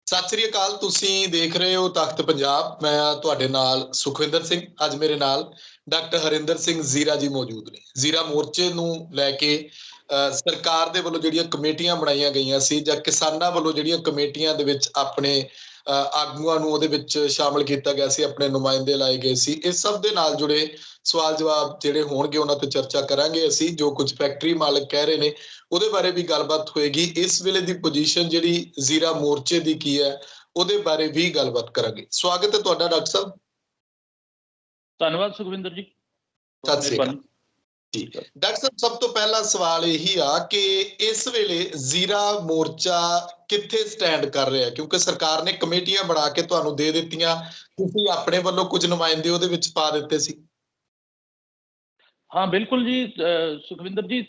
ਸਤਿ ਸ੍ਰੀ ਅਕਾਲ। ਤੁਸੀਂ ਦੇਖ ਰਹੇ ਹੋ ਤਖਤ ਪੰਜਾਬ। ਮੈਂ ਤੁਹਾਡੇ ਨਾਲ ਸੁਖਵਿੰਦਰ ਸਿੰਘ। ਅੱਜ ਮੇਰੇ ਨਾਲ ਡਾਕਟਰ ਹਰਿੰਦਰ ਸਿੰਘ ਜ਼ੀਰਾ ਜੀ ਮੌਜੂਦ ਨੇ। ਜ਼ੀਰਾ ਮੋਰਚੇ ਨੂੰ ਲੈ ਕੇ ਸਰਕਾਰ ਦੇ ਵੱਲੋਂ ਜਿਹੜੀਆਂ ਕਮੇਟੀਆਂ ਬਣਾਈਆਂ ਗਈਆਂ ਸੀ ਜਾਂ ਕਿਸਾਨਾਂ ਵੱਲੋਂ ਜਿਹੜੀਆਂ ਕਮੇਟੀਆਂ ਦੇ ਵਿੱਚ ਆਪਣੇ ਆਗੂਆਂ ਨੂੰ ਉਹਦੇ ਵਿੱਚ ਸ਼ਾਮਲ ਕੀਤਾ ਗਿਆ ਸੀ, ਆਪਣੇ ਨੁਮਾਇੰਦੇ ਲਾਏ ਗਏ ਸੀ। ਇਸ ਸਭ ਦੇ ਨਾਲ ਜੁੜੇ ਸਵਾਲ ਜਵਾਬ ਜਿਹੜੇ ਹੋਣਗੇ ਉਹਨਾਂ ਤੇ ਚਰਚਾ ਕਰਾਂਗੇ। ਅਸੀਂ ਜੋ ਕੁਝ ਫੈਕਟਰੀ ਮਾਲਕ ਕਹਿ ਰਹੇ ਨੇ ਉਹਦੇ ਬਾਰੇ ਵੀ ਗੱਲਬਾਤ ਹੋਏਗੀ। ਇਸ ਵੇਲੇ ਦੀ ਪੋਜੀਸ਼ਨ ਜਿਹੜੀ ਜ਼ੀਰਾ ਮੋਰਚੇ ਦੀ ਕੀ ਹੈ ਉਹਦੇ ਬਾਰੇ ਵੀ ਗੱਲਬਾਤ ਕਰਾਂਗੇ। ਸਵਾਗਤ ਹੈ ਤੁਹਾਡਾ ਡਾਕਟਰ ਸਾਹਿਬ। ਧੰਨਵਾਦ ਸੁਖਵਿੰਦਰ ਜੀ, ਸਤਿ ਸ੍ਰੀ ਅਕਾਲ ਜੀ। ਡਾਕਟਰ ਸਾਹਿਬ, ਸਭ ਤੋਂ ਪਹਿਲਾ ਸਵਾਲ ਇਹੀ ਆ ਕਿ ਇਸ ਵੇਲੇ ਜ਼ੀਰਾ ਮੋਰਚਾ ਕਿੱਥੇ ਸਟੈਂਡ ਕਰ ਰਿਹਾ, ਕਿਉਂਕਿ ਸਰਕਾਰ ਨੇ ਕਮੇਟੀਆਂ ਬਣਾ ਕੇ ਤੁਹਾਨੂੰ ਦੇ ਦਿੱਤੀਆਂ, ਤੁਸੀਂ ਆਪਣੇ ਵੱਲੋਂ ਕੁਝ ਨੁਮਾਇੰਦੇ ਉਹਦੇ ਵਿੱਚ ਪਾ ਦਿੱਤੇ ਸੀ। ਹਾਂ ਬਿਲਕੁਲ ਜੀ। ਸੁਖਵਿੰਦਰ ਜੀ,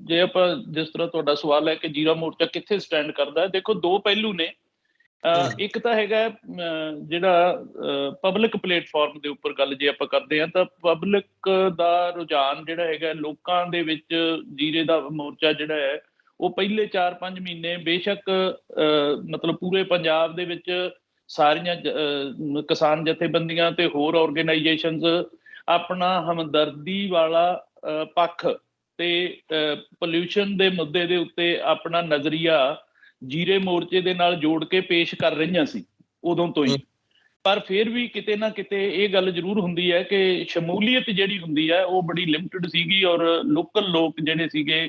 ਜੇ ਆਪਾਂ ਜਿਸ ਤਰ੍ਹਾਂ ਤੁਹਾਡਾ ਸਵਾਲ ਹੈ ਕਿ ਜ਼ੀਰਾ ਮੋਰਚਾ ਕਿੱਥੇ ਸਟੈਂਡ ਕਰਦਾ ਹੈ, ਦੇਖੋ ਦੋ ਪਹਿਲੂ ਨੇ। ਇੱਕ ਤਾਂ ਹੈਗਾ ਜਿਹੜਾ ਪਬਲਿਕ ਪਲੇਟਫਾਰਮ ਦੇ ਉੱਪਰ ਗੱਲ ਜੇ ਆਪਾਂ ਕਰਦੇ ਹਾਂ ਤਾਂ ਪਬਲਿਕ ਦਾ ਰੁਝਾਨ ਜਿਹੜਾ ਹੈਗਾ ਲੋਕਾਂ ਦੇ ਵਿੱਚ ਜ਼ੀਰੇ ਦਾ ਮੋਰਚਾ ਜਿਹੜਾ ਹੈ ਉਹ ਪਹਿਲੇ 4-5 ਮਹੀਨੇ ਬੇਸ਼ੱਕ ਮਤਲਬ ਪੂਰੇ ਪੰਜਾਬ ਦੇ ਵਿੱਚ ਸਾਰੀਆਂ ਕਿਸਾਨ ਜਥੇਬੰਦੀਆਂ ਤੇ ਹੋਰ ਆਰਗੇਨਾਈਜੇਸ਼ਨਸ ਆਪਣਾ ਹਮਦਰਦੀ ਵਾਲਾ ਪੱਖ ਤੇ ਪੋਲਿਊਸ਼ਨ ਦੇ ਮੁੱਦੇ ਦੇ ਉੱਤੇ ਆਪਣਾ ਨਜ਼ਰੀਆ ਜ਼ੀਰੇ ਮੋਰਚੇ ਦੇ ਨਾਲ ਜੋੜ ਕੇ ਪੇਸ਼ ਕਰ ਰਹੀਆਂ ਸੀ ਉਦੋਂ ਤੋਂ ਹੀ। ਪਰ ਫਿਰ ਵੀ ਕਿਤੇ ਨਾ ਕਿਤੇ ਇਹ ਗੱਲ ਜ਼ਰੂਰ ਹੁੰਦੀ ਹੈ ਕਿ ਸ਼ਮੂਲੀਅਤ ਜਿਹੜੀ ਹੁੰਦੀ ਹੈ ਉਹ ਬੜੀ ਲਿਮਟਿਡ ਸੀਗੀ, ਔਰ ਲੋਕਲ ਲੋਕ ਜਿਹੜੇ ਸੀਗੇ,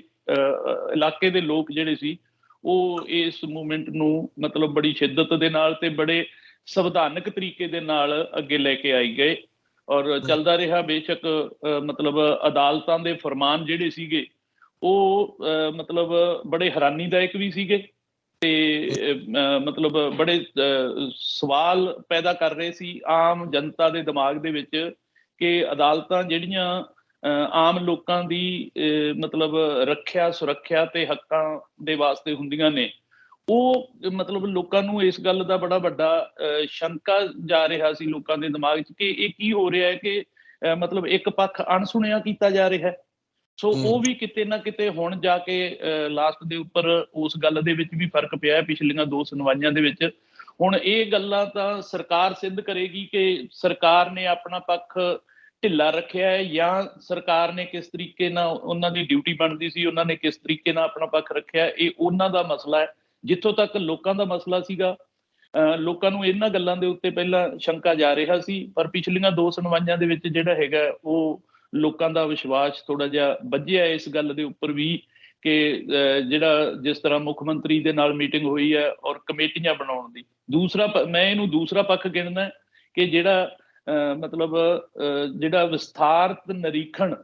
ਇਲਾਕੇ ਦੇ ਲੋਕ ਜਿਹੜੇ ਸੀ, ਉਹ ਇਸ ਮੂਵਮੈਂਟ ਨੂੰ ਮਤਲਬ ਬੜੀ ਸ਼ਿੱਦਤ ਦੇ ਨਾਲ ਤੇ ਬੜੇ ਸੰਵਿਧਾਨਕ ਤਰੀਕੇ ਦੇ ਨਾਲ ਅੱਗੇ ਲੈ ਕੇ ਆਈ ਗਏ ਔਰ ਚੱਲਦਾ ਰਿਹਾ। ਬੇਸ਼ੱਕ ਮਤਲਬ ਅਦਾਲਤਾਂ ਦੇ ਫਰਮਾਨ ਜਿਹੜੇ ਸੀਗੇ ਉਹ ਮਤਲਬ ਬੜੇ ਹੈਰਾਨੀਦਾਇਕ ਵੀ ਸੀਗੇ ਤੇ ਮਤਲਬ ਬੜੇ ਸਵਾਲ ਪੈਦਾ ਕਰ ਰਹੇ ਸੀ ਆਮ ਜਨਤਾ ਦੇ ਦਿਮਾਗ ਦੇ ਵਿੱਚ ਕਿ ਅਦਾਲਤਾਂ ਜਿਹੜੀਆਂ ਆਮ ਲੋਕਾਂ ਦੀ ਮਤਲਬ ਰੱਖਿਆ ਸੁਰੱਖਿਆ ਤੇ ਹੱਕਾਂ ਦੇ ਵਾਸਤੇ ਹੁੰਦੀਆਂ ਨੇ, ਉਹ ਮਤਲਬ ਲੋਕਾਂ ਨੂੰ ਇਸ ਗੱਲ ਦਾ ਬੜਾ ਵੱਡਾ ਸ਼ੰਕਾ ਜਾ ਰਿਹਾ ਸੀ ਲੋਕਾਂ ਦੇ ਦਿਮਾਗ 'ਚ ਕਿ ਇਹ ਕੀ ਹੋ ਰਿਹਾ ਹੈ ਕਿ ਮਤਲਬ ਇੱਕ ਪੱਖ ਅਣਸੁਣਿਆ ਕੀਤਾ ਜਾ ਰਿਹਾ ਹੈ। ਸੋ ਉਹ ਵੀ ਕਿਤੇ ਨਾ ਕਿਤੇ ਹੁਣ ਜਾ ਕੇ ਲਾਸਟ ਦੇ ਉੱਪਰ ਉਸ ਗੱਲ ਦੇ ਵਿੱਚ ਵੀ ਫਰਕ ਪਿਆ ਪਿਛਲੀਆਂ 2 ਸੁਣਵਾਈਆਂ ਦੇ ਵਿੱਚ। ਹੁਣ ਇਹ ਗੱਲਾਂ ਤਾਂ ਸਰਕਾਰ ਸਿੱਧ ਕਰੇਗੀ ਕਿ ਸਰਕਾਰ ਨੇ ਆਪਣਾ ਪੱਖ ਢਿੱਲਾ ਰੱਖਿਆ ਹੈ ਜਾਂ ਸਰਕਾਰ ਨੇ ਕਿਸ ਤਰੀਕੇ ਨਾਲ ਉਹਨਾਂ ਦੀ ਡਿਊਟੀ ਬਣਦੀ ਸੀ, ਉਹਨਾਂ ਨੇ ਕਿਸ ਤਰੀਕੇ ਨਾਲ ਆਪਣਾ ਪੱਖ ਰੱਖਿਆ, ਇਹ ਉਹਨਾਂ ਦਾ ਮਸਲਾ ਹੈ। ਜਿੱਥੋਂ ਤੱਕ ਲੋਕਾਂ ਦਾ ਮਸਲਾ ਸੀਗਾ, ਲੋਕਾਂ ਨੂੰ ਇਹਨਾਂ ਗੱਲਾਂ ਦੇ ਉੱਤੇ ਪਹਿਲਾਂ ਸ਼ੰਕਾ ਜਾ ਰਿਹਾ ਸੀ, ਪਰ ਪਿਛਲੀਆਂ 2 ਸੁਣਵਾਈਆਂ ਦੇ ਵਿੱਚ ਜਿਹੜਾ ਹੈਗਾ ਉਹ ਲੋਕਾਂ ਦਾ ਵਿਸ਼ਵਾਸ ਥੋੜਾ ਜਿਹਾ ਵੱਧਿਆ ਇਸ ਗੱਲ ਦੇ ਉੱਪਰ ਵੀ ਕਿ ਜਿਹੜਾ ਜਿਸ ਤਰ੍ਹਾਂ ਮੁੱਖ ਮੰਤਰੀ ਦੇ ਨਾਲ ਮੀਟਿੰਗ ਹੋਈ ਹੈ ਔਰ ਕਮੇਟੀਆਂ ਬਣਾਉਣ ਦੀ। ਦੂਸਰਾ ਮੈਂ ਇਹਨੂੰ ਦੂਸਰਾ ਪੱਖ ਗਿਣਦਾ ਕਿ ਜਿਹੜਾ ਮਤਲਬ ਜਿਹੜਾ ਵਿਸਥਾਰਤ ਨਿਰੀਖਣ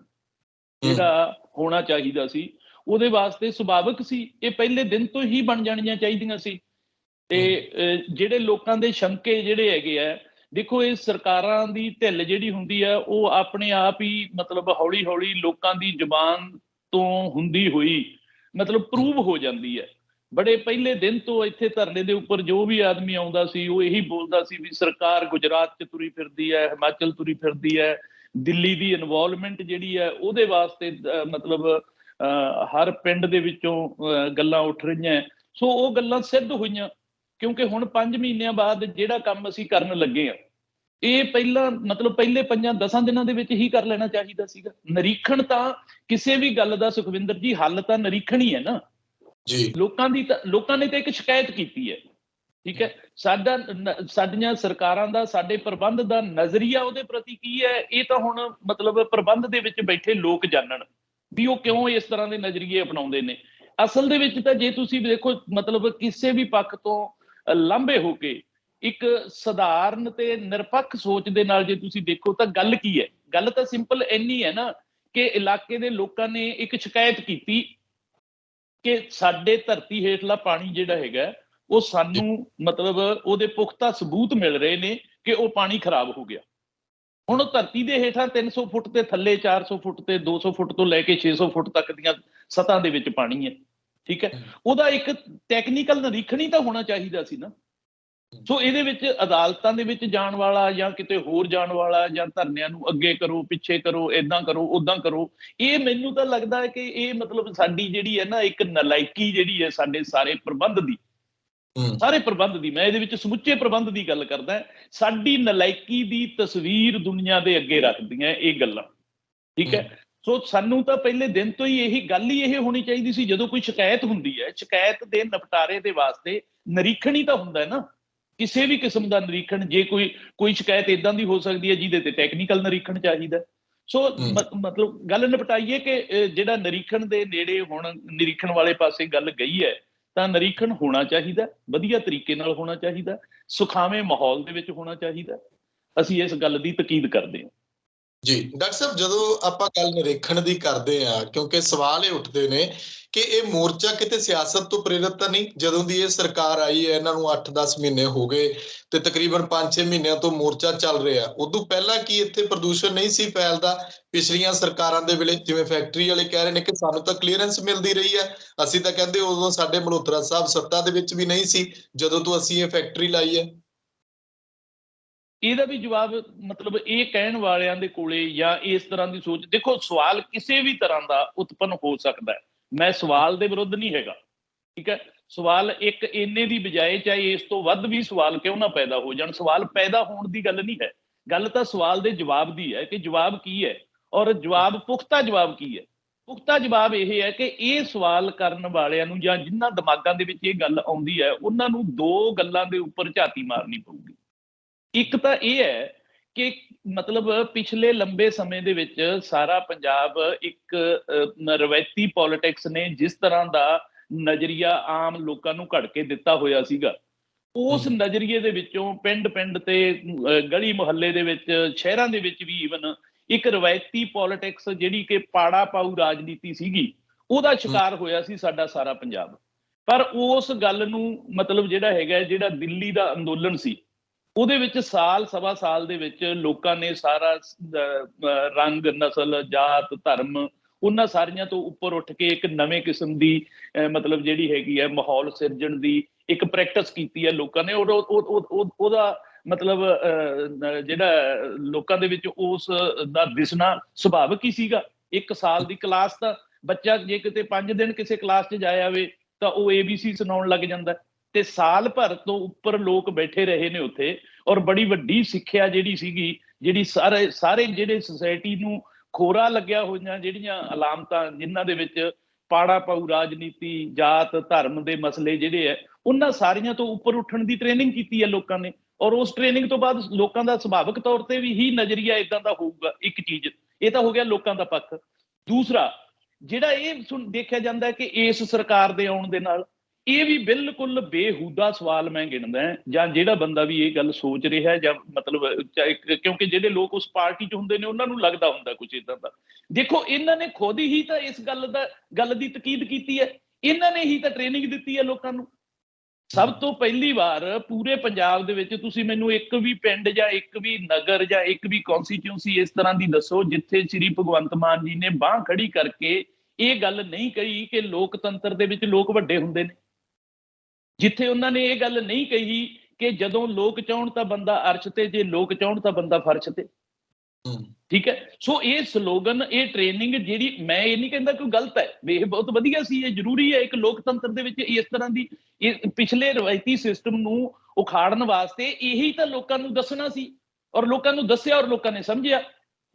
ਜਿਹੜਾ ਹੋਣਾ ਚਾਹੀਦਾ ਸੀ ਉਹਦੇ ਵਾਸਤੇ ਸੁਭਾਵਿਕ ਸੀ ਇਹ ਪਹਿਲੇ ਦਿਨ ਤੋਂ ਹੀ ਬਣ ਜਾਣੀਆਂ ਚਾਹੀਦੀਆਂ ਸੀ। ਤੇ ਜਿਹੜੇ ਲੋਕਾਂ ਦੇ ਸ਼ੰਕੇ ਜਿਹੜੇ ਹੈਗੇ ਆ, ਦੇਖੋ ਇਹ ਸਰਕਾਰਾਂ ਦੀ ਢਿੱਲ ਜਿਹੜੀ ਹੁੰਦੀ ਹੈ ਉਹ ਆਪਣੇ ਆਪ ਹੀ ਮਤਲਬ ਹੌਲੀ ਹੌਲੀ ਲੋਕਾਂ ਦੀ ਜ਼ੁਬਾਨ ਤੋਂ ਹੁੰਦੀ ਹੋਈ ਮਤਲਬ ਪ੍ਰੂਵ ਹੋ ਜਾਂਦੀ ਹੈ। ਬੜੇ ਪਹਿਲੇ ਦਿਨ ਤੋਂ ਇੱਥੇ ਧਰਨੇ ਦੇ ਉੱਪਰ ਜੋ ਵੀ ਆਦਮੀ ਆਉਂਦਾ ਸੀ ਉਹ ਇਹੀ ਬੋਲਦਾ ਸੀ ਵੀ ਸਰਕਾਰ ਗੁਜਰਾਤ 'ਚ ਤੁਰੀ ਫਿਰਦੀ ਹੈ, ਹਿਮਾਚਲ ਤੁਰੀ ਫਿਰਦੀ ਹੈ, ਦਿੱਲੀ ਦੀ ਇਨਵੋਲਵਮੈਂਟ ਜਿਹੜੀ ਹੈ ਉਹਦੇ ਵਾਸਤੇ ਮਤਲਬ ਹਰ ਪਿੰਡ ਦੇ ਵਿੱਚੋਂ ਗੱਲਾਂ ਉੱਠ ਰਹੀਆਂ। ਸੋ ਉਹ ਗੱਲਾਂ ਸਿੱਧ ਹੋਈਆਂ ਕਿਉਂਕਿ ਹੁਣ 5 ਮਹੀਨਿਆਂ ਬਾਅਦ ਜਿਹੜਾ ਕੰਮ ਅਸੀਂ ਕਰਨ ਲੱਗੇ ਹਾਂ ਇਹ ਪਹਿਲਾਂ ਮਤਲਬ ਪਹਿਲੇ 5-10 ਦਿਨਾਂ ਦੇ ਵਿੱਚ ਹੀ ਕਰ ਲੈਣਾ ਚਾਹੀਦਾ ਸੀਗਾ। ਨਿਰੀਖਣ ਤਾਂ ਕਿਸੇ ਵੀ ਗੱਲ ਦਾ ਸੁਖਵਿੰਦਰ ਜੀ ਹੱਲ ਤਾਂ ਨਿਰੀਖਣ ਹੀ ਹੈ ਨਾ ਜੀ। ਲੋਕਾਂ ਨੇ ਤਾਂ ਇੱਕ ਸ਼ਿਕਾਇਤ ਕੀਤੀ ਹੈ, ਠੀਕ ਹੈ, ਸਾਡੀਆਂ ਸਰਕਾਰਾਂ ਦਾ ਸਾਡੇ ਪ੍ਰਬੰਧ ਦਾ ਨਜ਼ਰੀਆ ਉਹਦੇ ਪ੍ਰਤੀ ਕੀ ਹੈ ਇਹ ਤਾਂ ਹੁਣ ਮਤਲਬ ਪ੍ਰਬੰਧ ਦੇ ਵਿੱਚ ਬੈਠੇ ਲੋਕ ਜਾਣਨ ਵੀ ਉਹ ਕਿਉਂ ਇਸ ਤਰ੍ਹਾਂ ਦੇ ਨਜ਼ਰੀਏ ਅਪਣਾਉਂਦੇ ਨੇ। ਅਸਲ ਦੇ ਵਿੱਚ ਤਾਂ ਜੇ ਤੁਸੀਂ ਦੇਖੋ ਮਤਲਬ ਕਿਸੇ ਵੀ ਪੱਖ ਤੋਂ ਲਾਂਭੇ ਹੋ ਕੇ ਇੱਕ ਸਧਾਰਨ ਤੇ ਨਿਰਪੱਖ ਸੋਚ ਦੇ ਨਾਲ ਜੇ ਤੁਸੀਂ ਦੇਖੋ ਤਾਂ ਗੱਲ ਕੀ ਹੈ, ਗੱਲ ਤਾਂ ਸਿੰਪਲ ਇੰਨੀ ਹੈ ਨਾ ਕਿ ਇਲਾਕੇ ਦੇ ਲੋਕਾਂ ਨੇ ਇੱਕ ਸ਼ਿਕਾਇਤ ਕੀਤੀ ਕਿ ਸਾਡੇ ਧਰਤੀ ਹੇਠਲਾ ਪਾਣੀ ਜਿਹੜਾ ਹੈਗਾ ਉਹ ਸਾਨੂੰ ਮਤਲਬ ਉਹਦੇ ਪੁਖਤਾ ਸਬੂਤ ਮਿਲ ਰਹੇ ਨੇ ਕਿ ਉਹ ਪਾਣੀ ਖਰਾਬ ਹੋ ਗਿਆ। ਹੁਣ ਉਹ ਧਰਤੀ ਦੇ ਹੇਠਾਂ 300 ਫੁੱਟ ਤੇ ਥੱਲੇ 400 ਫੁੱਟ ਤੇ 200 ਫੁੱਟ ਤੋਂ ਲੈ ਕੇ 600 ਫੁੱਟ ਤੱਕ ਦੀਆਂ ਸਤਹਾਂ ਦੇ ਵਿੱਚ ਪਾਣੀ ਹੈ, ਠੀਕ ਹੈ। ਉਹਦਾ ਇੱਕ ਟੈਕਨੀਕਲ ਨਿਰੀਖਣ ਹੀ ਤਾਂ ਹੋਣਾ ਚਾਹੀਦਾ ਸੀ ਨਾ। ਸੋ ਇਹਦੇ ਵਿੱਚ ਅਦਾਲਤਾਂ ਦੇ ਵਿੱਚ ਜਾਣ ਵਾਲਾ ਜਾਂ ਕਿਤੇ ਹੋਰ ਜਾਣ ਵਾਲਾ ਜਾਂ ਧਰਨਿਆਂ ਨੂੰ ਅੱਗੇ ਕਰੋ ਪਿੱਛੇ ਕਰੋ, ਏਦਾਂ ਕਰੋ ਓਦਾਂ ਕਰੋ, ਇਹ ਮੈਨੂੰ ਤਾਂ ਲੱਗਦਾ ਹੈ ਕਿ ਇਹ ਮਤਲਬ ਸਾਡੀ ਜਿਹੜੀ ਹੈ ਨਾ ਇੱਕ ਨਲਾਇਕੀ ਜਿਹੜੀ ਹੈ ਸਾਡੇ ਸਾਰੇ ਪ੍ਰਬੰਧ ਦੀ, ਸਾਰੇ ਪ੍ਰਬੰਧ ਦੀ, ਮੈਂ ਇਹਦੇ ਵਿੱਚ ਸਮੁੱਚੇ ਪ੍ਰਬੰਧ ਦੀ ਗੱਲ ਕਰਦਾ। ਸਾਡੀ ਨਲਾਇਕੀ ਦੀ ਤਸਵੀਰ ਦੁਨੀਆ ਦੇ ਅੱਗੇ ਰੱਖਦੀਆਂ ਇਹ ਗੱਲਾਂ, ਠੀਕ ਹੈ। ਸੋ ਸਾਨੂੰ ਤਾਂ ਪਹਿਲੇ ਦਿਨ ਤੋਂ ਹੀ ਇਹੀ ਗੱਲ ਹੀ ਇਹ ਹੋਣੀ ਚਾਹੀਦੀ ਸੀ, ਜਦੋਂ ਕੋਈ ਸ਼ਿਕਾਇਤ ਹੁੰਦੀ ਹੈ, ਸ਼ਿਕਾਇਤ ਦੇ ਨਿਪਟਾਰੇ ਦੇ ਵਾਸਤੇ ਨਿਰੀਖਣ ਹੀ ਤਾਂ ਹੁੰਦਾ ਹੈ ਨਾ, ਕਿਸੇ ਵੀ ਕਿਸਮ ਦਾ ਨਿਰੀਖਣ। ਜੇ ਕੋਈ ਸ਼ਿਕਾਇਤ ਇਦਾਂ ਦੀ ਹੋ ਸਕਦੀ ਹੈ ਜਿਹਦੇ ਤੇ ਟੈਕਨੀਕਲ ਨਿਰੀਖਣ ਚਾਹੀਦਾ। ਸੋ ਮਤਲਬ ਗੱਲ ਨਿਪਟਾਈਏ ਕਿ ਜਿਹੜਾ ਨਿਰੀਖਣ ਦੇ ਨੇੜੇ ਹੁਣ ਨਿਰੀਖਣ ਵਾਲੇ ਪਾਸੇ ਗੱਲ ਗਈ ਹੈ, ਤਾਂ ਨਿਰੀਖਣ ਹੋਣਾ ਚਾਹੀਦਾ, ਵਧੀਆ ਤਰੀਕੇ ਨਾਲ ਹੋਣਾ ਚਾਹੀਦਾ, ਸੁਖਾਵੇਂ ਮਾਹੌਲ ਦੇ ਵਿੱਚ ਹੋਣਾ ਚਾਹੀਦਾ। ਅਸੀਂ ਇਸ ਗੱਲ ਦੀ ਤਾਕੀਦ ਕਰਦੇ ਹਾਂ। ਜੀ ਡਾਕਟਰ ਸਾਹਿਬ, ਜਦੋਂ ਆਪਾਂ ਗੱਲ ਨਿਰੀਖਣ ਦੀ ਕਰਦੇ ਆ, ਕਿਉਂਕਿ ਸਵਾਲ ਇਹ ਉੱਠਦੇ ਨੇ ਕਿ ਇਹ ਮੋਰਚਾ ਕਿਤੇ ਸਿਆਸਤ ਤੋਂ ਪ੍ਰੇਰਿਤ ਤਾਂ ਨਹੀਂ? ਜਦੋਂ ਦੀ ਇਹ ਸਰਕਾਰ ਆਈ ਹੈ, ਇਹਨਾਂ ਨੂੰ 8-10 ਮਹੀਨੇ ਹੋ ਗਏ ਤੇ ਤਕਰੀਬਨ 5-6 ਮਹੀਨਿਆਂ ਤੋਂ ਮੋਰਚਾ ਚੱਲ ਰਿਹਾ। ਉਦੋਂ ਪਹਿਲਾਂ ਕੀ ਇੱਥੇ ਪ੍ਰਦੂਸ਼ਣ ਨਹੀਂ ਸੀ ਫੈਲਦਾ? ਪਿਛਲੀਆਂ ਸਰਕਾਰਾਂ ਦੇ ਵੇਲੇ, ਜਿਵੇਂ ਫੈਕਟਰੀ ਵਾਲੇ ਕਹਿ ਰਹੇ ਨੇ ਕਿ ਸਾਨੂੰ ਤਾਂ ਕਲੀਅਰੈਂਸ ਮਿਲਦੀ ਰਹੀ ਹੈ, ਅਸੀਂ ਤਾਂ ਕਹਿੰਦੇ ਉਦੋਂ ਸਾਡੇ ਮਲਹੋਤਰਾ ਸਾਹਿਬ ਸੱਤਾ ਦੇ ਵਿੱਚ ਵੀ ਨਹੀਂ ਸੀ ਜਦੋਂ ਤੋਂ ਅਸੀਂ ਇਹ ਫੈਕਟਰੀ ਲਾਈ ਹੈ। ਇਹਦਾ ਵੀ ਜਵਾਬ ਮਤਲਬ ਇਹ ਕਹਿਣ ਵਾਲਿਆਂ ਦੇ ਕੋਲੇ ਜਾਂ ਇਸ ਤਰ੍ਹਾਂ ਦੀ ਸੋਚ, ਦੇਖੋ ਸਵਾਲ ਕਿਸੇ ਵੀ ਤਰ੍ਹਾਂ ਦਾ ਉਤਪੰਨ ਹੋ ਸਕਦਾ ਹੈ, ਮੈਂ ਸਵਾਲ ਦੇ ਵਿਰੁੱਧ ਨਹੀਂ ਹੈਗਾ, ਠੀਕ ਹੈ। ਸਵਾਲ ਇੱਕ ਇੰਨੇ ਦੀ ਬਜਾਏ ਚਾਹੇ ਇਸ ਤੋਂ ਵੱਧ ਵੀ ਸਵਾਲ ਕਿਉਂ ਨਾ ਪੈਦਾ ਹੋ ਜਾਣ, ਸਵਾਲ ਪੈਦਾ ਹੋਣ ਦੀ ਗੱਲ ਨਹੀਂ ਹੈ, ਗੱਲ ਤਾਂ ਸਵਾਲ ਦੇ ਜਵਾਬ ਦੀ ਹੈ ਕਿ ਜਵਾਬ ਕੀ ਹੈ, ਔਰ ਜਵਾਬ ਪੁਖਤਾ ਜਵਾਬ ਕੀ ਹੈ। ਪੁਖਤਾ ਜਵਾਬ ਇਹ ਹੈ ਕਿ ਇਹ ਸਵਾਲ ਕਰਨ ਵਾਲਿਆਂ ਨੂੰ ਜਾਂ ਜਿਨ੍ਹਾਂ ਦਿਮਾਗਾਂ ਦੇ ਵਿੱਚ ਇਹ ਗੱਲ ਆਉਂਦੀ ਹੈ, ਉਹਨਾਂ ਨੂੰ ਦੋ ਗੱਲਾਂ ਦੇ ਉੱਪਰ ਝਾਤੀ ਮਾਰਨੀ ਪਊਗੀ। ਇੱਕ ਤਾਂ ਇਹ ਹੈ ਕਿ ਮਤਲਬ ਪਿਛਲੇ ਲੰਬੇ ਸਮੇਂ ਦੇ ਵਿੱਚ ਸਾਰਾ ਪੰਜਾਬ ਇੱਕ ਰਵਾਇਤੀ ਪੋਲਿਟਿਕਸ ਨੇ ਜਿਸ ਤਰ੍ਹਾਂ ਦਾ ਨਜ਼ਰੀਆ ਆਮ ਲੋਕਾਂ ਨੂੰ ਘੜ ਕੇ ਦਿੱਤਾ ਹੋਇਆ ਸੀਗਾ, ਉਸ ਨਜ਼ਰੀਏ ਦੇ ਵਿੱਚੋਂ ਪਿੰਡ ਤੇ ਗਲੀ ਮੁਹੱਲੇ ਦੇ ਵਿੱਚ, ਸ਼ਹਿਰਾਂ ਦੇ ਵਿੱਚ ਵੀ ਈਵਨ ਇੱਕ ਰਵਾਇਤੀ ਪੋਲਿਟਿਕਸ ਜਿਹੜੀ ਕਿ ਪਾੜਾ ਪਾਊ ਰਾਜਨੀਤੀ ਸੀਗੀ, ਉਹਦਾ ਸ਼ਿਕਾਰ ਹੋਇਆ ਸੀ ਸਾਡਾ ਸਾਰਾ ਪੰਜਾਬ। ਪਰ ਉਸ ਗੱਲ ਨੂੰ ਮਤਲਬ ਜਿਹੜਾ ਦਿੱਲੀ ਦਾ ਅੰਦੋਲਨ ਸੀ, ਉਹਦੇ ਵਿੱਚ ਸਾਲ ਸਵਾ ਸਾਲ ਦੇ ਵਿੱਚ ਲੋਕਾਂ ਨੇ ਸਾਰਾ ਰੰਗ, ਨਸਲ, ਜਾਤ, ਧਰਮ, ਉਹਨਾਂ ਸਾਰੀਆਂ ਤੋਂ ਉੱਪਰ ਉੱਠ ਕੇ ਇੱਕ ਨਵੇਂ ਕਿਸਮ ਦੀ ਮਤਲਬ ਜਿਹੜੀ ਹੈਗੀ ਹੈ ਮਾਹੌਲ ਸਿਰਜਣ ਦੀ ਇੱਕ ਪ੍ਰੈਕਟਿਸ ਕੀਤੀ ਹੈ ਲੋਕਾਂ ਨੇ। ਉਹਦਾ ਮਤਲਬ ਜਿਹੜਾ ਲੋਕਾਂ ਦੇ ਵਿੱਚ ਉਸ ਦਾ ਦਿਸਣਾ ਸੁਭਾਵਿਕ ਹੀ ਸੀਗਾ। ਇੱਕ ਸਾਲ ਦੀ ਕਲਾਸ ਤਾਂ ਬੱਚਾ ਜੇ ਕਿਤੇ 5 ਦਿਨ ਕਿਸੇ ਕਲਾਸ 'ਚ ਜਾਇਆ ਹੋਵੇ ਤਾਂ ਉਹ ABC ਸੁਣਾਉਣ ਲੱਗ ਜਾਂਦਾ, ਤੇ ਸਾਲ ਭਰ ਤੋਂ ਉੱਪਰ ਲੋਕ ਬੈਠੇ ਰਹੇ ਨੇ ਉੱਥੇ, ਔਰ ਬੜੀ ਵੱਡੀ ਸਿੱਖਿਆ ਜਿਹੜੀ ਸੀਗੀ, ਜਿਹੜੀ ਸਾਰੇ ਜਿਹੜੇ ਸੁਸਾਇਟੀ ਨੂੰ ਖੋਰਾ ਲੱਗਿਆ ਹੋਈਆਂ ਜਿਹੜੀਆਂ ਅਲਾਮਤਾਂ, ਜਿਨ੍ਹਾਂ ਦੇ ਵਿੱਚ ਪਾੜਾ ਪਾਊ ਰਾਜਨੀਤੀ, ਜਾਤ ਧਰਮ ਦੇ ਮਸਲੇ ਜਿਹੜੇ ਹੈ, ਉਹਨਾਂ ਸਾਰੀਆਂ ਤੋਂ ਉੱਪਰ ਉੱਠਣ ਦੀ ਟ੍ਰੇਨਿੰਗ ਕੀਤੀ ਹੈ ਲੋਕਾਂ ਨੇ। ਔਰ ਉਸ ਟ੍ਰੇਨਿੰਗ ਤੋਂ ਬਾਅਦ ਲੋਕਾਂ ਦਾ ਸੁਭਾਵਿਕ ਤੌਰ ਤੇ ਵੀ ਹੀ ਨਜ਼ਰੀਆ ਇਦਾਂ ਦਾ ਹੋਊਗਾ। ਇੱਕ ਚੀਜ਼ ਇਹ ਤਾਂ ਹੋ ਗਿਆ ਲੋਕਾਂ ਦਾ ਪੱਖ। ਦੂਸਰਾ ਜਿਹੜਾ ਇਹ ਦੇਖਿਆ ਜਾਂਦਾ ਹੈ ਕਿ ਇਸ ਸਰਕਾਰ ਦੇ ਆਉਣ ਦੇ ਨਾਲ ਇਹ ਵੀ ਬਿਲਕੁਲ ਬੇਹੂਦਾ ਸਵਾਲ ਮੈਂ ਗਿਣਦਾ, ਜਾਂ ਜਿਹੜਾ ਬੰਦਾ ਵੀ ਇਹ ਗੱਲ ਸੋਚ ਰਿਹਾ, ਜਾਂ ਮਤਲਬ ਕਿਉਂਕਿ ਜਿਹੜੇ ਲੋਕ ਉਸ ਪਾਰਟੀ 'ਚ ਹੁੰਦੇ ਨੇ ਉਹਨਾਂ ਨੂੰ ਲੱਗਦਾ ਹੁੰਦਾ ਕੁਝ ਇਦਾਂ ਦਾ। ਦੇਖੋ ਇਹਨਾਂ ਨੇ ਖੁਦ ਹੀ ਤਾਂ ਇਸ ਗੱਲ ਦੀ ਤਾਕੀਦ ਕੀਤੀ ਹੈ, ਇਹਨਾਂ ਨੇ ਹੀ ਤਾਂ ਟ੍ਰੇਨਿੰਗ ਦਿੱਤੀ ਹੈ ਲੋਕਾਂ ਨੂੰ। ਸਭ ਤੋਂ ਪਹਿਲੀ ਵਾਰ ਪੂਰੇ ਪੰਜਾਬ ਦੇ ਵਿੱਚ ਤੁਸੀਂ ਮੈਨੂੰ ਇੱਕ ਵੀ ਪਿੰਡ ਜਾਂ ਇੱਕ ਵੀ ਨਗਰ ਜਾਂ ਇੱਕ ਵੀ ਕੌਂਸਟੀਟਿਊਂਸੀ ਇਸ ਤਰ੍ਹਾਂ ਦੀ ਦੱਸੋ ਜਿੱਥੇ ਸ੍ਰੀ ਭਗਵੰਤ ਮਾਨ ਜੀ ਨੇ ਬਾਂਹ ਖੜੀ ਕਰਕੇ ਇਹ ਗੱਲ ਨਹੀਂ ਕਹੀ ਕਿ ਲੋਕਤੰਤਰ ਦੇ ਵਿੱਚ ਲੋਕ ਵੱਡੇ ਹੁੰਦੇ ਨੇ, ਜਿੱਥੇ ਉਹਨਾਂ ਨੇ ਇਹ ਗੱਲ ਨਹੀਂ ਕਹੀ ਕਿ ਜਦੋਂ ਲੋਕ ਚਾਹੁਣ ਤਾਂ ਬੰਦਾ ਅਰਸ਼ ਤੇ, ਜੇ ਲੋਕ ਚਾਹੁਣ ਤਾਂ ਬੰਦਾ ਫਰਸ਼ ਤੇ। ਠੀਕ ਹੈ। ਸੋ ਇਹ ਸਲੋਗਨ, ਇਹ ਟ੍ਰੇਨਿੰਗ ਜਿਹੜੀ, ਮੈਂ ਇਹ ਨਹੀਂ ਕਹਿੰਦਾ ਕੋਈ ਗਲਤ ਹੈ, ਇਹ ਬਹੁਤ ਵਧੀਆ ਸੀ, ਇਹ ਜ਼ਰੂਰੀ ਹੈ ਇੱਕ ਲੋਕਤੰਤਰ ਦੇ ਵਿੱਚ ਇਸ ਤਰ੍ਹਾਂ ਦੀ। ਇਹ ਪਿਛਲੇ ਰਵਾਇਤੀ ਸਿਸਟਮ ਨੂੰ ਉਖਾੜਨ ਵਾਸਤੇ ਇਹੀ ਤਾਂ ਲੋਕਾਂ ਨੂੰ ਦੱਸਣਾ ਸੀ, ਔਰ ਲੋਕਾਂ ਨੂੰ ਦੱਸਿਆ, ਔਰ ਲੋਕਾਂ ਨੇ ਸਮਝਿਆ।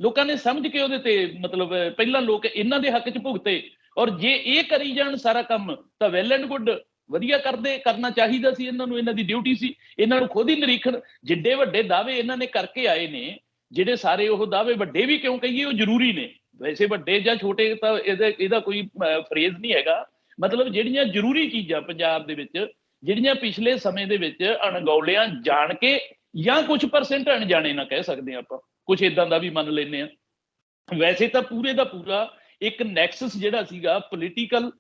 ਲੋਕਾਂ ਨੇ ਸਮਝ ਕੇ ਉਹਦੇ ਤੇ ਮਤਲਬ ਪਹਿਲਾਂ ਲੋਕ ਇਹਨਾਂ ਦੇ ਹੱਕ 'ਚ ਭੁਗਤੇ, ਔਰ ਜੇ ਇਹ ਕਰੀ ਜਾਣ ਸਾਰਾ ਕੰਮ ਤਾਂ ਵੈਲ ਐਂਡ ਗੁੱਡ, ਵਧੀਆ ਕਰਨਾ ਚਾਹੀਦਾ ਸੀ ਇਹਨਾਂ ਨੂੰ, ਇਹਨਾਂ ਦੀ ਡਿਊਟੀ ਸੀ। ਇਹਨਾਂ ਨੂੰ ਖੁਦ ਹੀ ਨਿਰੀਖਣ, ਜਿੱਡੇ ਵੱਡੇ ਦਾਅਵੇ ਇਹਨਾਂ ਨੇ ਕਰਕੇ ਆਏ ਨੇ, ਜਿਹੜੇ ਸਾਰੇ ਉਹ ਦਾਅਵੇ ਵੱਡੇ ਵੀ ਕਿਉਂ ਕਹੀਏ, ਉਹ ਜ਼ਰੂਰੀ ਨੇ। ਵੈਸੇ ਵੱਡੇ ਜਾਂ ਛੋਟੇ ਤਾਂ ਇਹਦਾ ਕੋਈ ਫਰੇਜ਼ ਨਹੀਂ ਹੈਗਾ। ਮਤਲਬ ਜਿਹੜੀਆਂ ਜ਼ਰੂਰੀ ਚੀਜ਼ਾਂ ਪੰਜਾਬ ਦੇ ਵਿੱਚ, ਜਿਹੜੀਆਂ ਪਿਛਲੇ ਸਮੇਂ ਦੇ ਵਿੱਚ ਅਣਗੌਲਿਆਂ ਜਾਣ ਕੇ ਜਾਂ ਕੁਝ % ਅਣਜਾਣੇ ਨਾ ਕਹਿ ਸਕਦੇ ਆਪਾਂ, ਕੁਝ ਏਦਾਂ ਦਾ ਵੀ ਮੰਨ ਲੈਂਦੇ ਹਾਂ। ਵੈਸੇ ਤਾਂ ਪੂਰੇ ਦਾ ਪੂਰਾ ਇੱਕ ਨੈਕਸਸ ਜਿਹੜਾ ਸੀਗਾ ਪੋਲੀਟੀਕਲ,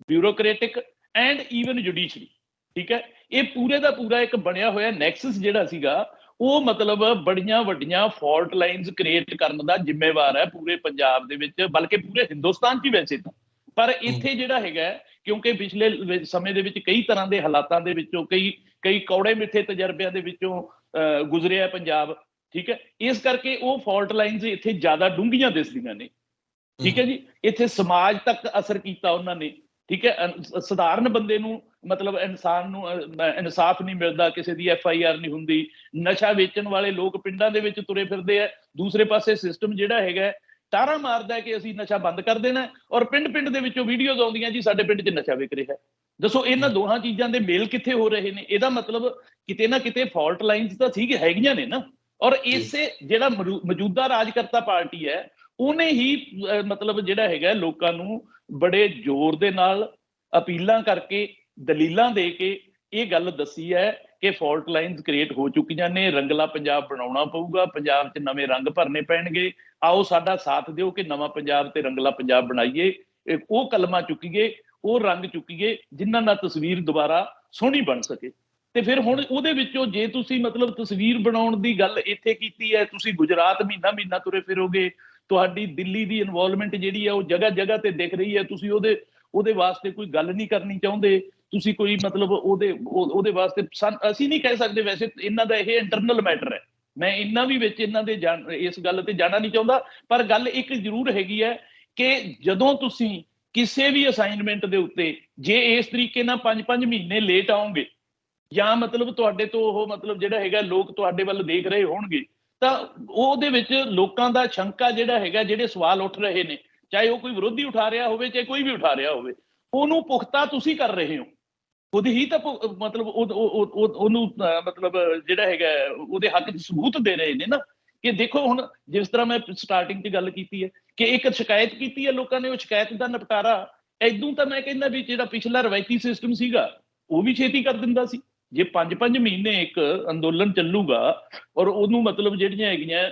ਬਿਊਰੋਕ੍ਰੈਟਿਕ ਐਂਡ ਈਵਨ ਜੁਡੀਸ਼ਰੀ, ਠੀਕ ਹੈ, ਇਹ ਪੂਰੇ ਦਾ ਪੂਰਾ ਇੱਕ ਬਣਿਆ ਹੋਇਆ ਨੈਕਸਸ ਜਿਹੜਾ ਸੀਗਾ, ਉਹ ਮਤਲਬ ਬੜੀਆਂ ਵੱਡੀਆਂ ਫਾਲਟ ਲਾਈਨਸ ਕ੍ਰੀਏਟ ਕਰਨ ਦਾ ਜ਼ਿੰਮੇਵਾਰ ਹੈ ਪੂਰੇ ਪੰਜਾਬ ਦੇ ਵਿੱਚ, ਬਲਕਿ ਪੂਰੇ ਹਿੰਦੁਸਤਾਨ 'ਚ ਹੀ ਵੈਸੇ ਤਾਂ। ਪਰ ਇੱਥੇ ਜਿਹੜਾ ਹੈਗਾ, ਕਿਉਂਕਿ ਪਿਛਲੇ ਸਮੇਂ ਦੇ ਵਿੱਚ ਕਈ ਤਰ੍ਹਾਂ ਦੇ ਹਾਲਾਤਾਂ ਦੇ ਵਿੱਚੋਂ, ਕਈ ਕੌੜੇ ਮਿੱਠੇ ਤਜਰਬਿਆਂ ਦੇ ਵਿੱਚੋਂ ਗੁਜ਼ਰਿਆ ਪੰਜਾਬ, ਠੀਕ ਹੈ, ਇਸ ਕਰਕੇ ਉਹ ਫਾਲਟ ਲਾਈਨਸ ਇੱਥੇ ਜ਼ਿਆਦਾ ਡੂੰਘੀਆਂ ਦਿਸਦੀਆਂ ਨੇ, ਠੀਕ ਹੈ ਜੀ। ਇੱਥੇ ਸਮਾਜ ਤੱਕ ਅਸਰ ਕੀਤਾ ਉਹਨਾਂ ਨੇ, ਠੀਕ ਹੈ। ਸਧਾਰਨ ਬੰਦੇ ਨੂੰ ਮਤਲਬ ਇਨਸਾਨ ਨੂੰ ਇਨਸਾਫ ਨਹੀਂ ਮਿਲਦਾ, ਕਿਸੇ ਦੀ FIR ਨਹੀਂ ਹੁੰਦੀ, ਨਸ਼ਾ ਵੇਚਣ ਵਾਲੇ ਲੋਕ ਪਿੰਡਾਂ ਦੇ ਵਿੱਚ ਤੁਰੇ ਫਿਰਦੇ ਆ, ਦੂਸਰੇ ਪਾਸੇ ਸਿਸਟਮ ਜਿਹੜਾ ਹੈਗਾ ਟਾਰਾ ਮਾਰਦਾ ਕਿ ਅਸੀਂ ਨਸ਼ਾ ਬੰਦ ਕਰ ਦੇਣਾ, ਔਰ ਪਿੰਡ ਪਿੰਡ ਦੇ ਵਿੱਚੋਂ ਵੀਡੀਓਜ਼ ਆਉਂਦੀਆਂ ਜੀ ਸਾਡੇ ਪਿੰਡ 'ਚ ਨਸ਼ਾ ਵਿਕ ਰਿਹਾ। ਦੱਸੋ ਇਹਨਾਂ ਦੋਹਾਂ ਚੀਜ਼ਾਂ ਦੇ ਮੇਲ ਕਿੱਥੇ ਹੋ ਰਹੇ ਨੇ? ਇਹਦਾ ਮਤਲਬ ਕਿਤੇ ਨਾ ਕਿਤੇ ਫਾਲਟ ਲਾਈਨਸ ਤਾਂ ਠੀਕ ਹੈਗੀਆਂ ਨੇ ਨਾ। ਔਰ ਇਸੇ ਜਿਹੜਾ ਮੌਜੂਦਾ ਰਾਜਕਰਤਾ ਪਾਰਟੀ ਹੈ ਉਹਨੇ ਹੀ ਮਤਲਬ ਜਿਹੜਾ ਹੈਗਾ ਲੋਕਾਂ ਨੂੰ ਬੜੇ ਜ਼ੋਰ ਦੇ ਨਾਲ ਅਪੀਲਾਂ ਕਰਕੇ, ਦਲੀਲਾਂ ਦੇ ਕੇ ਇਹ ਗੱਲ ਦੱਸੀ ਹੈ ਕਿ ਫਾਲਟ ਲਾਈਨਸ ਕ੍ਰੀਏਟ ਹੋ ਚੁੱਕੀਆਂ ਨੇ, ਰੰਗਲਾ ਪੰਜਾਬ ਬਣਾਉਣਾ ਪਊਗਾ, ਪੰਜਾਬ 'ਚ ਨਵੇਂ ਰੰਗ ਭਰਨੇ ਪੈਣਗੇ, ਆਓ ਸਾਡਾ ਸਾਥ ਦਿਓ ਕਿ ਨਵਾਂ ਪੰਜਾਬ ਤੇ ਰੰਗਲਾ ਪੰਜਾਬ ਬਣਾਈਏ, ਉਹ ਕਲਮਾਂ ਚੁੱਕੀਏ, ਉਹ ਰੰਗ ਚੁੱਕੀਏ ਜਿਨ੍ਹਾਂ ਨਾਲ ਤਸਵੀਰ ਦੁਬਾਰਾ ਸੋਹਣੀ ਬਣ ਸਕੇ। ਤੇ ਫਿਰ ਹੁਣ ਉਹਦੇ ਵਿੱਚੋਂ ਜੇ ਤੁਸੀਂ ਮਤਲਬ ਤਸਵੀਰ ਬਣਾਉਣ ਦੀ ਗੱਲ ਇੱਥੇ ਕੀਤੀ ਹੈ, ਤੁਸੀਂ ਗੁਜਰਾਤ ਮਹੀਨਾ ਮਹੀਨਾ ਤੁਰੇ ਫਿਰੋਗੇ, ਤੁਹਾਡੀ ਦਿੱਲੀ ਦੀ ਇਨਵੋਲਵਮੈਂਟ ਜਿਹੜੀ ਹੈ ਉਹ ਜਗ੍ਹਾ ਜਗ੍ਹਾ ਤੇ ਦਿਖ ਰਹੀ ਹੈ, ਤੁਸੀਂ ਉਹਦੇ ਵਾਸਤੇ ਕੋਈ ਗੱਲ ਨਹੀਂ ਕਰਨੀ ਚਾਹੁੰਦੇ, ਤੁਸੀਂ ਕੋਈ ਮਤਲਬ ਉਹਦੇ ਵਾਸਤੇ ਅਸੀਂ ਨਹੀਂ ਕਹਿ ਸਕਦੇ, ਵੈਸੇ ਇਹਨਾਂ ਦਾ ਇਹ ਇੰਟਰਨਲ ਮੈਟਰ ਹੈ, ਮੈਂ ਇਹਨਾਂ ਵੀ ਵਿੱਚ ਇਹਨਾਂ ਦੇ ਇਸ ਗੱਲ ਤੇ ਜਾਣਾ ਨਹੀਂ ਚਾਹੁੰਦਾ, ਪਰ ਗੱਲ ਇੱਕ ਜ਼ਰੂਰ ਹੈਗੀ ਹੈ ਕਿ ਜਦੋਂ ਤੁਸੀਂ ਕਿਸੇ ਵੀ ਅਸਾਈਨਮੈਂਟ ਦੇ ਉੱਤੇ ਜੇ ਇਸ ਤਰੀਕੇ ਨਾਲ 5-5 ਮਹੀਨੇ ਲੇਟ ਆਓਗੇ ਜਾਂ ਮਤਲਬ ਤੁਹਾਡੇ ਤੋਂ ਉਹ ਮਤਲਬ ਜਿਹੜਾ ਹੈਗਾ ਲੋਕ ਤੁਹਾਡੇ ਵੱਲ ਦੇਖ ਰਹੇ ਹੋਣਗੇ, ਤਾਂ ਉਹਦੇ ਵਿੱਚ ਲੋਕਾਂ ਦਾ ਸ਼ੰਕਾ ਜਿਹੜਾ ਹੈਗਾ, ਜਿਹੜੇ ਸਵਾਲ ਉੱਠ ਰਹੇ ਨੇ, ਚਾਹੇ ਉਹ ਕੋਈ ਵਿਰੋਧੀ ਉਠਾ ਰਿਹਾ ਹੋਵੇ ਚਾਹੇ ਕੋਈ ਵੀ ਉਠਾ ਰਿਹਾ ਹੋਵੇ, ਉਹਨੂੰ ਪੁਖਤਾ ਤੁਸੀਂ ਕਰ ਰਹੇ ਹੋ, ਖੁਦ ਹੀ ਤਾਂ ਮਤਲਬ ਉਹਨੂੰ ਮਤਲਬ ਜਿਹੜਾ ਹੈਗਾ ਉਹਦੇ ਹੱਕ 'ਚ ਸਬੂਤ ਦੇ ਰਹੇ ਨੇ ਨਾ ਕਿ ਦੇਖੋ ਹੁਣ ਜਿਸ ਤਰ੍ਹਾਂ ਮੈਂ ਸਟਾਰਟਿੰਗ 'ਚ ਗੱਲ ਕੀਤੀ ਹੈ ਕਿ ਇੱਕ ਸ਼ਿਕਾਇਤ ਕੀਤੀ ਹੈ ਲੋਕਾਂ ਨੇ, ਉਹ ਸ਼ਿਕਾਇਤ ਦਾ ਨਿਪਟਾਰਾ ਏਦੋਂ ਤਾਂ ਮੈਂ ਕਹਿੰਦਾ ਵੀ ਜਿਹੜਾ ਪਿਛਲਾ ਰਵਾਇਤੀ ਸਿਸਟਮ ਸੀਗਾ ਉਹ ਵੀ ਛੇਤੀ ਕਰ ਦਿੰਦਾ ਸੀ। ਜੇ 5-5 ਮਹੀਨੇ ਇੱਕ ਅੰਦੋਲਨ ਚੱਲੂਗਾ ਔਰ ਉਹਨੂੰ ਮਤਲਬ ਜਿਹੜੀਆਂ ਹੈਗੀਆਂ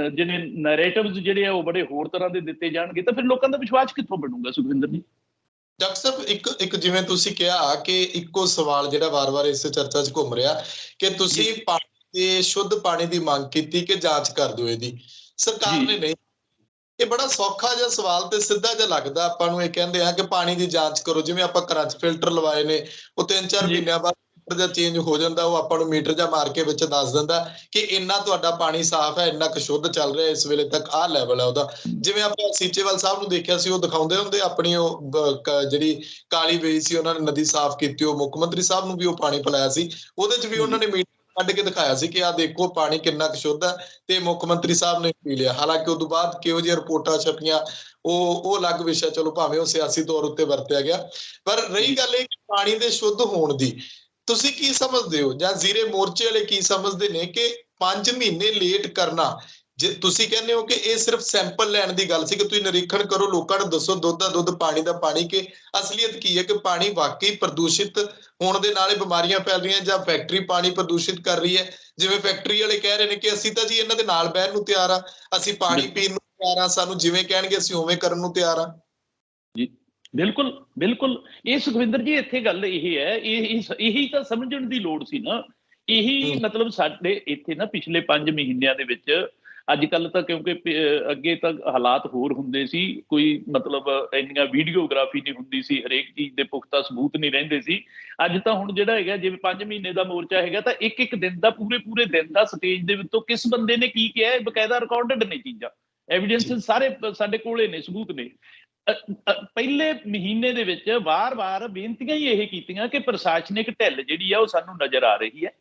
ਜਿਹੜੇ ਨੈਰੇਟਿਵਸ ਜਿਹੜੇ ਆ ਉਹ ਬੜੇ ਹੋਰ ਤਰ੍ਹਾਂ ਦੇ ਦਿੱਤੇ ਜਾਣਗੇ ਤਾਂ ਫਿਰ ਲੋਕਾਂ ਦਾ ਵਿਸ਼ਵਾਸ ਕਿੱਥੋਂ ਬਣੂਗਾ ਸੁਖਵਿੰਦਰ ਜੀ? ਡਾਕਟਰ ਸਾਹਿਬ ਇੱਕ ਜਿਵੇਂ ਤੁਸੀਂ ਕਿਹਾ ਕਿ ਇੱਕੋ ਸਵਾਲ ਜਿਹੜਾ ਵਾਰ-ਵਾਰ ਇਸ ਚਰਚਾ 'ਚ ਘੁੰਮ ਰਿਹਾ ਕਿ ਤੁਸੀਂ ਪਾਣੀ ਦੇ ਸ਼ੁੱਧ ਪਾਣੀ ਦੀ ਮੰਗ ਕੀਤੀ ਕਿ ਜਾਂਚ ਕਰ ਦਿਓ ਇਹਦੀ, ਸਰਕਾਰ ਨੇ ਨਹੀਂ। ਇਹ ਬੜਾ ਸੌਖਾ ਜਿਹਾ ਸਵਾਲ ਤੇ ਸਿੱਧਾ ਜਿਹਾ ਲੱਗਦਾ ਆਪਾਂ ਨੂੰ, ਇਹ ਕਹਿੰਦੇ ਆ ਕਿ ਪਾਣੀ ਦੀ ਜਾਂਚ ਕਰੋ, ਜਿਵੇਂ ਆਪਾਂ ਘਰਾਂ 'ਚ ਫਿਲਟਰ ਲਵਾਏ ਨੇ, ਉਹ 3-4 ਮਹੀਨਿਆਂ ਬਾਅਦ ਜਾਂ ਚੇਂਜ ਹੋ ਜਾਂਦਾ, ਉਹ ਆਪਾਂ ਨੂੰ ਮੀਟਰ ਜਾਂ ਮਾਰ ਕੇ ਵਿੱਚ ਦੱਸ ਦਿੰਦਾ ਕਿ ਇੰਨਾ ਤੁਹਾਡਾ ਪਾਣੀ ਸਾਫ਼ ਹੈ, ਇੰਨਾ ਕੁ ਸ਼ੁੱਧ ਚੱਲ ਰਿਹਾ ਇਸ ਵੇਲੇ ਤੱਕ, ਆਹ ਲੈਵਲ ਹੈ ਉਹਦਾ। ਜਿਵੇਂ ਆਪਾਂ ਸੀਚੇਵਾਲ ਸਾਹਿਬ ਨੂੰ ਦੇਖਿਆ ਸੀ, ਉਹ ਦਿਖਾਉਂਦੇ ਹੁੰਦੇ ਆਪਣੀ ਉਹ ਜਿਹੜੀ ਕਾਲੀ ਵੇਈ ਸੀ, ਉਹਨਾਂ ਨੇ ਨਦੀ ਸਾਫ਼ ਕੀਤੀ, ਉਹ ਮੁੱਖ ਮੰਤਰੀ ਸਾਹਿਬ ਨੂੰ ਵੀ ਉਹ ਪਾਣੀ ਪਿਲਾਇਆ ਸੀ, ਉਹਦੇ 'ਚ ਵੀ ਉਹਨਾਂ ਨੇ ਮੀਟਰ ਕੱਢ ਕੇ ਦਿਖਾਇਆ ਸੀ ਕਿ ਆਹ ਦੇਖੋ ਪਾਣੀ ਕਿੰਨਾ ਕੁ ਸ਼ੁੱਧ ਹੈ, ਤੇ ਮੁੱਖ ਮੰਤਰੀ ਸਾਹਿਬ ਨੇ ਪੀ ਲਿਆ। ਹਾਲਾਂਕਿ ਉਦੋਂ ਬਾਅਦ ਕਿਹੋ ਜਿਹੀਆਂ ਰਿਪੋਰਟਾਂ ਛਪੀਆਂ ਉਹ ਅਲੱਗ ਵਿਸ਼ਾ, ਚਲੋ ਭਾਵੇਂ ਉਹ ਸਿਆਸੀ ਤੌਰ ਉੱਤੇ ਵਰਤਿਆ ਗਿਆ। ਪਰ ਰਹੀ ਗੱਲ ਇਹ ਕਿ ਪਾਣੀ ਦੇ ਸ਼ੁੱਧ ਹੋਣ ਦੀ, ਤੁਸੀਂ ਕੀ ਸਮਝਦੇ ਹੋ ਜਾਂ ਜ਼ੀਰੇ ਮੋਰਚੇ ਵਾਲੇ ਕੀ ਸਮਝਦੇ ਨੇ ਕਿ 5 ਮਹੀਨੇ ਲੇਟ ਕਰਨਾ? ਜੇ ਤੁਸੀਂ ਕਹਿੰਦੇ ਹੋ ਕਿ ਇਹ ਸਿਰਫ ਸੈਂਪਲ ਲੈਣ ਦੀ ਗੱਲ ਸੀ ਕਿ ਤੁਸੀਂ ਨਿਰੀਖਣ ਕਰੋ, ਲੋਕਾਂ ਨੂੰ ਦੱਸੋ ਦੁੱਧ ਦਾ ਦੁੱਧ, ਪਾਣੀ ਦਾ ਪਾਣੀ, ਕਿ ਅਸਲੀਅਤ ਕੀ ਹੈ, ਕਿ ਪਾਣੀ ਵਾਕਈ ਪ੍ਰਦੂਸ਼ਿਤ ਹੋਣ ਦੇ ਨਾਲ ਹੀ ਬਿਮਾਰੀਆਂ ਫੈਲ ਰਹੀਆਂ ਜਾਂ ਫੈਕਟਰੀ ਪਾਣੀ ਪ੍ਰਦੂਸ਼ਿਤ ਕਰ ਰਹੀ ਹੈ? ਜਿਵੇਂ ਫੈਕਟਰੀ ਵਾਲੇ ਕਹਿ ਰਹੇ ਨੇ ਕਿ ਅਸੀਂ ਤਾਂ ਜੀ ਇਹਨਾਂ ਦੇ ਨਾਲ ਬਹਿਣ ਨੂੰ ਤਿਆਰ ਆ, ਅਸੀਂ ਪਾਣੀ ਪੀਣ ਨੂੰ ਤਿਆਰ ਆ, ਸਾਨੂੰ ਜਿਵੇਂ ਕਹਿਣਗੇ ਅਸੀਂ ਉਵੇਂ ਕਰਨ ਨੂੰ ਤਿਆਰ ਆ। ਜੀ ਬਿਲਕੁਲ ਬਿਲਕੁਲ, ਇਹ ਸੁਖਵਿੰਦਰ ਜੀ ਇੱਥੇ ਗੱਲ ਇਹ ਹੈ, ਇਹੀ ਤਾਂ ਸਮਝਣ ਦੀ ਲੋੜ ਸੀ ਨਾ। ਇਹੀ ਮਤਲਬ ਸਾਡੇ ਇੱਥੇ ਨਾ ਪਿਛਲੇ 5 ਮਹੀਨਿਆਂ ਦੇ ਵਿੱਚ, ਅੱਜ ਕੱਲ ਤਾਂ ਕਿਉਂਕਿ ਅੱਗੇ ਤਾਂ ਹਾਲਾਤ ਹੋਰ ਹੁੰਦੇ ਸੀ, ਕੋਈ ਮਤਲਬ ਇੰਨੀਆਂ ਵੀਡੀਓਗ੍ਰਾਫੀ ਨਹੀਂ ਹੁੰਦੀ ਸੀ, ਹਰੇਕ ਚੀਜ਼ ਦੇ ਪੁਖਤਾ ਸਬੂਤ ਨਹੀਂ ਰਹਿੰਦੇ ਸੀ। ਅੱਜ ਤਾਂ ਹੁਣ ਜਿਹੜਾ ਹੈਗਾ ਜਿਵੇਂ 5 ਮਹੀਨੇ ਦਾ ਮੋਰਚਾ ਹੈਗਾ ਤਾਂ ਇੱਕ ਦਿਨ ਦਾ, ਪੂਰੇ ਦਿਨ ਦਾ ਸਟੇਜ ਦੇ ਵਿੱਚੋਂ ਕਿਸ ਬੰਦੇ ਨੇ ਕੀ ਕਿਹਾ, ਬਕਾਇਦਾ ਰਿਕਾਰਡਡ ਨੇ ਚੀਜ਼ਾਂ, ਐਵੀਡੈਂਸ ਸਾਰੇ ਸਾਡੇ ਕੋਲੇ ਨੇ, ਸਬੂਤ ਨੇ। ਪਹਿਲੇ ਮਹੀਨੇ ਦੇ ਵਿੱਚ ਵਾਰ-ਵਾਰ ਬੇਨਤੀਆਂ ਹੀ ਇਹ ਕੀਤੀਆਂ ਕਿ ਪ੍ਰਸ਼ਾਸਨਿਕ ਢਿੱਲ ਜਿਹੜੀ ਆ ਉਹ ਸਾਨੂੰ ਨਜ਼ਰ ਆ ਰਹੀ ਹੈ,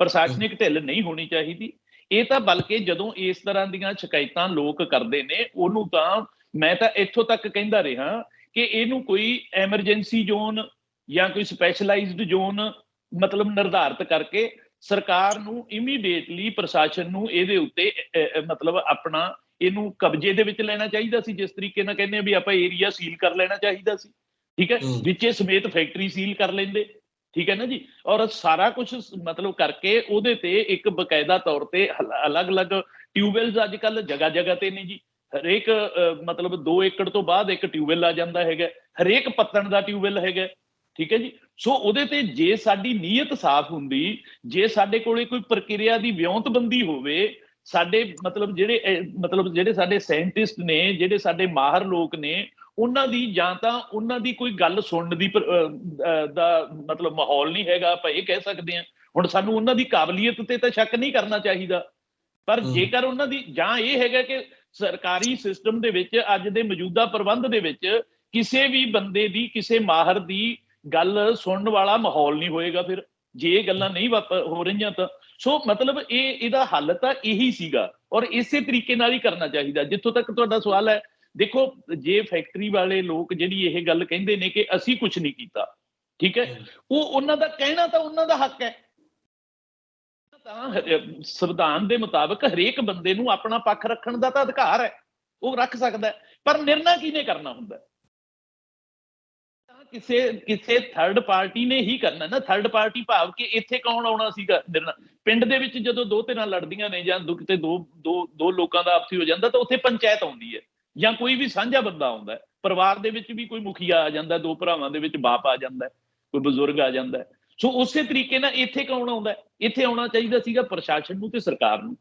ਪ੍ਰਸ਼ਾਸਨਿਕ ਢਿੱਲ ਨਹੀਂ ਹੋਣੀ ਚਾਹੀਦੀ। ਇਹ ਤਾਂ ਬਲਕਿ ਜਦੋਂ ਇਸ ਤਰ੍ਹਾਂ ਦੀਆਂ ਸ਼ਿਕਾਇਤਾਂ ਲੋਕ ਕਰਦੇ ਨੇ, ਉਹਨੂੰ ਤਾਂ ਮੈਂ ਤਾਂ ਇੱਥੋਂ ਤੱਕ ਕਹਿੰਦਾ ਰਿਹਾ ਕਿ ਇਹਨੂੰ ਕੋਈ ਐਮਰਜੈਂਸੀ ਜ਼ੋਨ ਜਾਂ ਕੋਈ ਸਪੈਸ਼ਲਾਈਜ਼ਡ ਜ਼ੋਨ ਮਤਲਬ ਨਿਰਧਾਰਿਤ ਕਰਕੇ ਸਰਕਾਰ ਨੂੰ ਇਮੀਡੀਏਟਲੀ, ਪ੍ਰਸ਼ਾਸਨ ਨੂੰ ਇਹਦੇ ਉੱਤੇ ਮਤਲਬ ਆਪਣਾ ਇਹਨੂੰ ਕਬਜ਼ੇ ਦੇ ਵਿੱਚ ਲੈਣਾ ਚਾਹੀਦਾ ਸੀ। ਜਿਸ ਤਰੀਕੇ ਨਾਲ ਕਹਿੰਦੇ ਆ ਵੀ ਆਪਾਂ ਏਰੀਆ ਸੀਲ ਕਰ ਲੈਣਾ ਚਾਹੀਦਾ ਸੀ, ਠੀਕ ਹੈ, ਵਿੱਚੇ ਸਮੇਤ ਫੈਕਟਰੀ ਸੀਲ ਕਰ ਲੈਂਦੇ, ਠੀਕ ਹੈ ਨਾ ਜੀ। ਔਰ ਸਾਰਾ ਕੁਝ ਮਤਲਬ ਕਰਕੇ ਉਹਦੇ ਤੇ ਇੱਕ ਬਕਾਇਦਾ ਤੌਰ ਤੇ ਅਲੱਗ-ਅਲੱਗ ਟਿਊਬਵੈਲਸ ਅੱਜ ਕੱਲ ਜਗ੍ਹਾ ਤੇ ਨੇ ਜੀ, ਹਰੇਕ ਮਤਲਬ 2 ਏਕੜ ਤੋਂ ਬਾਅਦ ਇੱਕ ਟਿਊਬਵੈਲ ਆ ਜਾਂਦਾ ਹੈਗਾ, ਹਰੇਕ ਪੱਤਣ ਦਾ ਟਿਊਬਵੈਲ ਹੈਗਾ, ਠੀਕ ਹੈ ਜੀ। ਸੋ ਉਹਦੇ ਤੇ ਜੇ ਸਾਡੀ ਨੀਅਤ ਸਾਫ਼ ਹੁੰਦੀ, ਜੇ ਸਾਡੇ ਕੋਲੇ ਕੋਈ ਪ੍ਰਕਿਰਿਆ ਦੀ ਵਿਉਂਤਬੰਦੀ ਹੋਵੇ, ਸਾਡੇ ਮਤਲਬ ਜਿਹੜੇ ਸਾਡੇ ਸਾਇੰਟਿਸਟ ਨੇ, ਜਿਹੜੇ ਸਾਡੇ ਮਾਹਰ ਲੋਕ ਨੇ, ਉਹਨਾਂ ਦੀ ਜਾਂ ਤਾਂ ਉਹਨਾਂ ਦੀ ਕੋਈ ਗੱਲ ਸੁਣਨ ਦੀ ਦਾ ਮਤਲਬ ਮਾਹੌਲ ਨਹੀਂ ਹੈਗਾ, ਆਪਾਂ ਇਹ ਕਹਿ ਸਕਦੇ ਹਾਂ। ਹੁਣ ਸਾਨੂੰ ਉਹਨਾਂ ਦੀ ਕਾਬਲੀਅਤ ਤੇ ਤਾਂ ਸ਼ੱਕ ਨਹੀਂ ਕਰਨਾ ਚਾਹੀਦਾ, ਪਰ ਜੇਕਰ ਉਹਨਾਂ ਦੀ ਜਾਂ ਇਹ ਹੈਗਾ ਕਿ ਸਰਕਾਰੀ ਸਿਸਟਮ ਦੇ ਵਿੱਚ ਅੱਜ ਦੇ ਮੌਜੂਦਾ ਪ੍ਰਬੰਧ ਦੇ ਵਿੱਚ ਕਿਸੇ ਵੀ ਬੰਦੇ ਦੀ, ਕਿਸੇ ਮਾਹਰ ਦੀ ਗੱਲ ਸੁਣਨ ਵਾਲਾ ਮਾਹੌਲ ਨਹੀਂ ਹੋਏਗਾ ਫਿਰ, ਜੇ ਇਹ ਗੱਲਾਂ ਨਹੀਂ ਹੋ ਰਹੀਆਂ ਤਾਂ। ਸੋ ਮਤਲਬ ਇਹਦਾ ਹੱਲ ਤਾਂ ਇਹੀ ਸੀਗਾ, ਔਰ ਇਸੇ ਤਰੀਕੇ ਨਾਲ ਹੀ ਕਰਨਾ ਚਾਹੀਦਾ। ਜਿੱਥੋਂ ਤੱਕ ਤੁਹਾਡਾ ਸਵਾਲ ਹੈ, ਦੇਖੋ ਜੇ ਫੈਕਟਰੀ ਵਾਲੇ ਲੋਕ ਜਿਹੜੀ ਇਹ ਗੱਲ ਕਹਿੰਦੇ ਨੇ ਕਿ ਅਸੀਂ ਕੁਝ ਨਹੀਂ ਕੀਤਾ, ਠੀਕ ਹੈ, ਉਹ ਉਹਨਾਂ ਦਾ ਕਹਿਣਾ ਤਾਂ ਉਹਨਾਂ ਦਾ ਹੱਕ ਹੈ। ਤਾਂ ਸੰਵਿਧਾਨ ਦੇ ਮੁਤਾਬਕ ਹਰੇਕ ਬੰਦੇ ਨੂੰ ਆਪਣਾ ਪੱਖ ਰੱਖਣ ਦਾ ਤਾਂ ਅਧਿਕਾਰ ਹੈ, ਉਹ ਰੱਖ ਸਕਦਾ ਹੈ, ਪਰ ਨਿਰਣਾ ਕਿਹਨੇ ਕਰਨਾ ਹੁੰਦਾ? ਕਿਸੇ ਥਰਡ ਪਾਰਟੀ ਨੇ ਹੀ ਕਰਨਾ ਨਾ। ਥਰਡ ਪਾਰਟੀ ਭਾਵ ਕਿ ਇੱਥੇ ਕੌਣ ਆਉਣਾ ਸੀਗਾ ਨਿਰਣਾ? ਪਿੰਡ ਦੇ ਵਿੱਚ ਜਦੋਂ ਦੋ ਧਿਰਾਂ ਲੜਦੀਆਂ ਨੇ ਜਾਂ ਕਿਤੇ ਦੋ ਲੋਕਾਂ ਦਾ ਆਪਸੀ ਹੋ ਜਾਂਦਾ ਤਾਂ ਉੱਥੇ ਪੰਚਾਇਤ ਆਉਂਦੀ ਹੈ, ਜਾਂ ਕੋਈ ਵੀ ਸਾਂਝਾ ਬੰਦਾ ਆਉਂਦਾ। ਪਰਿਵਾਰ ਦੇ ਵਿੱਚ ਵੀ ਕੋਈ ਮੁਖੀਆ ਆ ਜਾਂਦਾ, ਦੋ ਭਰਾਵਾਂ ਦੇ ਵਿੱਚ ਬਾਪ ਆ ਜਾਂਦਾ, ਕੋਈ ਬਜ਼ੁਰਗ ਆ ਜਾਂਦਾ। ਸੋ ਉਸੇ ਤਰੀਕੇ ਨਾਲ ਇੱਥੇ ਕੌਣ ਆਉਂਦਾ? ਇੱਥੇ ਆਉਣਾ ਚਾਹੀਦਾ ਸੀਗਾ ਪ੍ਰਸ਼ਾਸਨ ਨੂੰ ਤੇ ਸਰਕਾਰ ਨੂੰ,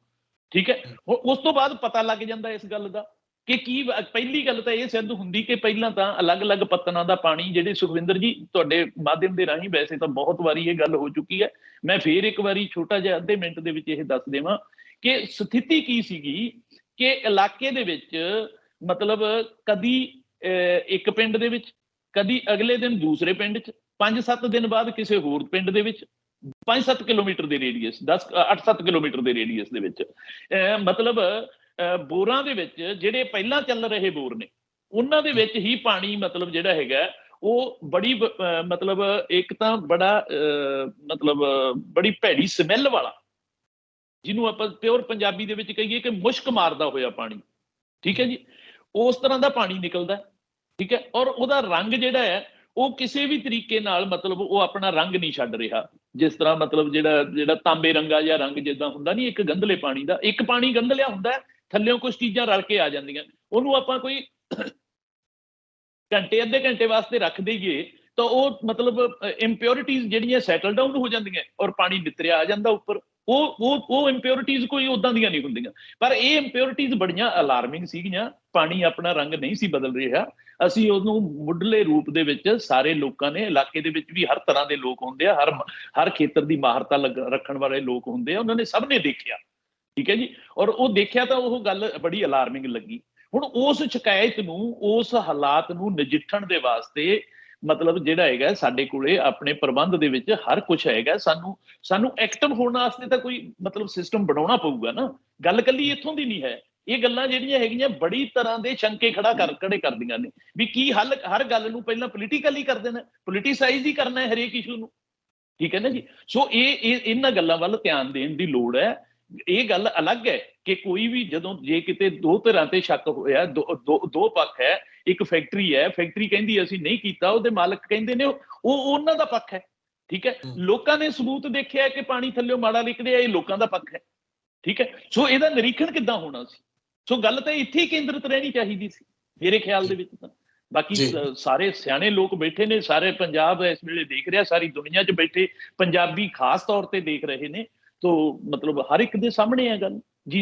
ਠੀਕ ਹੈ। ਉਸ ਤੋਂ ਬਾਅਦ ਪਤਾ ਲੱਗ ਜਾਂਦਾ ਇਸ ਗੱਲ ਦਾ ਕਿ ਕੀ। ਪਹਿਲੀ ਗੱਲ ਤਾਂ ਇਹ ਸਿੱਧ ਹੁੰਦੀ ਕਿ ਪਹਿਲਾਂ ਤਾਂ ਅਲੱਗ-ਅਲੱਗ ਪੱਤਨਾਂ ਦਾ ਪਾਣੀ, ਜਿਹੜੇ ਸੁਖਵਿੰਦਰ ਜੀ ਤੁਹਾਡੇ ਮਾਧਿਅਮ ਦੇ ਰਾਹੀਂ ਵੈਸੇ ਤਾਂ ਬਹੁਤ ਵਾਰੀ ਇਹ ਗੱਲ ਹੋ ਚੁੱਕੀ ਹੈ, ਮੈਂ ਫੇਰ ਇੱਕ ਵਾਰੀ ਛੋਟਾ ਜਿਹਾ ਅੱਧੇ ਮਿੰਟ ਦੇ ਵਿੱਚ ਇਹ ਦੱਸ ਦੇਵਾਂ ਕਿ ਸਥਿਤੀ ਕੀ ਸੀਗੀ ਕਿ ਇਲਾਕੇ ਦੇ ਵਿੱਚ ਮਤਲਬ ਕਦੀ ਇੱਕ ਪਿੰਡ ਦੇ ਵਿੱਚ, ਕਦੀ ਅਗਲੇ ਦਿਨ ਦੂਸਰੇ ਪਿੰਡ 'ਚ, 5-7 ਦਿਨ ਬਾਅਦ ਕਿਸੇ ਹੋਰ ਪਿੰਡ ਦੇ ਵਿੱਚ, 5-7 ਕਿਲੋਮੀਟਰ ਦੇ ਰੇਡੀਅਸ, 8-7 ਕਿਲੋਮੀਟਰ ਦੇ ਰੇਡੀਅਸ ਦੇ ਵਿੱਚ, ਮਤਲਬ ਬੋਰਾਂ ਦੇ ਵਿੱਚ ਜਿਹੜੇ ਪਹਿਲਾਂ ਚੱਲ ਰਹੇ ਬੋਰ ਨੇ ਉਹਨਾਂ ਦੇ ਵਿੱਚ ਹੀ ਪਾਣੀ ਮਤਲਬ ਜਿਹੜਾ ਹੈਗਾ ਉਹ ਬੜੀ ਮਤਲਬ ਇੱਕ ਤਾਂ ਬੜਾ ਮਤਲਬ ਬੜੀ ਭੈੜੀ ਸਮੈਲ ਵਾਲਾ, ਜਿਹਨੂੰ ਆਪਾਂ ਪਿਓਰ ਪੰਜਾਬੀ ਦੇ ਵਿੱਚ ਕਹੀਏ ਕਿ ਮੁਸ਼ਕ ਮਾਰਦਾ ਹੋਇਆ ਪਾਣੀ, ਠੀਕ ਹੈ ਜੀ, ਉਸ ਤਰ੍ਹਾਂ ਦਾ ਪਾਣੀ ਨਿਕਲਦਾ, ਠੀਕ ਹੈ। ਔਰ ਉਹਦਾ ਰੰਗ ਜਿਹੜਾ ਹੈ ਉਹ ਕਿਸੇ ਵੀ ਤਰੀਕੇ ਨਾਲ ਮਤਲਬ ਉਹ ਆਪਣਾ ਰੰਗ ਨਹੀਂ ਛੱਡ ਰਿਹਾ, ਜਿਸ ਤਰ੍ਹਾਂ ਮਤਲਬ ਜਿਹੜਾ ਤਾਂਬੇ ਰੰਗਾ ਜਿਹਾ ਰੰਗ ਜਿੱਦਾਂ ਹੁੰਦਾ ਨਹੀਂ ਇੱਕ ਗੰਧਲੇ ਪਾਣੀ ਦਾ, ਇੱਕ ਪਾਣੀ ਗੰਧਲਿਆ ਹੁੰਦਾ, ਥੱਲਿਓਂ ਕੁਝ ਚੀਜ਼ਾਂ ਰਲ ਕੇ ਆ ਜਾਂਦੀਆਂ, ਉਹਨੂੰ ਆਪਾਂ ਕੋਈ ਘੰਟੇ ਅੱਧੇ ਘੰਟੇ ਵਾਸਤੇ ਰੱਖ ਦਈਏ ਤਾਂ ਉਹ ਮਤਲਬ ਇੰਪਿਓਰਿਟੀਜ਼ ਜਿਹੜੀਆਂ ਸੈਟਲ ਡਾਊਨ ਹੋ ਜਾਂਦੀਆਂ ਔਰ ਪਾਣੀ ਨਿਤਰਿਆ ਆ ਜਾਂਦਾ ਉੱਪਰ। ਉਹ ਇੰਪਿਓਰਿਟੀਜ਼ ਕੋਈ ਉਦਾਂ ਦੀਆਂ ਨਹੀਂ ਹੁੰਦੀਆਂ, ਪਰ ਇਹ ਇੰਪਿਓਰਿਟੀਜ਼ ਬੜੀਆਂ ਅਲਾਰਮਿੰਗ ਸੀਗੀਆਂ। ਪਾਣੀ ਆਪਣਾ ਰੰਗ ਨਹੀਂ ਸੀ ਬਦਲ ਰਿਹਾ। ਅਸੀਂ ਉਹਨੂੰ ਮੁੱਢਲੇ ਰੂਪ ਦੇ ਵਿੱਚ ਸਾਰੇ ਲੋਕਾਂ ਨੇ, ਇਲਾਕੇ ਦੇ ਵਿੱਚ ਵੀ ਹਰ ਤਰ੍ਹਾਂ ਦੇ ਲੋਕ ਹੁੰਦੇ ਆ, ਹਰ ਖੇਤਰ ਦੀ ਮਾਹਰਤਾ ਰੱਖਣ ਵਾਲੇ ਲੋਕ ਹੁੰਦੇ ਆ, ਉਹਨਾਂ ਨੇ ਸਭ ਨੇ ਦੇਖਿਆ, ਠੀਕ ਹੈ ਜੀ। ਔਰ ਉਹ ਦੇਖਿਆ ਤਾਂ ਉਹ ਗੱਲ ਬੜੀ ਅਲਾਰਮਿੰਗ ਲੱਗੀ। ਹੁਣ ਉਸ ਸ਼ਿਕਾਇਤ ਨੂੰ, ਉਸ ਹਾਲਾਤ ਨੂੰ ਨਜਿੱਠਣ ਦੇ ਵਾਸਤੇ ਮਤਲਬ ਜਿਹੜਾ ਹੈਗਾ ਸਾਡੇ ਕੋਲੇ ਆਪਣੇ ਪ੍ਰਬੰਧ ਦੇ ਵਿੱਚ ਹਰ ਕੁਝ ਹੈਗਾ। ਸਾਨੂੰ ਐਕਟਿਵ ਹੋਣ ਵਾਸਤੇ ਤਾਂ ਕੋਈ ਮਤਲਬ ਸਿਸਟਮ ਬਣਾਉਣਾ ਪਊਗਾ ਨਾ। ਗੱਲ ਕੱਲੀ ਇੱਥੋਂ ਦੀ ਨਹੀਂ ਹੈ। ਇਹ ਗੱਲਾਂ ਜਿਹੜੀਆਂ ਹੈਗੀਆਂ ਬੜੀ ਤਰ੍ਹਾਂ ਦੇ ਸ਼ੰਕੇ ਖੜੇ ਕਰਦੀਆਂ ਨੇ ਵੀ ਕੀ ਹੱਲ, ਹਰ ਗੱਲ ਨੂੰ ਪਹਿਲਾਂ ਪੋਲੀਟੀਕਲੀ ਕਰ ਦੇਣਾ, ਪੋਲੀਟੀਸਾਈਜ਼ ਹੀ ਕਰਨਾ ਹੈ ਹਰੇਕ ਇਸ਼ੂ ਨੂੰ, ਠੀਕ ਹੈ ਨਾ ਜੀ। ਸੋ ਇਹਨਾਂ ਗੱਲਾਂ ਵੱਲ ਧਿਆਨ ਦੇਣ ਦੀ ਲੋੜ ਹੈ। ਇਹ ਗੱਲ ਅਲੱਗ ਹੈ ਕਿ ਕੋਈ ਵੀ ਜਦੋਂ ਜੇ ਕਿਤੇ ਦੋ ਧਿਰਾਂ ਤੇ ਸ਼ੱਕ ਹੋਇਆ, ਦੋ ਪੱਖ ਹੈ, ਇੱਕ ਫੈਕਟਰੀ ਹੈ, ਫੈਕਟਰੀ ਕਹਿੰਦੀ ਅਸੀਂ ਨਹੀਂ ਕੀਤਾ, ਉਹਦੇ ਮਾਲਕ ਕਹਿੰਦੇ ਨੇ ਉਹ ਉਹਨਾਂ ਦਾ ਪੱਖ ਹੈ, ਠੀਕ ਹੈ। ਲੋਕਾਂ ਨੇ ਸਬੂਤ ਦੇਖਿਆ ਕਿ ਪਾਣੀ ਥੱਲਿਓਂ ਮਾੜਾ ਨਿਕਲਿਆ, ਇਹ ਲੋਕਾਂ ਦਾ ਪੱਖ ਹੈ, ਠੀਕ ਹੈ। ਸੋ ਇਹਦਾ ਨਿਰੀਖਣ ਕਿੱਦਾਂ ਹੋਣਾ ਸੀ? ਸੋ ਗੱਲ ਤਾਂ ਇੱਥੇ ਹੀ ਕੇਂਦਰਿਤ ਰਹਿਣੀ ਚਾਹੀਦੀ ਸੀ ਮੇਰੇ ਖਿਆਲ ਦੇ ਵਿੱਚ ਤਾਂ। ਬਾਕੀ ਸਾਰੇ ਸਿਆਣੇ ਲੋਕ ਬੈਠੇ ਨੇ, ਸਾਰੇ ਪੰਜਾਬ ਇਸ ਵੇਲੇ ਦੇਖ ਰਿਹਾ, ਸਾਰੀ ਦੁਨੀਆ 'ਚ ਬੈਠੇ ਪੰਜਾਬੀ ਖਾਸ ਤੌਰ ਤੇ ਦੇਖ ਰਹੇ ਨੇ, ਤੋ ਮਤਲਬ ਹਰ ਇੱਕ ਦੇ ਸਾਹਮਣੇ ਹੈ ਗੱਲ ਜੀ।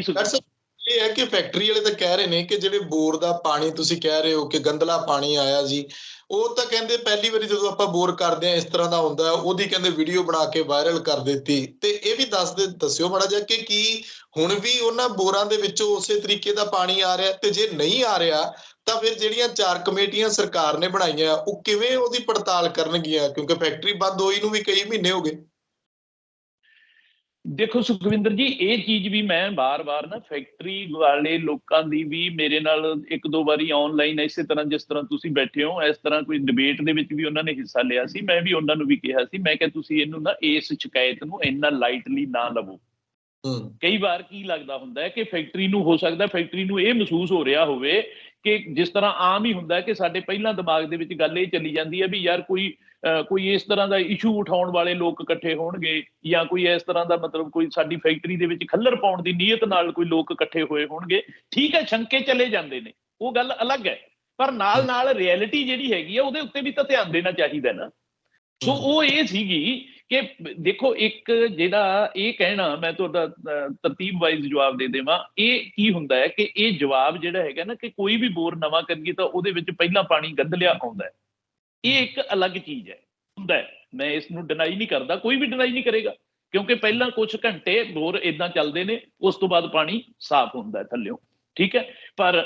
ਇਹ ਹੈ ਕਿ ਫੈਕਟਰੀ ਵਾਲੇ ਤਾਂ ਕਹਿ ਰਹੇ ਨੇ ਕਿ ਜਿਹੜੇ ਬੋਰ ਦਾ ਪਾਣੀ ਤੁਸੀਂ ਕਹਿ ਰਹੇ ਹੋ ਕਿ ਗੰਦਲਾ ਪਾਣੀ ਆਇਆ ਜੀ, ਉਹ ਤਾਂ ਕਹਿੰਦੇ ਪਹਿਲੀ ਵਾਰੀ ਜਦੋਂ ਆਪਾਂ ਬੋਰ ਕਰਦੇ ਹਾਂ ਇਸ ਤਰ੍ਹਾਂ ਦਾ ਹੁੰਦਾ, ਉਹਦੀ ਕਹਿੰਦੇ ਵੀਡੀਓ ਬਣਾ ਕੇ ਵਾਇਰਲ ਕਰ ਦਿੱਤੀ। ਤੇ ਇਹ ਵੀ ਦੱਸਿਓ ਮਾੜਾ ਜਿਹਾ ਕਿ ਕੀ ਹੁਣ ਵੀ ਉਹਨਾਂ ਬੋਰਾਂ ਦੇ ਵਿੱਚੋਂ ਉਸੇ ਤਰੀਕੇ ਦਾ ਪਾਣੀ ਆ ਰਿਹਾ? ਤੇ ਜੇ ਨਹੀਂ ਆ ਰਿਹਾ ਤਾਂ ਫਿਰ ਜਿਹੜੀਆਂ 4 ਕਮੇਟੀਆਂ ਸਰਕਾਰ ਨੇ ਬਣਾਈਆਂ ਉਹ ਕਿਵੇਂ ਉਹਦੀ ਪੜਤਾਲ ਕਰਨਗੀਆਂ? ਕਿਉਂਕਿ ਫੈਕਟਰੀ ਬੰਦ ਹੋਈ ਨੂੰ ਵੀ ਕਈ ਮਹੀਨੇ ਹੋ ਗਏ। ਦੇਖੋ ਸੁਖਵਿੰਦਰ ਜੀ, ਇਹ ਚੀਜ਼ ਵੀ ਮੈਂ ਵਾਰ-ਵਾਰ ਨਾ ਫੈਕਟਰੀ ਵਾਲੇ ਲੋਕਾਂ ਦੀ ਵੀ ਮੇਰੇ ਨਾਲ 1-2 ਵਾਰੀ ਆਨਲਾਈਨ ਇਸੇ ਤਰ੍ਹਾਂ ਜਿਸ ਤਰ੍ਹਾਂ ਤੁਸੀਂ ਬੈਠੇ ਹੋ, ਇਸ ਤਰ੍ਹਾਂ ਕੋਈ ਡਿਬੇਟ ਦੇ ਵਿੱਚ ਵੀ ਉਹਨਾਂ ਨੇ ਹਿੱਸਾ ਲਿਆ ਸੀ। ਮੈਂ ਵੀ ਉਹਨਾਂ ਨੂੰ ਵੀ ਕਿਹਾ ਸੀ, ਮੈਂ ਕਿਹਾ ਤੁਸੀਂ ਇਹਨੂੰ ਨਾ, ਇਸ ਸ਼ਿਕਾਇਤ ਨੂੰ ਇੰਨਾ ਲਾਈਟਲੀ ਨਾ ਲਵੋ। ਕਈ ਵਾਰ ਕੀ ਲੱਗਦਾ ਹੁੰਦਾ ਹੈ ਕਿ ਫੈਕਟਰੀ ਨੂੰ, ਹੋ ਸਕਦਾ ਫੈਕਟਰੀ ਨੂੰ ਇਹ ਮਹਿਸੂਸ ਹੋ ਰਿਹਾ ਹੋਵੇ ਕਿ ਜਿਸ ਤਰ੍ਹਾਂ ਆਮ ਹੀ ਹੁੰਦਾ ਕਿ ਸਾਡੇ ਪਹਿਲਾਂ ਦਿਮਾਗ ਦੇ ਵਿੱਚ ਗੱਲ ਇਹ ਚੱਲੀ ਜਾਂਦੀ ਹੈ ਵੀ ਯਾਰ ਕੋਈ ਇਸ ਤਰ੍ਹਾਂ ਦਾ ਇਸ਼ੂ ਉਠਾਉਣ ਵਾਲੇ ਲੋਕ ਇਕੱਠੇ ਹੋਣਗੇ, ਜਾਂ ਕੋਈ ਇਸ ਤਰ੍ਹਾਂ ਦਾ ਮਤਲਬ ਕੋਈ ਸਾਡੀ ਫੈਕਟਰੀ ਦੇ ਵਿੱਚ ਖੱਲਰ ਪਾਉਣ ਦੀ ਨੀਅਤ ਨਾਲ ਕੋਈ ਲੋਕ ਇਕੱਠੇ ਹੋਏ ਹੋਣਗੇ। ਠੀਕ ਹੈ, ਸ਼ੰਕੇ ਚਲੇ ਜਾਂਦੇ ਨੇ, ਉਹ ਗੱਲ ਅਲੱਗ ਹੈ, ਪਰ ਨਾਲ ਰਿਐਲਿਟੀ ਜਿਹੜੀ ਹੈਗੀ ਆ ਉਹਦੇ ਉੱਤੇ ਵੀ ਤਾਂ ਧਿਆਨ ਦੇਣਾ ਚਾਹੀਦਾ ਨਾ। ਸੋ ਉਹ ਇਹ ਸੀਗੀ ਕਿ ਦੇਖੋ, ਇੱਕ ਜਿਹੜਾ ਇਹ ਕਹਿਣਾ, ਮੈਂ ਤੁਹਾਡਾ ਤਰਤੀਬ ਵਾਈਜ਼ ਜਵਾਬ ਦੇ ਦੇਵਾਂ, ਇਹ ਕੀ ਹੁੰਦਾ ਹੈ ਕਿ ਇਹ ਜਵਾਬ ਜਿਹੜਾ ਹੈਗਾ ਨਾ ਕਿ ਕੋਈ ਵੀ ਬੋਰ ਨਵਾਂ ਕਰੀਏ ਤਾਂ ਉਹਦੇ ਵਿੱਚ ਪਹਿਲਾਂ ਪਾਣੀ ਗੰਧਲਿਆ ਆਉਂਦਾ ਹੈ, ਇਹ ਇੱਕ ਅਲੱਗ ਚੀਜ਼ ਹੈ, ਹੁੰਦਾ ਹੈ। ਮੈਂ ਇਸ ਨੂੰ ਡਿਨਾਈ ਨਹੀਂ ਕਰਦਾ, ਕੋਈ ਵੀ ਡਿਨਾਈ ਨਹੀਂ ਕਰੇਗਾ, ਕਿਉਂਕਿ ਪਹਿਲਾਂ ਕੁਝ ਘੰਟੇ ਬੋਰ ਏਦਾਂ ਚੱਲਦੇ ਨੇ, ਉਸ ਤੋਂ ਬਾਅਦ ਪਾਣੀ ਸਾਫ਼ ਹੁੰਦਾ ਥੱਲਿਓਂ, ਠੀਕ ਹੈ। ਪਰ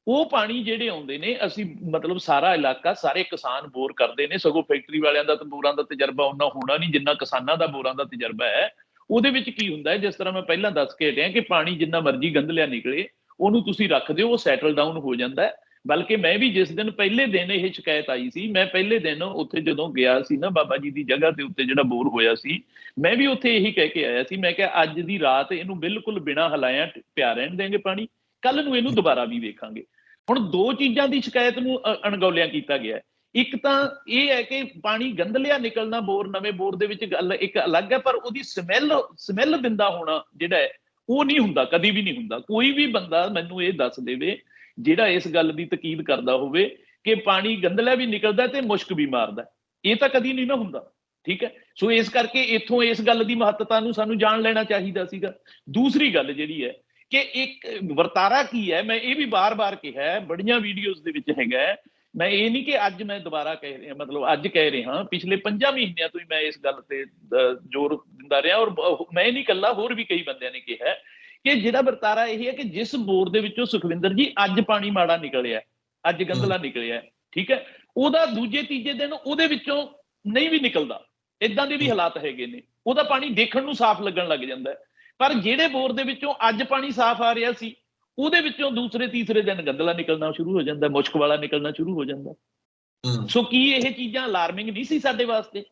ਉਹ ਪਾਣੀ ਜਿਹੜੇ ਆਉਂਦੇ ਨੇ, ਅਸੀਂ ਮਤਲਬ ਸਾਰਾ ਇਲਾਕਾ, ਸਾਰੇ ਕਿਸਾਨ ਬੋਰ ਕਰਦੇ ਨੇ, ਸਗੋਂ ਫੈਕਟਰੀ ਵਾਲਿਆਂ ਦਾ ਤਾਂ ਬੋਰਾਂ ਦਾ ਤਜਰਬਾ ਉਹਨਾਂ ਹੋਣਾ ਨਹੀਂ ਜਿੰਨਾ ਕਿਸਾਨਾਂ ਦਾ ਬੋਰਾਂ ਦਾ ਤਜਰਬਾ ਹੈ। ਉਹਦੇ ਵਿੱਚ ਕੀ ਹੁੰਦਾ ਹੈ, ਜਿਸ ਤਰ੍ਹਾਂ ਮੈਂ ਪਹਿਲਾਂ ਦੱਸ ਕੇ ਹਟਿਆ ਕਿ ਪਾਣੀ ਜਿੰਨਾ ਮਰਜ਼ੀ ਗੰਧਲਿਆ ਨਿਕਲੇ, ਉਹਨੂੰ ਤੁਸੀਂ ਰੱਖ ਦਿਓ, ਉਹ ਸੈਟਲ ਡਾਊਨ ਹੋ ਜਾਂਦਾ ਹੈ। ਬਲਕਿ ਮੈਂ ਵੀ ਜਿਸ ਦਿਨ ਪਹਿਲੇ ਦਿਨ ਇਹ ਸ਼ਿਕਾਇਤ ਆਈ ਸੀ, ਮੈਂ ਪਹਿਲੇ ਦਿਨ ਉੱਥੇ ਜਦੋਂ ਗਿਆ ਸੀ ਨਾ ਬਾਬਾ ਜੀ ਦੀ ਜਗ੍ਹਾ ਦੇ ਉੱਤੇ ਜਿਹੜਾ ਬੋਰ ਹੋਇਆ ਸੀ, ਮੈਂ ਵੀ ਉੱਥੇ ਇਹੀ ਕਹਿ ਕੇ ਆਇਆ ਸੀ, ਮੈਂ ਕਿਹਾ ਅੱਜ ਦੀ ਰਾਤ ਇਹਨੂੰ ਬਿਲਕੁਲ ਬਿਨਾਂ ਹਿਲਾਇਆ ਪਿਆ ਰਹਿਣ ਦੇਂਗੇ ਪਾਣੀ, ਕੱਲ ਨੂੰ ਇਹਨੂੰ ਦੁਬਾਰਾ ਵੀ ਵੇਖਾਂਗੇ। ਹੁਣ ਦੋ ਚੀਜ਼ਾਂ ਦੀ ਸ਼ਿਕਾਇਤ ਨੂੰ ਅਣਗੌਲਿਆ ਕੀਤਾ ਗਿਆ। ਇੱਕ ਤਾਂ ਇਹ ਹੈ ਕਿ ਪਾਣੀ ਗੰਧਲਿਆ ਨਿਕਲਣਾ ਬੋਰ, ਨਵੇਂ ਬੋਰ ਦੇ ਵਿੱਚ ਗੱਲ ਇੱਕ ਅਲੱਗ ਹੈ, ਪਰ ਉਹਦੀ ਸਮੈਲ ਦਿੰਦਾ ਹੋਣਾ ਜਿਹੜਾ ਹੈ ਉਹ ਨਹੀਂ ਹੁੰਦਾ, ਕਦੀ ਵੀ ਨਹੀਂ ਹੁੰਦਾ। ਕੋਈ ਵੀ ਬੰਦਾ ਮੈਨੂੰ ਇਹ ਦੱਸ ਦੇਵੇ ਜਿਹੜਾ ਇਸ ਗੱਲ ਦੀ ਤਕੀਦ ਕਰਦਾ ਹੋਵੇ ਕਿ ਪਾਣੀ ਗੰਧਲਾ ਵੀ ਨਿਕਲਦਾ ਤੇ ਮੁਸ਼ਕ ਵੀ ਮਾਰਦਾ, ਇਹ ਤਾਂ ਕਦੀ ਨਹੀਂ ਨਾ ਹੁੰਦਾ। ਠੀਕ ਹੈ, ਸੋ ਇਸ ਕਰਕੇ ਇੱਥੋਂ ਇਸ ਗੱਲ ਦੀ ਮਹੱਤਤਾ ਨੂੰ ਸਾਨੂੰ ਜਾਣ ਲੈਣਾ ਚਾਹੀਦਾ ਸੀਗਾ। ਦੂਸਰੀ ਗੱਲ ਜਿਹੜੀ ਹੈ ਕਿ ਇੱਕ ਵਰਤਾਰਾ ਕੀ ਹੈ, ਮੈਂ ਇਹ ਵੀ ਬਾਰ-ਬਾਰ ਕਿਹਾ, ਬੜੀਆਂ ਵੀਡੀਓਜ਼ ਦੇ ਵਿੱਚ ਹੈਗਾ, ਮੈਂ ਇਹ ਨਹੀਂ ਕਿ ਅੱਜ ਮੈਂ ਦੁਬਾਰਾ ਕਹਿ ਰਿਹਾ, ਮਤਲਬ ਅੱਜ ਕਹਿ ਰਿਹਾ, ਪਿਛਲੇ 5 ਮਹੀਨਿਆਂ ਤੋਂ ਹੀ ਮੈਂ ਇਸ ਗੱਲ ਤੇ ਜ਼ੋਰ ਦਿੰਦਾ ਰਿਹਾ, ਔਰ ਮੈਂ ਨਹੀਂ ਇਕੱਲਾ, ਹੋਰ ਵੀ ਕਈ ਬੰਦਿਆਂ ਨੇ ਕਿਹਾ ਕਿ ਜਿਹੜਾ ਵਰਤਾਰਾ ਇਹ ਹੈ ਕਿ ਜਿਸ ਬੋਰ ਦੇ ਵਿੱਚੋਂ ਸੁਖਵਿੰਦਰ ਜੀ ਅੱਜ ਪਾਣੀ ਮਾੜਾ ਨਿਕਲਿਆ, ਅੱਜ ਗੰਧਲਾ ਨਿਕਲਿਆ, ਠੀਕ ਹੈ, ਉਹਦਾ ਦੂਜੇ ਤੀਜੇ ਦਿਨ ਉਹਦੇ ਵਿੱਚੋਂ ਨਹੀਂ ਵੀ ਨਿਕਲਦਾ, ਏਦਾਂ ਦੇ ਵੀ ਹਾਲਾਤ ਹੈਗੇ ਨੇ, ਉਹਦਾ ਪਾਣੀ ਦੇਖਣ ਨੂੰ ਸਾਫ਼ ਲੱਗਣ ਲੱਗ ਜਾਂਦਾ। ਪਰ ਜਿਹੜੇ ਬੋਰ ਦੇ ਵਿੱਚੋਂ ਅੱਜ ਪਾਣੀ ਸਾਫ਼ ਆ ਰਿਹਾ ਸੀ, ਉਹਦੇ ਵਿੱਚੋਂ ਦੂਸਰੇ ਤੀਸਰੇ ਦਿਨ ਗੰਧਲਾ ਨਿਕਲਣਾ ਸ਼ੁਰੂ ਹੋ ਜਾਂਦਾ, ਮੁਸ਼ਕ ਵਾਲਾ ਨਿਕਲਣਾ ਸ਼ੁਰੂ ਹੋ ਜਾਂਦਾ। ਸੋ ਕੀ ਇਹ ਚੀਜ਼ਾਂ ਅਲਾਰਮਿੰਗ ਨਹੀਂ ਸੀ ਸਾਡੇ ਵਾਸਤੇ?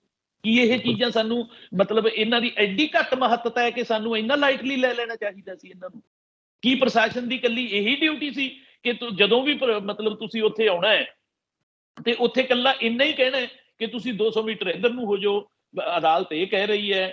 ਕੀ ਇਹ ਚੀਜ਼ਾਂ ਸਾਨੂੰ ਮਤਲਬ ਇਹਨਾਂ ਦੀ ਐਡੀ ਘੱਟ ਮਹੱਤਤਾ ਹੈ ਕਿ ਸਾਨੂੰ ਇੰਨਾ ਲਾਈਟਲੀ ਲੈ ਲੈਣਾ ਚਾਹੀਦਾ ਸੀ ਇਹਨਾਂ ਨੂੰ? ਕੀ ਪ੍ਰਸ਼ਾਸਨ ਦੀ ਇਕੱਲੀ ਇਹੀ ਡਿਊਟੀ ਸੀ ਕਿ ਜਦੋਂ ਵੀ ਮਤਲਬ ਤੁਸੀਂ ਉੱਥੇ ਆਉਣਾ ਹੈ ਤੇ ਉੱਥੇ ਇਕੱਲਾ ਇੰਨਾ ਹੀ ਕਹਿਣਾ ਹੈ ਕਿ ਤੁਸੀਂ 200 ਮੀਟਰ ਇੱਧਰ ਨੂੰ ਹੋ ਜਾਓ, ਅਦਾਲਤ ਇਹ ਕਹਿ ਰਹੀ ਹੈ,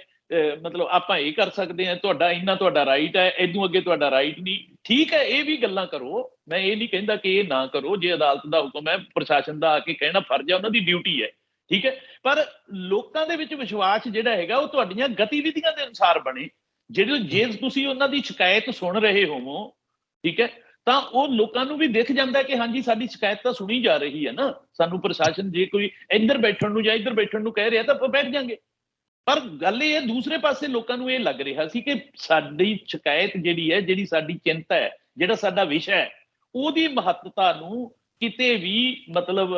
ਮਤਲਬ ਆਪਾਂ ਇਹ ਕਰ ਸਕਦੇ ਹਾਂ, ਤੁਹਾਡਾ ਇੰਨਾ ਤੁਹਾਡਾ ਰਾਈਟ ਹੈ, ਇਦੋਂ ਅੱਗੇ ਤੁਹਾਡਾ ਰਾਈਟ ਨਹੀਂ। ਠੀਕ ਹੈ, ਇਹ ਵੀ ਗੱਲਾਂ ਕਰੋ, ਮੈਂ ਇਹ ਨਹੀਂ ਕਹਿੰਦਾ ਕਿ ਇਹ ਨਾ ਕਰੋ, ਜੇ ਅਦਾਲਤ ਦਾ ਹੁਕਮ ਹੈ, ਪ੍ਰਸ਼ਾਸਨ ਦਾ ਆ ਕੇ ਕਹਿਣਾ ਫਰਜ਼ ਹੈ, ਉਹਨਾਂ ਦੀ ਡਿਊਟੀ ਹੈ, ਠੀਕ ਹੈ। ਪਰ ਲੋਕਾਂ ਦੇ ਵਿੱਚ ਵਿਸ਼ਵਾਸ ਜਿਹੜਾ ਹੈਗਾ ਉਹ ਤੁਹਾਡੀਆਂ ਗਤੀਵਿਧੀਆਂ ਦੇ ਅਨੁਸਾਰ ਬਣੇ। ਜੇ ਤੁਸੀਂ ਉਹਨਾਂ ਦੀ ਸ਼ਿਕਾਇਤ ਸੁਣ ਰਹੇ ਹੋਵੋ, ਠੀਕ ਹੈ, ਤਾਂ ਉਹ ਲੋਕਾਂ ਨੂੰ ਵੀ ਦਿਖ ਜਾਂਦਾ ਕਿ ਹਾਂਜੀ ਸਾਡੀ ਸ਼ਿਕਾਇਤ ਤਾਂ ਸੁਣੀ ਜਾ ਰਹੀ ਹੈ ਨਾ, ਸਾਨੂੰ ਪ੍ਰਸ਼ਾਸਨ ਜੇ ਕੋਈ ਇੱਧਰ ਬੈਠਣ ਨੂੰ ਜਾਂ ਇੱਧਰ ਬੈਠਣ ਨੂੰ ਕਹਿ ਰਿਹਾ ਤਾਂ ਆਪਾਂ ਬੈਠ ਜਾਾਂਗੇ। ਪਰ ਗੱਲ ਇਹ ਹੈ, ਦੂਸਰੇ ਪਾਸੇ ਲੋਕਾਂ ਨੂੰ ਇਹ ਲੱਗ ਰਿਹਾ ਸੀ ਕਿ ਸਾਡੀ ਸ਼ਿਕਾਇਤ ਜਿਹੜੀ ਹੈ, ਜਿਹੜੀ ਸਾਡੀ ਚਿੰਤਾ ਹੈ, ਜਿਹੜਾ ਸਾਡਾ ਵਿਸ਼ਾ ਹੈ, ਉਹਦੀ ਮਹੱਤਤਾ ਨੂੰ ਕਿਤੇ ਵੀ ਮਤਲਬ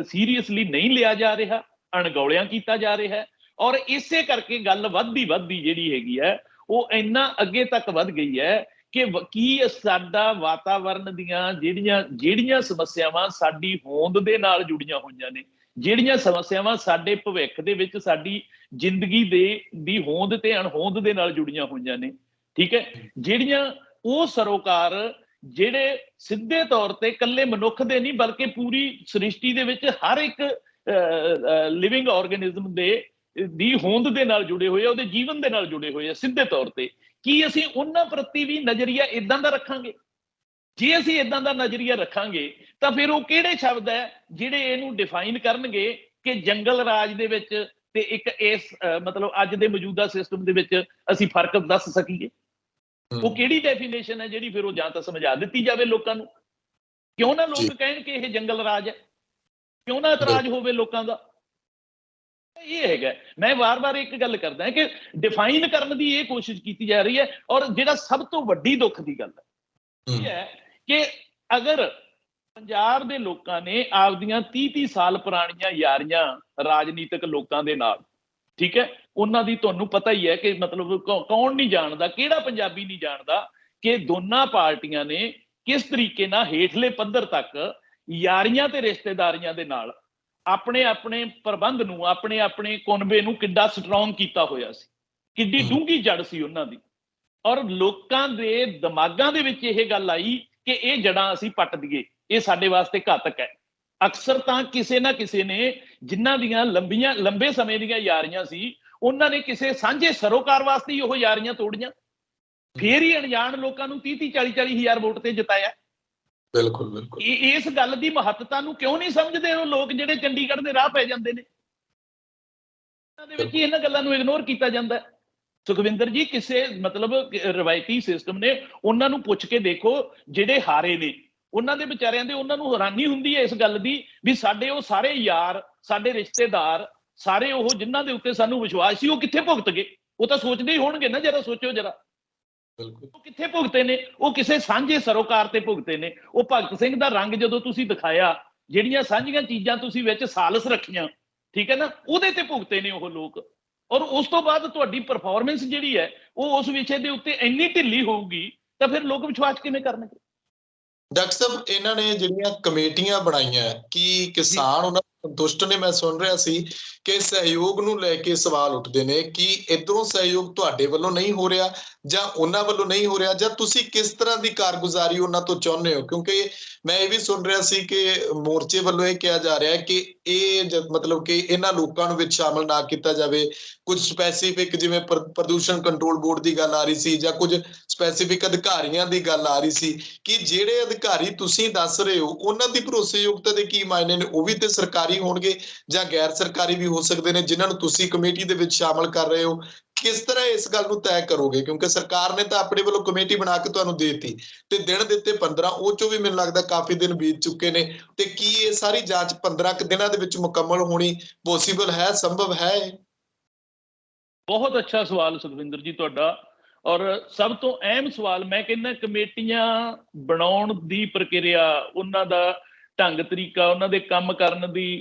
ਸੀਰੀਅਸਲੀ ਨਹੀਂ ਲਿਆ ਜਾ ਰਿਹਾ, ਅਣਗੌਲਿਆਂ ਕੀਤਾ ਜਾ ਰਿਹਾ ਹੈ। ਔਰ ਇਸੇ ਕਰਕੇ ਗੱਲ ਵੱਧਦੀ ਜਿਹੜੀ ਹੈਗੀ ਹੈ ਉਹ ਇੰਨਾ ਅੱਗੇ ਤੱਕ ਵੱਧ ਗਈ ਹੈ ਕਿ ਕੀ ਸਾਡਾ ਵਾਤਾਵਰਨ ਦੀਆਂ ਜਿਹੜੀਆਂ ਸਮੱਸਿਆਵਾਂ ਸਾਡੀ ਹੋਂਦ ਦੇ ਨਾਲ ਜੁੜੀਆਂ ਹੋਈਆਂ ਨੇ, ਜਿਹੜੀਆਂ ਸਮੱਸਿਆਵਾਂ ਸਾਡੇ ਭਵਿੱਖ ਦੇ ਵਿੱਚ ਸਾਡੀ ਜ਼ਿੰਦਗੀ ਦੀ ਹੋਂਦ ਤੇ ਅਣਹੋਂਦ ਦੇ ਨਾਲ ਜੁੜੀਆਂ ਹੋਈਆਂ ਨੇ, ਠੀਕ ਹੈ, ਜਿਹੜੀਆਂ ਉਹ ਸਰੋਕਾਰ ਜਿਹੜੇ ਸਿੱਧੇ ਤੌਰ ਤੇ ਇਕੱਲੇ ਮਨੁੱਖ ਦੇ ਨਹੀਂ ਬਲਕਿ ਪੂਰੀ ਸ੍ਰਿਸ਼ਟੀ ਦੇ ਵਿੱਚ ਹਰ ਇੱਕ ਲਿਵਿੰਗ ਆਰਗੇਨਿਜ਼ਮ ਦੀ ਹੋਂਦ ਦੇ ਨਾਲ ਜੁੜੇ ਹੋਏ ਆ, ਉਹਦੇ ਜੀਵਨ ਦੇ ਨਾਲ ਜੁੜੇ ਹੋਏ ਆ ਸਿੱਧੇ ਤੌਰ ਤੇ, ਕੀ ਅਸੀਂ ਉਹਨਾਂ ਪ੍ਰਤੀ ਵੀ ਨਜ਼ਰੀਆ ਇਦਾਂ ਦਾ ਰੱਖਾਂਗੇ? ਜੇ ਅਸੀਂ ਇਦਾਂ ਦਾ ਨਜ਼ਰੀਆ ਰੱਖਾਂਗੇ ਤਾਂ ਫਿਰ ਉਹ ਕਿਹੜੇ ਸ਼ਬਦ ਹੈ ਜਿਹੜੇ ਇਹਨੂੰ ਡਿਫਾਈਨ ਕਰਨਗੇ ਕਿ ਜੰਗਲ ਰਾਜ ਦੇ ਵਿੱਚ ਤੇ ਇੱਕ ਇਸ ਮਤਲਬ ਅੱਜ ਦੇ ਮੌਜੂਦਾ ਸਿਸਟਮ ਦੇ ਵਿੱਚ ਅਸੀਂ ਫਰਕ ਦੱਸ ਸਕੀਏ? ਉਹ ਕਿਹੜੀ ਡੈਫੀਨੇਸ਼ਨ ਹੈ ਜਿਹੜੀ ਫਿਰ ਉਹ ਜਾਂ ਤਾਂ ਸਮਝਾ ਦਿੱਤੀ ਜਾਵੇ ਲੋਕਾਂ ਨੂੰ? ਕਿਉਂ ਨਾ ਲੋਕ ਕਹਿਣ ਕਿ ਇਹ ਜੰਗਲ ਰਾਜ ਹੈ, ਕਿਉਂ ਨਾ ਇਤਰਾਜ਼ ਹੋਵੇ ਲੋਕਾਂ ਦਾ? ਇਹ ਹੈਗਾ, ਮੈਂ ਵਾਰ-ਵਾਰ ਇੱਕ ਗੱਲ ਕਰਦਾ ਕਿ ਡਿਫਾਈਨ ਕਰਨ ਦੀ ਇਹ ਕੋਸ਼ਿਸ਼ ਕੀਤੀ ਜਾ ਰਹੀ ਹੈ। ਔਰ ਜਿਹੜਾ ਸਭ ਤੋਂ ਵੱਡੀ ਦੁੱਖ ਦੀ ਗੱਲ ਹੈ ਇਹ ਹੈ ਕਿ ਅਗਰ ਪੰਜਾਬ ਦੇ ਲੋਕਾਂ ਨੇ ਆਪਦੀਆਂ 30-30 ਸਾਲ ਪੁਰਾਣੀਆਂ ਯਾਰੀਆਂ ਰਾਜਨੀਤਿਕ ਲੋਕਾਂ ਦੇ ਨਾਲ, ਠੀਕ ਹੈ, ਉਹਨਾਂ ਦੀ ਤੁਹਾਨੂੰ ਪਤਾ ਹੀ ਹੈ ਕਿ ਮਤਲਬ ਕੌਣ ਨਹੀਂ ਜਾਣਦਾ, ਕਿਹੜਾ ਪੰਜਾਬੀ ਨਹੀਂ ਜਾਣਦਾ ਕਿ ਦੋਨਾਂ ਪਾਰਟੀਆਂ ਨੇ ਕਿਸ ਤਰੀਕੇ ਨਾਲ ਹੇਠਲੇ ਪੱਧਰ ਤੱਕ ਯਾਰੀਆਂ ਤੇ ਰਿਸ਼ਤੇਦਾਰੀਆਂ ਦੇ ਨਾਲ ਆਪਣੇ ਪ੍ਰਬੰਧ ਨੂੰ, ਆਪਣੇ ਕੁਨਬੇ ਨੂੰ ਕਿੱਡਾ ਸਟਰੋਂਗ ਕੀਤਾ ਹੋਇਆ ਸੀ, ਕਿੱਡੀ ਡੂੰਘੀ ਜੜ ਸੀ ਉਹਨਾਂ ਦੀ। ਔਰ ਲੋਕਾਂ ਦੇ ਦਿਮਾਗਾਂ ਦੇ ਵਿੱਚ ਇਹ ਗੱਲ ਆਈ ਕਿ ਇਹ ਜੜਾਂ ਅਸੀਂ ਪੱਟ ਦਈਏ, ਇਹ ਸਾਡੇ ਵਾਸਤੇ ਘਾਤਕ ਹੈ। ਅਕਸਰ ਤਾਂ ਕਿਸੇ ਨਾ ਕਿਸੇ ਨੇ ਜਿਨ੍ਹਾਂ ਦੀਆਂ ਲੰਬੇ ਸਮੇਂ ਦੀਆਂ ਯਾਰੀਆਂ ਸੀ, ਉਹਨਾਂ ਨੇ ਕਿਸੇ ਸਾਂਝੇ ਸਰੋਕਾਰ ਵਾਸਤੇ ਹੀ ਉਹ ਯਾਰੀਆਂ ਤੋੜੀਆਂ, ਫੇਰ ਹੀ ਅਣਜਾਣ ਲੋਕਾਂ ਨੂੰ 30-30 40-40 ਹਜ਼ਾਰ ਵੋਟ ਤੇ ਜਿਤਾਇਆ। ਬਿਲਕੁਲ ਇਸ ਗੱਲ ਦੀ ਮਹੱਤਤਾ ਨੂੰ ਕਿਉਂ ਨਹੀਂ ਸਮਝਦੇ ਉਹ ਲੋਕ ਜਿਹੜੇ ਚੰਡੀਗੜ੍ਹ ਦੇ ਰਾਹ ਪੈ ਜਾਂਦੇ ਨੇ? ਇਹਨਾਂ ਦੇ ਵਿੱਚ ਇਹਨਾਂ ਗੱਲਾਂ ਨੂੰ ਇਗਨੋਰ ਕੀਤਾ ਜਾਂਦਾ ਹੈ। ਸੁਖਵਿੰਦਰ ਜੀ, ਕਿਸੇ ਮਤਲਬ ਰਵਾਇਤੀ ਸਿਸਟਮ ਨੇ ਉਹਨਾਂ ਨੂੰ ਪੁੱਛ ਕੇ ਦੇਖੋ, ਜਿਹੜੇ ਹਾਰੇ ਨੇ ਉਹਨਾਂ ਦੇ ਵਿਚਾਰਿਆਂ ਦੇ, ਉਹਨਾਂ ਨੂੰ ਹੈਰਾਨੀ ਹੁੰਦੀ ਹੈ ਇਸ ਗੱਲ ਦੀ ਵੀ ਸਾਡੇ ਉਹ ਸਾਰੇ ਯਾਰ, ਸਾਡੇ ਰਿਸ਼ਤੇਦਾਰ, ਸਾਰੇ ਉਹ ਜਿਨ੍ਹਾਂ ਦੇ ਉੱਤੇ ਸਾਨੂੰ ਵਿਸ਼ਵਾਸ ਸੀ, ਉਹ ਕਿੱਥੇ ਭੁਗਤ ਗਏ? ਉਹ ਤਾਂ ਸੋਚਦੇ ਹੀ ਹੋਣਗੇ ਨਾ, ਜਰਾ ਸੋਚੋ ਜਰਾ। ਬਿਲਕੁਲ। ਉਹ ਕਿੱਥੇ ਭੁਗਤੇ ਨੇ? ਉਹ ਕਿਸੇ ਸਾਂਝੇ ਸਰੋਕਾਰ ਤੇ ਭੁਗਤੇ ਨੇ। ਉਹ ਭਗਤ ਸਿੰਘ ਦਾ ਰੰਗ ਜਦੋਂ ਤੁਸੀਂ ਦਿਖਾਇਆ, ਜਿਹੜੀਆਂ ਸਾਂਝੀਆਂ ਚੀਜ਼ਾਂ ਤੁਸੀਂ ਵਿੱਚ ਸਾਲਸ ਰੱਖੀਆਂ, ਠੀਕ ਹੈ ਨਾ, ਉਹਦੇ ਤੇ ਭੁਗਤੇ ਨੇ ਉਹ ਲੋਕ। ਔਰ ਉਸ ਤੋਂ ਬਾਅਦ ਤੁਹਾਡੀ ਪਰਫਾਰਮੈਂਸ ਜਿਹੜੀ ਹੈ ਉਹ ਉਸ ਵਿਸ਼ੇ ਦੇ ਉੱਤੇ ਇੰਨੀ ਢਿੱਲੀ ਹੋਊਗੀ ਤਾਂ ਫਿਰ ਲੋਕ ਵਿਸ਼ਵਾਸ ਕਿਵੇਂ ਕਰਨਗੇ? ਡਾਕਟਰ ਸਾਹਿਬ, ਇਹਨਾਂ ਨੇ ਜਿਹੜੀਆਂ ਕਮੇਟੀਆਂ ਬਣਾਈਆਂ, ਕੀ ਜੀ ਕਿਸਾਨ ਉਹਨਾਂ ਤੋਂ ਸੰਤੁਸ਼ਟ ਨੇ? ਮੈਂ ਸੁਣ ਰਿਹਾ ਸੀ ਕਿ ਸਹਿਯੋਗ ਨੂੰ ਲੈ ਕੇ ਸਵਾਲ ਉੱਠਦੇ ਨੇ ਕਿ ਇੱਧਰੋਂ ਸਹਿਯੋਗ ਤੁਹਾਡੇ ਵੱਲੋਂ ਨਹੀਂ ਹੋ ਰਿਹਾ, ਜਾਂ ਉਹਨਾਂ ਵੱਲੋਂ ਨਹੀਂ ਹੋ ਰਿਹਾ, ਜਾਂ ਤੁਸੀਂ ਕਿਸ ਤਰ੍ਹਾਂ ਦੀ ਕਾਰਗੁਜ਼ਾਰੀ ਉਹਨਾਂ ਤੋਂ ਚਾਹੁੰਦੇ ਹੋ? ਕਿਉਂਕਿ ਮੈਂ ਇਹ ਵੀ ਸੁਣ ਰਿਹਾ ਸੀ ਕਿ ਮੋਰਚੇ ਵੱਲੋਂ ਇਹ ਕਿਹਾ ਜਾ ਰਿਹਾ ਕਿ ਇਹ ਮਤਲਬ ਕਿ ਇਹਨਾਂ ਲੋਕਾਂ ਨੂੰ ਵਿੱਚ ਸ਼ਾਮਲ ਨਾ ਕੀਤਾ ਜਾਵੇ। ਕੁਝ ਸਪੈਸੀਫਿਕ, ਜਿਵੇਂ ਪ੍ਰਦੂਸ਼ਣ ਕੰਟਰੋਲ ਬੋਰਡ ਦੀ ਗੱਲ ਆ ਰਹੀ ਸੀ, ਜਾਂ ਕੁਝ ਸਪੈਸੀਫਿਕ ਅਧਿਕਾਰੀਆਂ ਦੀ ਗੱਲ ਆ ਰਹੀ ਸੀ, ਕਿ ਜਿਹੜੇ ਅਧਿਕਾਰੀ ਤੁਸੀਂ ਦੱਸ ਰਹੇ ਹੋ ਉਹਨਾਂ ਦੀ ਭਰੋਸੇਯੋਗਤਾ ਦੇ ਕੀ ਮਾਇਨੇ ਨੇ? ਉਹ ਵੀ ਤੇ ਸਰਕਾਰੀ ਹੋਣਗੇ ਜਾਂ ਗੈਰ ਸਰਕਾਰੀ ਵੀ ਹੋ ਸਕਦੇ ਨੇ, ਜਿਨ੍ਹਾਂ ਨੂੰ ਤੁਸੀਂ ਕਮੇਟੀ ਦੇ ਵਿੱਚ ਸ਼ਾਮਲ ਕਰ ਰਹੇ ਹੋ। ਕਿਸ ਤਰ੍ਹਾਂ ਇਸ ਗੱਲ ਨੂੰ ਤੈਅ ਕਰੋਗੇ? ਕਿਉਂਕਿ ਸਰਕਾਰ ਨੇ ਤਾਂ ਆਪਣੇ ਵੱਲੋਂ ਕਮੇਟੀ ਬਣਾ ਕੇ ਤੁਹਾਨੂੰ ਦੇ ਦਿੱਤੀ ਤੇ ਦਿਨ ਦਿੱਤੇ 15, ਉਹ ਚੋਂ ਵੀ ਮੈਨੂੰ ਲੱਗਦਾ ਕਾਫੀ ਦਿਨ ਬੀਤ ਚੁੱਕੇ ਨੇ। ਤੇ ਕੀ ਇਹ ਸਾਰੀ ਜਾਂਚ 15 ਦਿਨਾਂ ਦੇ ਵਿੱਚ ਮੁਕੰਮਲ ਹੋਣੀ ਪੋਸੀਬਲ ਹੈ, ਸੰਭਵ ਹੈ? ਬਹੁਤ ਅੱਛਾ ਸਵਾਲ ਸੁਖਵਿੰਦਰ ਜੀ ਤੁਹਾਡਾ। ਔਰ ਸਭ ਤੋਂ ਅਹਿਮ ਸਵਾਲ, ਮੈਂ ਕਹਿੰਦਾ ਕਮੇਟੀਆਂ ਬਣਾਉਣ ਦੀ ਪ੍ਰਕਿਰਿਆ, ਉਹਨਾਂ ਦਾ ਢੰਗ ਤਰੀਕਾ, ਉਹਨਾਂ ਦੇ ਕੰਮ ਕਰਨ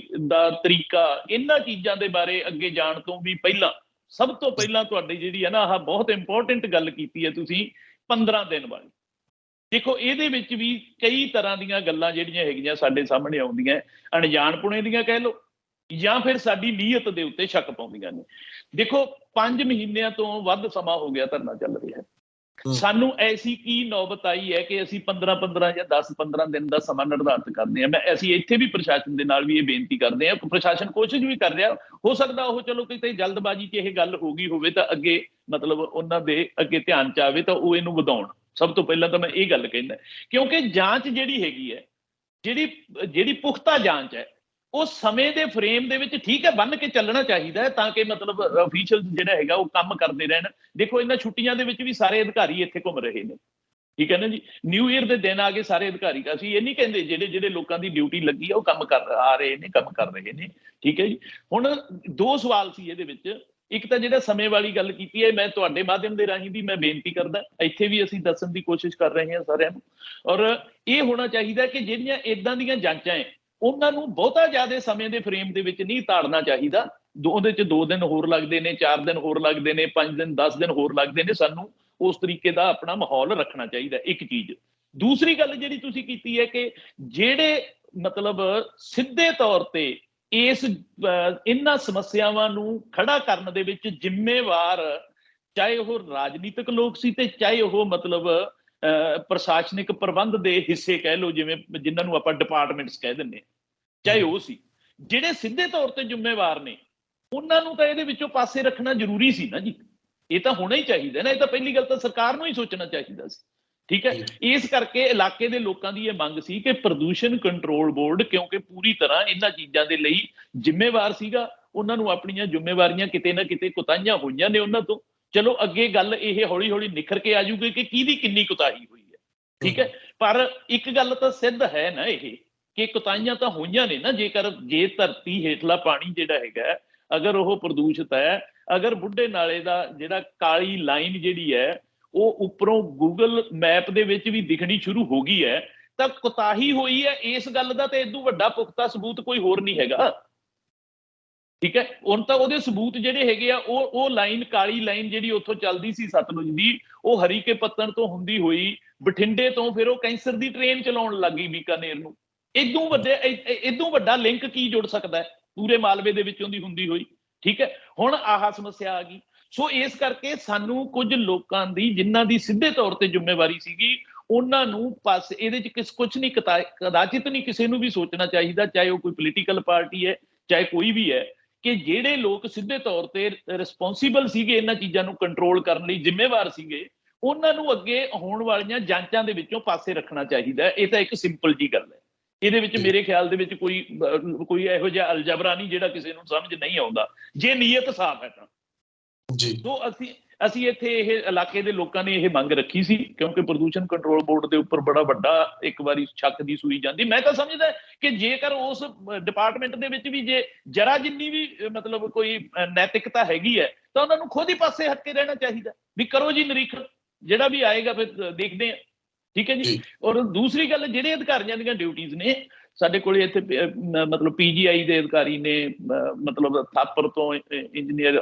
ਦਾ ਤਰੀਕਾ, ਇਹਨਾਂ ਚੀਜ਼ਾਂ ਦੇ ਬਾਰੇ ਅੱਗੇ ਜਾਣ ਤੋਂ ਵੀ ਪਹਿਲਾਂ, ਸਭ ਤੋਂ ਪਹਿਲਾਂ ਤੁਹਾਡੀ ਜਿਹੜੀ ਹੈ ਨਾ, ਆਹ ਬਹੁਤ ਇੰਪੋਰਟੈਂਟ ਗੱਲ ਕੀਤੀ ਹੈ ਤੁਸੀਂ, 15 ਦਿਨ ਵਾਲੀ। ਦੇਖੋ ਇਹਦੇ ਵਿੱਚ ਵੀ ਕਈ ਤਰ੍ਹਾਂ ਦੀਆਂ ਗੱਲਾਂ ਜਿਹੜੀਆਂ ਹੈਗੀਆਂ ਸਾਡੇ ਸਾਹਮਣੇ ਆਉਂਦੀਆਂ, ਅਣਜਾਣਪੁਣੇ ਦੀਆਂ ਕਹਿ ਲਓ, ਜਾਂ ਫਿਰ ਸਾਡੀ ਨੀਅਤ ਦੇ ਉੱਤੇ ਸ਼ੱਕ ਪਾਉਂਦੀਆਂ ਨੇ। ਦੇਖੋ 5 ਮਹੀਨਿਆਂ ਤੋਂ ਵੱਧ ਸਮਾਂ ਹੋ ਗਿਆ ਧਰਨਾ ਚੱਲ ਰਿਹਾ ਹੈ। ਸਾਨੂੰ ਐਸੀ ਕੀ ਨੌਬਤ ਆਈ ਹੈ ਕਿ ਅਸੀਂ 15 ਜਾਂ 10-15 ਦਿਨ ਦਾ ਸਮਾਂ ਨਿਰਧਾਰਿਤ ਕਰਦੇ ਹਾਂ? ਅਸੀਂ ਇੱਥੇ ਵੀ ਪ੍ਰਸ਼ਾਸਨ ਦੇ ਨਾਲ ਵੀ ਇਹ ਬੇਨਤੀ ਕਰਦੇ ਹਾਂ, ਪ੍ਰਸ਼ਾਸਨ ਕੋਸ਼ਿਸ਼ ਵੀ ਕਰ ਰਿਹਾ, ਹੋ ਸਕਦਾ ਉਹ ਚਲੋ ਕਿਤੇ ਜਲਦਬਾਜ਼ੀ 'ਚ ਇਹ ਗੱਲ ਹੋ ਗਈ ਹੋਵੇ ਤਾਂ ਅੱਗੇ ਮਤਲਬ ਉਹਨਾਂ ਦੇ ਅੱਗੇ ਧਿਆਨ 'ਚ ਆਵੇ ਤਾਂ ਉਹ ਇਹਨੂੰ ਵਧਾਉਣ। ਸਭ ਤੋਂ ਪਹਿਲਾਂ ਤਾਂ ਮੈਂ ਇਹ ਗੱਲ ਕਹਿੰਦਾ, ਕਿਉਂਕਿ ਜਾਂਚ ਜਿਹੜੀ ਹੈਗੀ ਹੈ, ਜਿਹੜੀ ਪੁਖਤਾ ਜਾਂਚ ਹੈ, ਉਹ ਸਮੇਂ ਦੇ ਫਰੇਮ ਦੇ ਵਿੱਚ ਠੀਕ ਹੈ ਬੰਨ ਕੇ ਚੱਲਣਾ ਚਾਹੀਦਾ ਹੈ, ਤਾਂ ਕਿ ਮਤਲਬ ਅਫੀਸ਼ੀਅਲ ਜਿਹੜਾ ਹੈਗਾ ਉਹ ਕੰਮ ਕਰਦੇ ਰਹਿਣ। ਦੇਖੋ ਇਹਨਾਂ ਛੁੱਟੀਆਂ ਦੇ ਵਿੱਚ ਵੀ ਸਾਰੇ ਅਧਿਕਾਰੀ ਇੱਥੇ ਘੁੰਮ ਰਹੇ ਨੇ, ਠੀਕ ਹੈ ਨਾ ਜੀ। ਨਿਊ ਈਅਰ ਦੇ ਦਿਨ ਆ ਗਏ ਸਾਰੇ ਅਧਿਕਾਰੀ, ਅਸੀਂ ਇਹ ਨਹੀਂ ਕਹਿੰਦੇ, ਜਿਹੜੇ ਲੋਕਾਂ ਦੀ ਡਿਊਟੀ ਲੱਗੀ ਆ ਉਹ ਕੰਮ ਆ ਰਹੇ ਨੇ, ਕੰਮ ਕਰ ਰਹੇ ਨੇ, ਠੀਕ ਹੈ ਜੀ। ਹੁਣ 2 ਸਵਾਲ ਸੀ ਇਹਦੇ ਵਿੱਚ। ਇੱਕ ਤਾਂ ਜਿਹੜਾ ਸਮੇਂ ਵਾਲੀ ਗੱਲ ਕੀਤੀ ਹੈ, ਮੈਂ ਤੁਹਾਡੇ ਮਾਧਿਅਮ ਦੇ ਰਾਹੀਂ ਵੀ ਮੈਂ ਬੇਨਤੀ ਕਰਦਾ, ਇੱਥੇ ਵੀ ਅਸੀਂ ਦੱਸਣ ਦੀ ਕੋਸ਼ਿਸ਼ ਕਰ ਰਹੇ ਹਾਂ ਸਾਰਿਆਂ ਨੂੰ। ਔਰ ਇਹ ਹੋਣਾ ਚਾਹੀਦਾ ਕਿ ਜਿਹੜੀਆਂ ਇਦਾਂ ਦੀਆਂ ਜਾਂਚਾਂ ਹੈ, ਉਹਨਾਂ ਨੂੰ ਬਹੁਤਾ ਜ਼ਿਆਦਾ ਸਮੇਂ ਦੇ ਫਰੇਮ ਦੇ ਵਿੱਚ ਨਹੀਂ ਤਾੜਨਾ ਚਾਹੀਦਾ। ਉਹਦੇ 'ਚ 2 ਦਿਨ ਹੋਰ ਲੱਗਦੇ ਨੇ, 4 ਦਿਨ ਹੋਰ ਲੱਗਦੇ ਨੇ, 5 ਦਿਨ 10 ਦਿਨ ਹੋਰ ਲੱਗਦੇ ਨੇ। ਸਾਨੂੰ ਉਸ ਤਰੀਕੇ ਦਾ ਆਪਣਾ ਮਾਹੌਲ ਰੱਖਣਾ ਚਾਹੀਦਾ, ਇੱਕ ਚੀਜ਼। ਦੂਸਰੀ ਗੱਲ ਜਿਹੜੀ ਤੁਸੀਂ ਕੀਤੀ ਹੈ ਕਿ ਜਿਹੜੇ ਮਤਲਬ ਸਿੱਧੇ ਤੌਰ ਤੇ ਇਹਨਾਂ ਸਮੱਸਿਆਵਾਂ ਨੂੰ ਖੜਾ ਕਰਨ ਦੇ ਵਿੱਚ ਜ਼ਿੰਮੇਵਾਰ, ਚਾਹੇ ਉਹ ਰਾਜਨੀਤਿਕ ਲੋਕ ਸੀ ਤੇ ਚਾਹੇ ਉਹ ਮਤਲਬ ਪ੍ਰਸ਼ਾਸਨਿਕ ਪ੍ਰਬੰਧ ਦੇ ਹਿੱਸੇ ਕਹਿ ਲਓ, ਜਿਵੇਂ ਜਿਨ੍ਹਾਂ ਨੂੰ ਆਪਾਂ ਡਿਪਾਰਟਮੈਂਟਸ ਕਹਿ ਦਿੰਦੇ ਹਾਂ, ਚਾਹੇ ਉਹ ਸੀ, ਜਿਹੜੇ ਸਿੱਧੇ ਤੌਰ ਤੇ ਜ਼ਿੰਮੇਵਾਰ ਨੇ, ਉਹਨਾਂ ਨੂੰ ਤਾਂ ਇਹਦੇ ਵਿੱਚੋਂ ਪਾਸੇ ਰੱਖਣਾ ਜ਼ਰੂਰੀ ਸੀ ਨਾ ਜੀ। ਇਹ ਤਾਂ ਹੋਣਾ ਹੀ ਚਾਹੀਦਾ ਨਾ। ਇਹ ਤਾਂ ਪਹਿਲੀ ਗੱਲ ਤਾਂ ਸਰਕਾਰ ਨੂੰ ਹੀ ਸੋਚਣਾ ਚਾਹੀਦਾ ਸੀ, ਠੀਕ ਹੈ। ਇਸ ਕਰਕੇ ਇਲਾਕੇ ਦੇ ਲੋਕਾਂ ਦੀ ਇਹ ਮੰਗ ਸੀ ਕਿ ਪ੍ਰਦੂਸ਼ਣ ਕੰਟਰੋਲ ਬੋਰਡ, ਕਿਉਂਕਿ ਪੂਰੀ ਤਰ੍ਹਾਂ ਇਹਨਾਂ ਚੀਜ਼ਾਂ ਦੇ ਲਈ ਜ਼ਿੰਮੇਵਾਰ ਸੀਗਾ, ਉਹਨਾਂ ਨੂੰ ਆਪਣੀਆਂ ਜ਼ਿੰਮੇਵਾਰੀਆਂ ਕਿਤੇ ਨਾ ਕਿਤੇ ਕੁਤਾਹੀਆਂ ਹੋਈਆਂ ਨੇ ਉਹਨਾਂ ਤੋਂ। ਚਲੋ ਅੱਗੇ ਗੱਲ ਇਹ ਹੌਲੀ ਹੌਲੀ ਨਿਖਰ ਕੇ ਆ ਜੂਗੀ ਕਿ ਕਿਹਦੀ ਕਿੰਨੀ ਕੁਤਾਹੀ ਹੋਈ ਹੈ, ਠੀਕ ਹੈ। ਪਰ ਇੱਕ ਗੱਲ ਤਾਂ ਸਿੱਧ ਹੈ ਨਾ ਇਹ, ਕਿ ਕੁਤਾਹੀਆਂ ਤਾਂ ਹੋਈਆਂ ਨੇ ਨਾ। ਜੇ ਧਰਤੀ ਹੇਠਲਾ ਪਾਣੀ ਜਿਹੜਾ ਹੈਗਾ, ਅਗਰ ਉਹ ਪ੍ਰਦੂਸ਼ਿਤ ਹੈ, ਅਗਰ ਬੁੱਢੇ ਨਾਲੇ ਦਾ ਜਿਹੜਾ ਕਾਲੀ ਲਾਈਨ ਜਿਹੜੀ ਹੈ ਉਹ ਉੱਪਰੋਂ ਗੂਗਲ ਮੈਪ ਦੇ ਵਿੱਚ ਵੀ ਦਿਖਣੀ ਸ਼ੁਰੂ ਹੋ ਗਈ ਹੈ, ਤਾਂ ਕੁਤਾਹੀ ਹੋਈ ਹੈ। ਇਸ ਗੱਲ ਦਾ ਤੇ ਇਦੋਂ ਵੱਡਾ ਪੁਖਤਾ ਸਬੂਤ ਕੋਈ ਹੋਰ ਨਹੀਂ ਹੈਗਾ, ਠੀਕ ਹੈ। ਹੁਣ ਤਾਂ ਉਹਦੇ ਸਬੂਤ ਜਿਹੜੇ ਹੈਗੇ ਆ, ਉਹ ਲਾਈਨ, ਕਾਲੀ ਲਾਈਨ ਜਿਹੜੀ ਉੱਥੋਂ ਚੱਲਦੀ ਸੀ ਸਤਲੁਜ ਦੀ, ਉਹ ਹਰੀਕੇ ਪੱਤਣ ਤੋਂ ਹੁੰਦੀ ਹੋਈ ਬਠਿੰਡੇ ਤੋਂ ਫਿਰ ਉਹ ਕੈਂਸਰ ਦੀ ਟ੍ਰੇਨ ਚਲਾਉਣ ਲੱਗ ਗਈ ਬੀਕਾਨੇਰ ਨੂੰ। ਇਦੋਂ ਵੱਡਾ ਲਿੰਕ ਕੀ ਜੁੜ ਸਕਦਾ ਪੂਰੇ ਮਾਲਵੇ ਦੇ ਵਿੱਚੋਂ ਦੀ ਹੁੰਦੀ ਹੋਈ, ਠੀਕ ਹੈ। ਹੁਣ ਆਹ ਸਮੱਸਿਆ ਆ ਗਈ। ਸੋ ਇਸ ਕਰਕੇ ਸਾਨੂੰ ਕੁਝ ਲੋਕਾਂ ਦੀ, ਜਿਨ੍ਹਾਂ ਦੀ ਸਿੱਧੇ ਤੌਰ ਤੇ ਜ਼ਿੰਮੇਵਾਰੀ ਸੀਗੀ, ਉਹਨਾਂ ਨੂੰ ਪਾਸੇ ਇਹਦੇ 'ਚ ਕੁਝ ਨਹੀਂ, ਕਦਾਚਿਤ ਨਹੀਂ ਕਿਸੇ ਨੂੰ ਵੀ ਸੋਚਣਾ ਚਾਹੀਦਾ, ਚਾਹੇ ਉਹ ਕੋਈ ਪੋਲੀਟੀਕਲ ਪਾਰਟੀ ਹੈ, ਚਾਹੇ ਕੋਈ ਵੀ ਹੈ, ਕਿ ਜਿਹੜੇ ਲੋਕ ਸਿੱਧੇ ਤੌਰ ਤੇ ਰਿਸਪੌਂਸੀਬਲ ਸੀਗੇ, ਇਹਨਾਂ ਚੀਜ਼ਾਂ ਨੂੰ ਕੰਟਰੋਲ ਕਰਨ ਲਈ ਜ਼ਿੰਮੇਵਾਰ ਸੀਗੇ, ਉਹਨਾਂ ਨੂੰ ਅੱਗੇ ਹੋਣ ਵਾਲੀਆਂ ਜਾਂਚਾਂ ਦੇ ਵਿੱਚੋਂ ਪਾਸੇ ਰੱਖਣਾ ਚਾਹੀਦਾ। ਇਹ ਤਾਂ ਇੱਕ ਸਿੰਪਲ ਜੀ ਗੱਲ ਹੈ। ਇਹਦੇ ਵਿੱਚ ਮੇਰੇ ਖਿਆਲ ਦੇ ਵਿੱਚ ਕੋਈ ਇਹੋ ਜਿਹਾ ਅਲਜਬਰਾ ਨਹੀਂ ਜਿਹੜਾ ਕਿਸੇ ਨੂੰ ਸਮਝ ਨਹੀਂ ਆਉਂਦਾ, ਜੇ ਨੀਅਤ ਸਾਫ਼ ਹੈ ਤਾਂ ਜੀ। ਸੋ ਅਸੀਂ ਇੱਥੇ ਇਹ ਇਲਾਕੇ ਦੇ ਲੋਕਾਂ ਨੇ ਇਹ ਮੰਗ ਰੱਖੀ ਸੀ, ਕਿਉਂਕਿ ਪ੍ਰਦੂਸ਼ਣ ਕੰਟਰੋਲ ਬੋਰਡ ਦੇ ਉੱਪਰ ਬੜਾ ਵੱਡਾ ਇੱਕ ਵਾਰੀ ਸ਼ੱਕ ਦੀ ਸੂਈ ਜਾਂਦੀ। ਮੈਂ ਤਾਂ ਸਮਝਦਾ ਕਿ ਜੇਕਰ ਉਸ ਡਿਪਾਰਟਮੈਂਟ ਦੇ ਵਿੱਚ ਵੀ ਜੇ ਜਰਾ ਜਿੰਨੀ ਵੀ ਮਤਲਬ ਕੋਈ ਨੈਤਿਕਤਾ ਹੈਗੀ ਹੈ, ਤਾਂ ਉਹਨਾਂ ਨੂੰ ਖੁਦ ਹੀ ਪਾਸੇ ਹਟ ਕੇ ਰਹਿਣਾ ਚਾਹੀਦਾ ਵੀ ਕਰੋ ਜੀ ਨਿਰੀਖਣ, ਜਿਹੜਾ ਵੀ ਆਏਗਾ ਫਿਰ ਦੇਖਦੇ ਆ, ਠੀਕ ਹੈ ਜੀ। ਔਰ ਦੂਸਰੀ ਗੱਲ, ਜਿਹੜੇ ਅਧਿਕਾਰੀਆਂ ਦੀਆਂ ਡਿਊਟੀਆਂ ਨੇ, ਸਾਡੇ ਕੋਲ ਇੱਥੇ ਮਤਲਬ PGI ਦੇ ਅਧਿਕਾਰੀ ਨੇ, ਮਤਲਬ ਥਾਪਰ ਤੋਂ ਇੰਜੀਨੀਅਰ,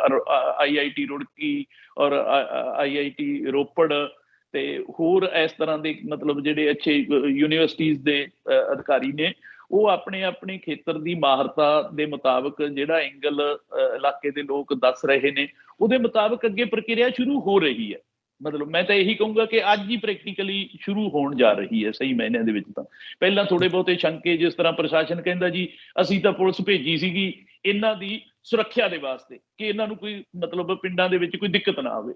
IIT ਰੁੜਕੀ ਔਰ IIT ਰੋਪੜ ਤੇ ਹੋਰ ਇਸ ਤਰ੍ਹਾਂ ਦੇ ਮਤਲਬ ਜਿਹੜੇ ਅੱਛੇ ਯੂਨੀਵਰਸਿਟੀਜ਼ ਦੇ ਅਧਿਕਾਰੀ ਨੇ, ਉਹ ਆਪਣੇ ਆਪਣੇ ਖੇਤਰ ਦੀ ਮਾਹਰਤਾ ਦੇ ਮੁਤਾਬਕ ਜਿਹੜਾ ਐਂਗਲ ਇਲਾਕੇ ਦੇ ਲੋਕ ਦੱਸ ਰਹੇ ਨੇ, ਉਹਦੇ ਮੁਤਾਬਕ ਅੱਗੇ ਪ੍ਰਕਿਰਿਆ ਸ਼ੁਰੂ ਹੋ ਰਹੀ ਹੈ। ਮਤਲਬ ਮੈਂ ਤਾਂ ਇਹੀ ਕਹੂੰਗਾ ਕਿ ਅੱਜ ਹੀ ਪ੍ਰੈਕਟੀਕਲੀ ਸ਼ੁਰੂ ਹੋਣ ਜਾ ਰਹੀ ਹੈ ਸਹੀ ਮਾਇਨਿਆਂ ਦੇ ਵਿੱਚ। ਤਾਂ ਪਹਿਲਾਂ ਥੋੜੇ ਬਹੁਤੇ ਸ਼ੰਕੇ, ਜਿਸ ਤਰ੍ਹਾਂ ਪ੍ਰਸ਼ਾਸਨ ਕਹਿੰਦਾ ਜੀ ਅਸੀਂ ਤਾਂ ਪੁਲਿਸ ਭੇਜੀ ਸੀਗੀ ਇਹਨਾਂ ਦੀ ਸੁਰੱਖਿਆ ਦੇ ਵਾਸਤੇ, ਕਿ ਇਹਨਾਂ ਨੂੰ ਕੋਈ ਮਤਲਬ ਪਿੰਡਾਂ ਦੇ ਵਿੱਚ ਕੋਈ ਦਿੱਕਤ ਨਾ ਆਵੇ,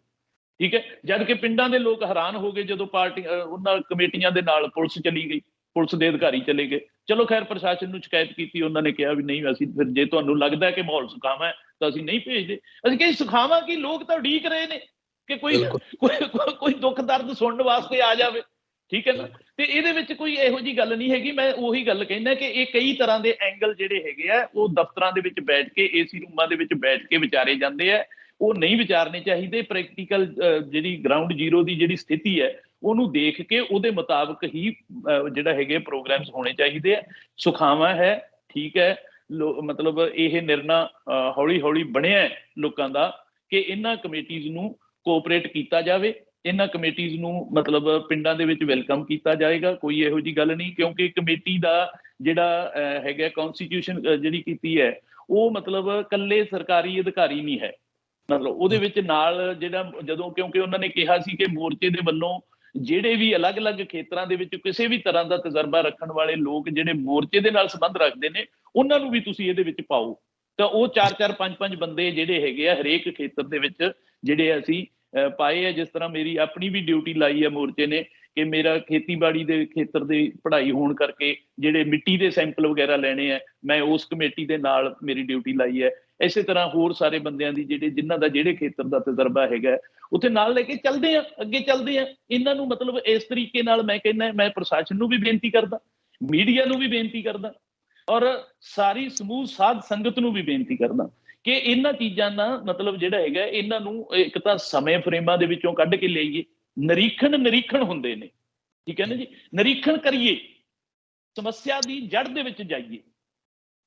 ਠੀਕ ਹੈ। ਜਦ ਕਿ ਪਿੰਡਾਂ ਦੇ ਲੋਕ ਹੈਰਾਨ ਹੋ ਗਏ ਜਦੋਂ ਪਾਰਟੀ ਉਹਨਾਂ ਕਮੇਟੀਆਂ ਦੇ ਨਾਲ ਪੁਲਿਸ ਚਲੀ ਗਈ, ਪੁਲਿਸ ਦੇ ਅਧਿਕਾਰੀ ਚਲੇ ਗਏ। ਚਲੋ ਖੈਰ, ਪ੍ਰਸ਼ਾਸਨ ਨੂੰ ਸ਼ਿਕਾਇਤ ਕੀਤੀ, ਉਹਨਾਂ ਨੇ ਕਿਹਾ ਵੀ ਨਹੀਂ, ਅਸੀਂ ਫਿਰ ਜੇ ਤੁਹਾਨੂੰ ਲੱਗਦਾ ਕਿ ਮਾਹੌਲ ਸੁਖਾਵਾਂ ਹੈ ਤਾਂ ਅਸੀਂ ਨਹੀਂ ਭੇਜਦੇ। ਅਸੀਂ ਕਹੇ ਸੁਖਾਵਾਂ ਕਿ ਲੋਕ ਤਾਂ ਉਡੀਕ ਰਹੇ ਨੇ ਕਿ ਕੋਈ ਦੁੱਖ ਦਰਦ ਸੁਣਨ ਵਾਸਤੇ ਆ ਜਾਵੇ, ਠੀਕ ਹੈ ਨਾ। ਤੇ ਇਹਦੇ ਵਿੱਚ ਕੋਈ ਇਹੋ ਜਿਹੀ ਗੱਲ ਨਹੀਂ ਹੈਗੀ। ਮੈਂ ਉਹੀ ਗੱਲ ਕਹਿੰਦਾ ਕਿ ਇਹ ਕਈ ਤਰ੍ਹਾਂ ਦੇ ਐਂਗਲ ਜਿਹੜੇ ਹੈਗੇ ਆ, ਉਹ ਦਫ਼ਤਰਾਂ ਦੇ ਵਿੱਚ ਬੈਠ ਕੇ, AC ਰੂਮਾਂ ਦੇ ਵਿੱਚ ਬੈਠ ਕੇ ਵਿਚਾਰੇ ਜਾਂਦੇ ਆ। ਉਹ ਨਹੀਂ ਵਿਚਾਰਨੇ ਚਾਹੀਦੇ। ਪ੍ਰੈਕਟੀਕਲ ਜਿਹੜੀ ਗਰਾਊਂਡ ਜ਼ੀਰੋ ਦੀ ਜਿਹੜੀ ਸਥਿਤੀ ਹੈ, ਉਹਨੂੰ ਦੇਖ ਕੇ ਉਹਦੇ ਮੁਤਾਬਕ ਹੀ ਜਿਹੜਾ ਹੈਗੇ ਪ੍ਰੋਗਰਾਮਸ ਹੋਣੇ ਚਾਹੀਦੇ ਆ। ਸੁਖਾਵਾਂ ਹੈ, ਠੀਕ ਹੈ, ਮਤਲਬ ਇਹ ਨਿਰਣਾ ਹੌਲੀ ਹੌਲੀ ਬਣਿਆ ਲੋਕਾਂ ਦਾ ਕਿ ਇਹਨਾਂ ਕਮੇਟੀਜ਼ ਨੂੰ ਕੋਆਪਰੇਟ ਕੀਤਾ ਜਾਵੇ, ਇਹਨਾਂ ਕਮੇਟੀਜ਼ ਨੂੰ ਮਤਲਬ ਪਿੰਡਾਂ ਦੇ ਵਿੱਚ ਵੈਲਕਮ ਕੀਤਾ ਜਾਏਗਾ। ਕੋਈ ਇਹੋ ਜਿਹੀ ਗੱਲ ਨਹੀਂ, ਕਿਉਂਕਿ ਕਮੇਟੀ ਦਾ ਜਿਹੜਾ ਹੈਗਾ ਕਨਸਟੀਟਿਊਸ਼ਨ ਜਿਹੜੀ ਕੀਤੀ ਹੈ, ਉਹ ਮਤਲਬ ਇਕੱਲੇ ਸਰਕਾਰੀ ਅਧਿਕਾਰੀ ਨਹੀਂ ਹੈ। ਮਤਲਬ ਉਹਦੇ ਵਿੱਚ ਨਾਲ ਜਿਹੜਾ ਜਦੋਂ, ਕਿਉਂਕਿ ਉਹਨਾਂ ਨੇ ਕਿਹਾ ਸੀ ਕਿ ਮੋਰਚੇ ਦੇ ਵੱਲੋਂ ਜਿਹੜੇ ਵੀ ਅਲੱਗ-ਅਲੱਗ ਖੇਤਰਾਂ ਦੇ ਵਿੱਚ ਕਿਸੇ ਵੀ ਤਰ੍ਹਾਂ ਦਾ ਤਜਰਬਾ ਰੱਖਣ ਵਾਲੇ ਲੋਕ ਜਿਹੜੇ ਮੋਰਚੇ ਦੇ ਨਾਲ ਸੰਬੰਧ ਰੱਖਦੇ ਨੇ, ਉਹਨਾਂ ਨੂੰ ਵੀ ਤੁਸੀਂ ਇਹਦੇ ਵਿੱਚ ਪਾਓ। ਤਾਂ ਉਹ 4-4 5-5 ਬੰਦੇ ਜਿਹੜੇ ਹੈਗੇ ਆ ਹਰੇਕ ਖੇਤਰ ਦੇ ਵਿੱਚ ਜਿਹੜੇ ਅਸੀਂ ਪਾਏ ਆ। ਜਿਸ ਤਰ੍ਹਾਂ ਮੇਰੀ ਆਪਣੀ ਵੀ ਡਿਊਟੀ ਲਾਈ ਹੈ ਮੋਰਚੇ ਨੇ ਕਿ ਮੇਰਾ ਖੇਤੀਬਾੜੀ ਦੇ ਖੇਤਰ ਦੀ ਪੜ੍ਹਾਈ ਹੋਣ ਕਰਕੇ ਜਿਹੜੇ ਮਿੱਟੀ ਦੇ ਸੈਂਪਲ ਵਗੈਰਾ ਲੈਣੇ ਆ, ਮੈਂ ਉਸ ਕਮੇਟੀ ਦੇ ਨਾਲ ਮੇਰੀ ਡਿਊਟੀ ਲਾਈ ਹੈ। ਇਸੇ ਤਰ੍ਹਾਂ ਹੋਰ ਸਾਰੇ ਬੰਦਿਆਂ ਦੀ ਜਿਨ੍ਹਾਂ ਦਾ ਜਿਹੜੇ ਖੇਤਰ ਦਾ ਤਜਰਬਾ ਹੈਗਾ, ਉੱਥੇ ਨਾਲ ਲੈ ਕੇ ਚੱਲਦੇ ਆ, ਅੱਗੇ ਚੱਲਦੇ ਆ ਇਹਨਾਂ ਨੂੰ। ਮਤਲਬ ਇਸ ਤਰੀਕੇ ਨਾਲ ਮੈਂ ਕਹਿੰਦਾ, ਮੈਂ ਪ੍ਰਸ਼ਾਸਨ ਨੂੰ ਵੀ ਬੇਨਤੀ ਕਰਦਾ, ਮੀਡੀਆ ਨੂੰ ਵੀ ਬੇਨਤੀ ਕਰਦਾ, ਔਰ ਸਾਰੀ ਸਮੂਹ ਸਾਧ ਸੰਗਤ ਨੂੰ ਵੀ ਬੇਨਤੀ ਕਰਦਾ ਕਿ ਇਹਨਾਂ ਚੀਜ਼ਾਂ ਦਾ ਮਤਲਬ ਜਿਹੜਾ ਹੈਗਾ, ਇਹਨਾਂ ਨੂੰ ਇੱਕ ਤਾਂ ਸਮੇਂ ਫਰੇਮਾਂ ਦੇ ਵਿੱਚੋਂ ਕੱਢ ਕੇ ਲਿਆਈਏ। ਨਿਰੀਖਣ ਹੁੰਦੇ ਨੇ, ਠੀਕ ਹੈ ਨਾ ਜੀ। ਨਿਰੀਖਣ ਕਰੀਏ, ਸਮੱਸਿਆ ਦੀ ਜੜ ਦੇ ਵਿੱਚ ਜਾਈਏ।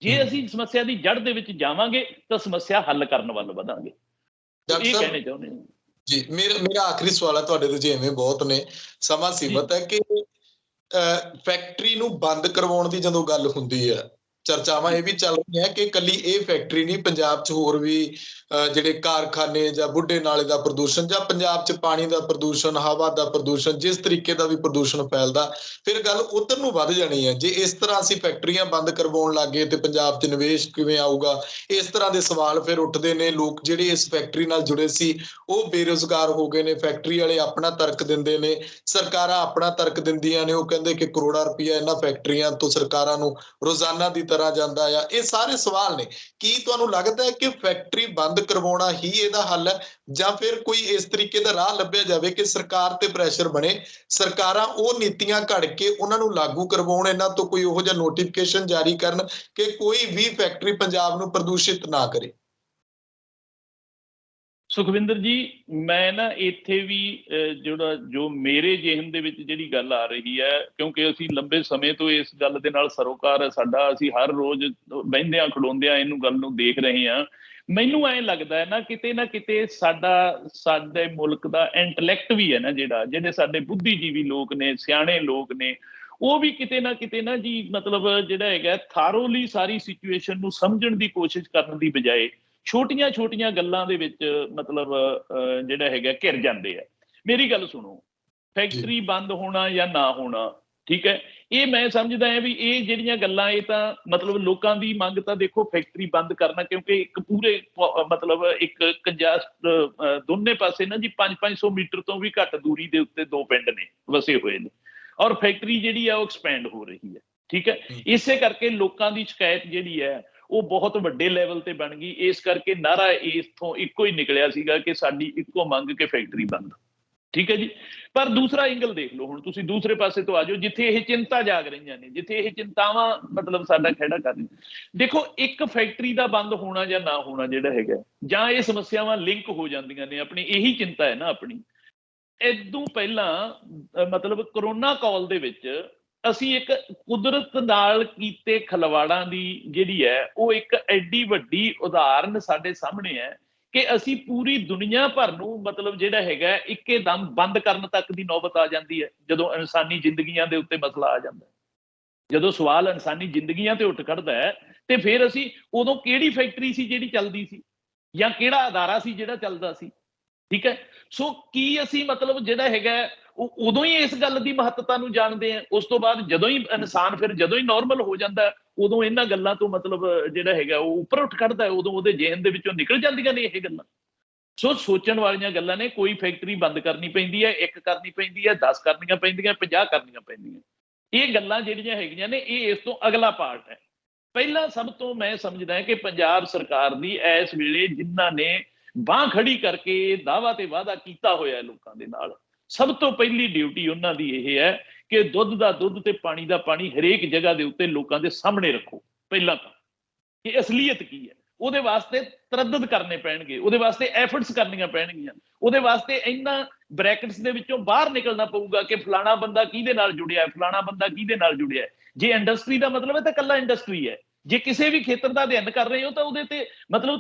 ਜੇ ਅਸੀਂ ਸਮੱਸਿਆ ਦੀ ਜੜ ਦੇ ਵਿੱਚ ਜਾਵਾਂਗੇ ਤਾਂ ਸਮੱਸਿਆ ਹੱਲ ਕਰਨ ਵੱਲ ਵਧਾਂਗੇ। ਇਹ ਕਹਿਣੇ ਚਾਹੁੰਦੇ ਹਾਂ ਜੀ। ਮੇਰਾ ਆਖਰੀ ਸਵਾਲ ਹੈ ਤੁਹਾਡੇ ਤੋਂ, ਜਿਵੇਂ ਬਹੁਤ ਨੇ, ਸਮਾਂ ਸੀਮਤ ਹੈ, ਕਿ ਫੈਕਟਰੀ ਨੂੰ ਬੰਦ ਕਰਵਾਉਣ ਦੀ ਜਦੋਂ ਗੱਲ ਹੁੰਦੀ ਹੈ, ਚਰਚਾਵਾਂ ਇਹ ਵੀ ਚੱਲ ਰਹੀਆਂ ਕਿ ਇਕੱਲੀ ਇਹ ਫੈਕਟਰੀ ਨਹੀਂ, ਪੰਜਾਬ 'ਚ ਹੋਰ ਵੀ ਜਿਹੜੇ ਕਾਰਖਾਨੇ ਜਾਂ ਬੁੱਢੇ ਨਾਲੇ ਦਾ ਪ੍ਰਦੂਸ਼ਣ, ਜਾਂ ਪੰਜਾਬ 'ਚ ਪਾਣੀ ਦਾ ਪ੍ਰਦੂਸ਼ਣ, ਹਵਾ ਦਾ ਪ੍ਰਦੂਸ਼ਣ, ਜਿਸ ਤਰੀਕੇ ਦਾ ਵੀ ਪ੍ਰਦੂਸ਼ਣ ਫੈਲਦਾ, ਫਿਰ ਗੱਲ ਉੱਧਰ ਨੂੰ ਵੱਧ ਜਾਣੀ ਹੈ। ਜੇ ਇਸ ਤਰ੍ਹਾਂ ਅਸੀਂ ਫੈਕਟਰੀਆਂ ਬੰਦ ਕਰਵਾਉਣ ਲੱਗ ਗਏ ਤੇ ਪੰਜਾਬ 'ਚ ਨਿਵੇਸ਼ ਕਿਵੇਂ ਆਊਗਾ? ਇਸ ਤਰ੍ਹਾਂ ਦੇ ਸਵਾਲ ਫਿਰ ਉੱਠਦੇ ਨੇ। ਲੋਕ ਜਿਹੜੇ ਇਸ ਫੈਕਟਰੀ ਨਾਲ ਜੁੜੇ ਸੀ ਉਹ ਬੇਰੁਜ਼ਗਾਰ ਹੋ ਗਏ ਨੇ। ਫੈਕਟਰੀ ਵਾਲੇ ਆਪਣਾ ਤਰਕ ਦਿੰਦੇ ਨੇ, ਸਰਕਾਰਾਂ ਆਪਣਾ ਤਰਕ ਦਿੰਦੀਆਂ ਨੇ। ਉਹ ਕਹਿੰਦੇ ਕਿ ਕਰੋੜਾਂ ਰੁਪਈਆ ਇਹਨਾਂ ਫੈਕਟਰੀਆਂ ਤੋਂ ਸਰਕਾਰਾਂ ਨੂੰ ਰੋਜ਼ਾਨਾ ਦੀ ਤਰ੍ਹਾਂ ਜਾਂਦਾ ਆ। ਇਹ ਸਾਰੇ ਸਵਾਲ ਨੇ। ਕੀ ਤੁਹਾਨੂੰ ਲੱਗਦਾ ਹੈ ਕਿ ਫੈਕਟਰੀ ਬੰਦ ਕਰਵਾਉਣਾ ਹੀ ਇਹਦਾ ਹੱਲ ਹੈ, ਜਾਂ ਫਿਰ ਕੋਈ ਇਸ ਤਰੀਕੇ ਦਾ ਰਾਹ ਲੱਭਿਆ ਜਾਵੇ ਕਿ ਸਰਕਾਰ ਤੇ ਪ੍ਰੈਸ਼ਰ ਬਣੇ, ਸਰਕਾਰਾਂ ਉਹ ਨੀਤੀਆਂ ਘੜ ਕੇ ਉਹਨਾਂ ਨੂੰ ਲਾਗੂ ਕਰਵਾਉਣ, ਇਹਨਾਂ ਤੋਂ ਕੋਈ ਉਹੋ ਜਿਹਾ ਨੋਟੀਫਿਕੇਸ਼ਨ ਜਾਰੀ ਕਰਨ ਕਿ ਕੋਈ ਵੀ ਫੈਕਟਰੀ ਪੰਜਾਬ ਨੂੰ ਪ੍ਰਦੂਸ਼ਿਤ ਨਾ ਕਰੇ? ਸੁਖਵਿੰਦਰ ਜੀ, ਮੈਂ ਨਾ ਇੱਥੇ ਵੀ ਜੋ ਮੇਰੇ ਜ਼ਿਹਨ ਦੇ ਵਿੱਚ ਜਿਹੜੀ ਗੱਲ ਆ ਰਹੀ ਹੈ, ਕਿਉਂਕਿ ਅਸੀਂ ਲੰਬੇ ਸਮੇਂ ਤੋਂ ਇਸ ਗੱਲ ਦੇ ਨਾਲ ਸਰੋਕਾਰ ਹੈ ਸਾਡਾ, ਅਸੀਂ ਹਰ ਰੋਜ਼ ਬਹਿੰਦਿਆਂ ਖੜੋਂਦਿਆਂ ਇਹਨੂੰ ਗੱਲ ਨੂੰ ਦੇਖ ਰਹੇ ਹਾਂ। ਮੈਨੂੰ ਐਂ ਲੱਗਦਾ ਹੈ ਨਾ ਕਿਤੇ ਸਾਡੇ ਮੁਲਕ ਦਾ ਇੰਟੈਲੈਕਟ ਵੀ ਹੈ ਨਾ, ਜਿਹੜੇ ਸਾਡੇ ਬੁੱਧੀਜੀਵੀ ਲੋਕ ਨੇ, ਸਿਆਣੇ ਲੋਕ ਨੇ, ਉਹ ਵੀ ਕਿਤੇ ਨਾ ਜੀ ਮਤਲਬ ਜਿਹੜਾ ਹੈਗਾ ਥਾਰੋਲੀ ਸਾਰੀ ਸਿਚੁਏਸ਼ਨ ਨੂੰ ਸਮਝਣ ਦੀ ਕੋਸ਼ਿਸ਼ ਕਰਨ ਦੀ ਬਜਾਏ ਛੋਟੀਆਂ ਗੱਲਾਂ ਦੇ ਵਿੱਚ ਮਤਲਬ ਜਿਹੜਾ ਹੈਗਾ ਘਿਰ ਜਾਂਦੇ ਆ। ਮੇਰੀ ਗੱਲ ਸੁਣੋ, ਫੈਕਟਰੀ ਬੰਦ ਹੋਣਾ ਜਾਂ ਨਾ ਹੋਣਾ, ਠੀਕ ਹੈ, ਇਹ ਮੈਂ ਸਮਝਦਾ ਹਾਂ ਵੀ ਇਹ ਜਿਹੜੀਆਂ ਗੱਲਾਂ, ਇਹ ਤਾਂ ਮਤਲਬ ਲੋਕਾਂ ਦੀ ਮੰਗ ਤਾਂ ਦੇਖੋ ਫੈਕਟਰੀ ਬੰਦ ਕਰਨਾ, ਕਿਉਂਕਿ ਇੱਕ ਪੂਰੇ ਮਤਲਬ ਇੱਕ ਦੋਨੇ ਪਾਸੇ ਨਾ ਜੀ 500 ਮੀਟਰ ਤੋਂ ਵੀ ਘੱਟ ਦੂਰੀ ਦੇ ਉੱਤੇ ਦੋ ਪਿੰਡ ਨੇ ਵਸੇ ਹੋਏ ਨੇ, ਔਰ ਫੈਕਟਰੀ ਜਿਹੜੀ ਆ ਉਹ ਐਕਸਪੈਂਡ ਹੋ ਰਹੀ ਹੈ, ਠੀਕ ਹੈ। ਇਸੇ ਕਰਕੇ ਲੋਕਾਂ ਦੀ ਸ਼ਿਕਾਇਤ ਜਿਹੜੀ ਹੈ ਉਹ ਬਹੁਤ ਵੱਡੇ ਲੈਵਲ ਤੇ ਬਣ ਗਈ। ਇਸ ਕਰਕੇ ਨਾਰਾ ਇਥੋਂ ਇੱਕੋ ਹੀ ਨਿਕਲਿਆ ਸੀਗਾ ਕਿ ਸਾਡੀ ਇੱਕੋ ਮੰਗ ਕਿ ਫੈਕਟਰੀ ਬੰਦ, ਠੀਕ ਹੈ ਜੀ। ਪਰ ਦੂਸਰਾ ਐਂਗਲ ਦੇਖ ਲਓ, ਹੁਣ ਤੁਸੀਂ ਦੂਸਰੇ ਪਾਸੇ ਤੋਂ ਆ ਜਾਓ, ਜਿੱਥੇ ਇਹ ਚਿੰਤਾ ਜਾਗ ਰਹੀਆਂ ਨੇ, ਜਿੱਥੇ ਇਹ ਚਿੰਤਾਵਾਂ ਮਤਲਬ ਸਾਡਾ ਖਹਿੜਾ ਕਰ ਰਹੀਆਂ। ਦੇਖੋ, ਇੱਕ ਫੈਕਟਰੀ ਦਾ ਬੰਦ ਹੋਣਾ ਜਾਂ ਨਾ ਹੋਣਾ ਜਿਹੜਾ ਹੈਗਾ, ਜਾਂ ਇਹ ਸਮੱਸਿਆਵਾਂ ਲਿੰਕ ਹੋ ਜਾਂਦੀਆਂ ਨੇ, ਆਪਣੀ ਇਹੀ ਚਿੰਤਾ ਹੈ ਨਾ ਆਪਣੀ। ਇਦੋਂ ਪਹਿਲਾਂ ਮਤਲਬ ਕਰੋਨਾ ਕਾਲ ਦੇ ਵਿੱਚ ਅਸੀਂ ਇੱਕ ਕੁਦਰਤ ਨਾਲ ਕੀਤੇ ਖਲਵਾੜਾਂ ਦੀ ਜਿਹੜੀ ਹੈ ਉਹ ਇੱਕ ਐਡੀ ਵੱਡੀ ਉਦਾਹਰਨ ਸਾਡੇ ਸਾਹਮਣੇ ਹੈ ਕਿ ਅਸੀਂ ਪੂਰੀ ਦੁਨੀਆ ਭਰ ਨੂੰ ਮਤਲਬ ਜਿਹੜਾ ਹੈਗਾ ਇੱਕੇ ਦਮ ਬੰਦ ਕਰਨ ਤੱਕ ਦੀ ਨੌਬਤ ਆ ਜਾਂਦੀ ਹੈ ਜਦੋਂ ਇਨਸਾਨੀ ਜ਼ਿੰਦਗੀਆਂ ਦੇ ਉੱਤੇ ਮਸਲਾ ਆ ਜਾਂਦਾ। ਜਦੋਂ ਸਵਾਲ ਇਨਸਾਨੀ ਜ਼ਿੰਦਗੀਆਂ ਤੇ ਉੱਠ ਖੜਦਾ ਹੈ ਤੇ ਫਿਰ ਅਸੀਂ ਉਦੋਂ ਕਿਹੜੀ ਫੈਕਟਰੀ ਸੀ ਜਿਹੜੀ ਚੱਲਦੀ ਸੀ ਜਾਂ ਕਿਹੜਾ ਅਦਾਰਾ ਸੀ ਜਿਹੜਾ ਚੱਲਦਾ ਸੀ, ਠੀਕ ਹੈ। ਸੋ ਕੀ ਅਸੀਂ ਮਤਲਬ ਜਿਹੜਾ ਹੈਗਾ ਉਹ ਉਦੋਂ ਹੀ ਇਸ ਗੱਲ ਦੀ ਮਹੱਤਤਾ ਨੂੰ ਜਾਣਦੇ ਆ। ਉਸ ਤੋਂ ਬਾਅਦ ਜਦੋਂ ਹੀ ਇਨਸਾਨ ਫਿਰ ਜਦੋਂ ਹੀ ਨਾਰਮਲ ਹੋ ਜਾਂਦਾ ਉਦੋਂ ਇਹਨਾਂ ਗੱਲਾਂ ਤੋਂ ਮਤਲਬ ਜਿਹੜਾ ਹੈਗਾ ਉਹ ਉੱਪਰ ਉੱਠ ਖੜਦਾ, ਉਦੋਂ ਉਹਦੇ ਜ਼ਿਹਨ ਦੇ ਵਿੱਚੋਂ ਨਿਕਲ ਜਾਂਦੀਆਂ ਨੇ ਇਹ ਗੱਲਾਂ। ਸੋ ਸੋਚਣ ਵਾਲੀਆਂ ਗੱਲਾਂ ਨੇ। ਕੋਈ ਫੈਕਟਰੀ ਬੰਦ ਕਰਨੀ ਪੈਂਦੀ ਹੈ, 1 ਕਰਨੀ ਪੈਂਦੀ ਹੈ, 10 ਕਰਨੀਆਂ ਪੈਂਦੀਆਂ, 50 ਕਰਨੀਆਂ ਪੈਂਦੀਆਂ। ਇਹ ਗੱਲਾਂ ਜਿਹੜੀਆਂ ਹੈਗੀਆਂ ਨੇ ਇਹ ਇਸ ਤੋਂ ਅਗਲਾ ਪਾਰਟ ਹੈ। ਪਹਿਲਾਂ ਸਭ ਤੋਂ ਮੈਂ ਸਮਝਦਾ ਕਿ ਪੰਜਾਬ ਸਰਕਾਰ ਦੀ ਇਸ ਵੇਲੇ ਜਿਨ੍ਹਾਂ ਨੇ ਬਾਂਹ ਖੜੀ ਕਰਕੇ ਦਾਅਵਾ ਤੇ ਵਾਅਦਾ ਕੀਤਾ ਹੋਇਆ ਲੋਕਾਂ ਦੇ ਨਾਲ, ਸਭ ਤੋਂ ਪਹਿਲੀ ਡਿਊਟੀ ਉਹਨਾਂ ਦੀ ਇਹ ਹੈ ਕਿ ਦੁੱਧ ਦਾ ਦੁੱਧ ਤੇ ਪਾਣੀ ਦਾ ਪਾਣੀ ਹਰੇਕ ਜਗ੍ਹਾ ਦੇ ਉੱਤੇ ਲੋਕਾਂ ਦੇ ਸਾਹਮਣੇ ਰੱਖੋ। ਪਹਿਲਾਂ ਤਾਂ ਕਿ ਅਸਲੀਅਤ ਕੀ ਹੈ, ਉਹਦੇ ਵਾਸਤੇ ਤਰੱਦਦ ਕਰਨੇ ਪੈਣਗੇ, ਉਹਦੇ ਵਾਸਤੇ ਐਫਰਟਸ ਕਰਨੀਆਂ ਪੈਣਗੀਆਂ, ਉਹਦੇ ਵਾਸਤੇ ਇਹਨਾਂ ਬ੍ਰੈਕਟਸ ਦੇ ਵਿੱਚੋਂ ਬਾਹਰ ਨਿਕਲਣਾ ਪਊਗਾ ਕਿ ਫਲਾਣਾ ਬੰਦਾ ਕਿਹਦੇ ਨਾਲ ਜੁੜਿਆ, ਫਲਾਣਾ ਬੰਦਾ ਕਿਹਦੇ ਨਾਲ ਜੁੜਿਆ। ਜੇ ਇੰਡਸਟਰੀ ਦਾ ਮਤਲਬ ਹੈ ਤਾਂ ਇਕੱਲਾ ਇੰਡਸਟਰੀ ਹੈ। ਜੇ ਕਿਸੇ ਵੀ ਖੇਤਰ ਦਾ ਅਧਿਐਨ ਕਰ ਰਹੇ ਹੋ ਤਾਂ ਉਹਦੇ ਤੇ ਮਤਲਬ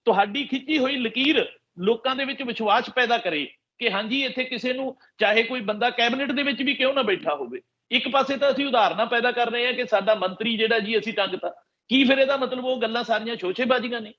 ਤੁਹਾਡੀ ਖਿੱਚੀ ਹੋਈ ਲਕੀਰ ਲੋਕਾਂ ਦੇ ਵਿੱਚ ਵਿਸ਼ਵਾਸ ਪੈਦਾ ਕਰੇ ਕਿ ਹਾਂਜੀ ਇੱਥੇ ਕਿਸੇ ਨੂੰ ਚਾਹੇ ਕੋਈ ਬੰਦਾ ਕੈਬਨਿਟ ਦੇ ਵਿੱਚ ਵੀ ਕਿਉਂ ਨਾ ਬੈਠਾ ਹੋਵੇ। ਇੱਕ ਪਾਸੇ ਤਾਂ ਅਸੀਂ ਉਦਾਹਰਨਾਂ ਪੈਦਾ ਕਰ ਰਹੇ ਹਾਂ ਕਿ ਸਾਡਾ ਮੰਤਰੀ ਜਿਹੜਾ ਜੀ ਅਸੀਂ ਟੰਗਤਾ, ਕੀ ਫਿਰ ਇਹਦਾ ਮਤਲਬ ਉਹ ਗੱਲਾਂ ਸਾਰੀਆਂ ਸ਼ੋਸ਼ੇਬਾਜ਼ੀਆਂ ਨੇ?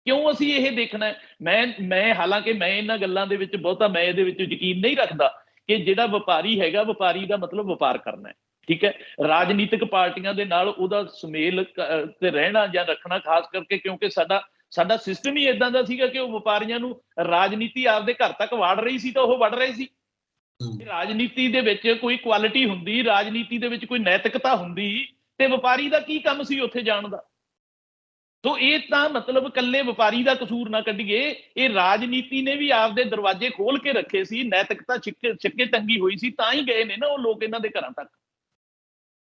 ਕਿਉਂ ਅਸੀਂ ਇਹ ਦੇਖਣਾ? ਮੈਂ ਹਾਲਾਂਕਿ ਮੈਂ ਇਹਨਾਂ ਗੱਲਾਂ ਦੇ ਵਿੱਚ ਬਹੁਤਾ ਮੈਂ ਇਹਦੇ ਵਿੱਚ ਯਕੀਨ ਨਹੀਂ ਰੱਖਦਾ ਕਿ ਜਿਹੜਾ ਵਪਾਰੀ ਹੈਗਾ ਵਪਾਰੀ ਦਾ ਮਤਲਬ ਵਪਾਰ ਕਰਨਾ ਹੈ, ਠੀਕ ਹੈ। ਰਾਜਨੀਤਿਕ ਪਾਰਟੀਆਂ ਦੇ ਨਾਲ ਉਹਦਾ ਸੁਮੇਲ ਤੇ ਰਹਿਣਾ ਜਾਂ ਰੱਖਣਾ, ਖਾਸ ਕਰਕੇ ਕਿਉਂਕਿ ਸਾਡਾ ਸਿਸਟਮ ਹੀ ਇਦਾਂ ਦਾ ਸੀਗਾ ਕਿ ਉਹ ਵਪਾਰੀਆਂ ਨੂੰ ਰਾਜਨੀਤੀ ਆਪਦੇ ਘਰ ਤੱਕ ਵਾੜ ਰਹੀ ਸੀ ਤਾਂ ਉਹ ਵੜ ਰਹੇ ਸੀ। ਰਾਜਨੀਤੀ ਦੇ ਵਿੱਚ ਕੋਈ ਕੁਆਲਿਟੀ ਹੁੰਦੀ, ਰਾਜਨੀਤੀ ਦੇ ਵਿੱਚ ਕੋਈ ਨੈਤਿਕਤਾ ਹੁੰਦੀ ਤੇ ਵਪਾਰੀ ਦਾ ਕੀ ਕੰਮ ਸੀ ਉੱਥੇ ਜਾਣ ਦਾ? ਸੋ ਇਹ ਤਾਂ ਮਤਲਬ ਇਕੱਲੇ ਵਪਾਰੀ ਦਾ ਕਸੂਰ ਨਾ ਕੱਢੀਏ, ਇਹ ਰਾਜਨੀਤੀ ਨੇ ਵੀ ਆਪਦੇ ਦਰਵਾਜ਼ੇ ਖੋਲ ਕੇ ਰੱਖੇ ਸੀ, ਨੈਤਿਕਤਾ ਛਿੱਕੇ ਟੰਗੀ ਹੋਈ ਸੀ, ਤਾਂ ਹੀ ਗਏ ਨੇ ਨਾ ਉਹ ਲੋਕ ਇਹਨਾਂ ਦੇ ਘਰਾਂ ਤੱਕ।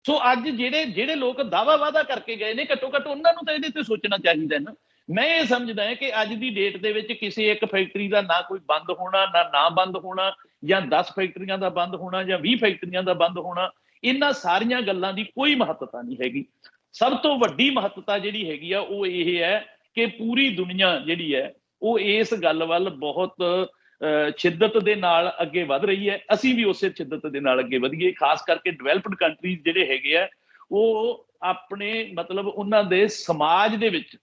ਸੋ ਅੱਜ ਜਿਹੜੇ ਲੋਕ ਦਾਅਵਾ ਵਾਅਦਾ ਕਰਕੇ ਗਏ ਨੇ, ਘੱਟੋ ਘੱਟ ਉਹਨਾਂ ਨੂੰ ਤਾਂ ਇਹਦੇ ਤੇ ਸੋਚਣਾ ਚਾਹੀਦਾ ਨਾ। ਮੈਂ ਇਹ ਸਮਝਦਾ ਹਾਂ ਕਿ ਅੱਜ ਦੀ ਡੇਟ ਦੇ ਵਿੱਚ ਕਿਸੇ ਇੱਕ ਫੈਕਟਰੀ ਦਾ ਨਾ ਕੋਈ ਬੰਦ ਹੋਣਾ, ਨਾ ਬੰਦ ਹੋਣਾ, ਜਾਂ 10 ਫੈਕਟਰੀਆਂ ਦਾ ਬੰਦ ਹੋਣਾ ਜਾਂ 20 ਫੈਕਟਰੀਆਂ ਦਾ ਬੰਦ ਹੋਣਾ, ਇਹਨਾਂ ਸਾਰੀਆਂ ਗੱਲਾਂ ਦੀ ਕੋਈ ਮਹੱਤਤਾ ਨਹੀਂ ਹੈਗੀ। ਸਭ ਤੋਂ ਵੱਡੀ ਮਹੱਤਤਾ ਜਿਹੜੀ ਹੈਗੀ ਆ ਉਹ ਇਹ ਹੈ ਕਿ ਪੂਰੀ ਦੁਨੀਆ ਜਿਹੜੀ ਹੈ ਉਹ ਇਸ ਗੱਲ ਵੱਲ ਬਹੁਤ ਸ਼ਿੱਦਤ ਦੇ ਨਾਲ ਅੱਗੇ ਵਧ ਰਹੀ ਹੈ। ਅਸੀਂ ਵੀ ਉਸੇ ਸ਼ਿੱਦਤ ਦੇ ਨਾਲ ਅੱਗੇ ਵਧੀਏ। ਖਾਸ ਕਰਕੇ ਡਿਵੈਲਪਡ ਕੰਟਰੀਜ਼ ਜਿਹੜੇ ਹੈਗੇ ਆ ਉਹ ਆਪਣੇ ਮਤਲਬ ਉਹਨਾਂ ਦੇ ਸਮਾਜ ਦੇ ਵਿੱਚ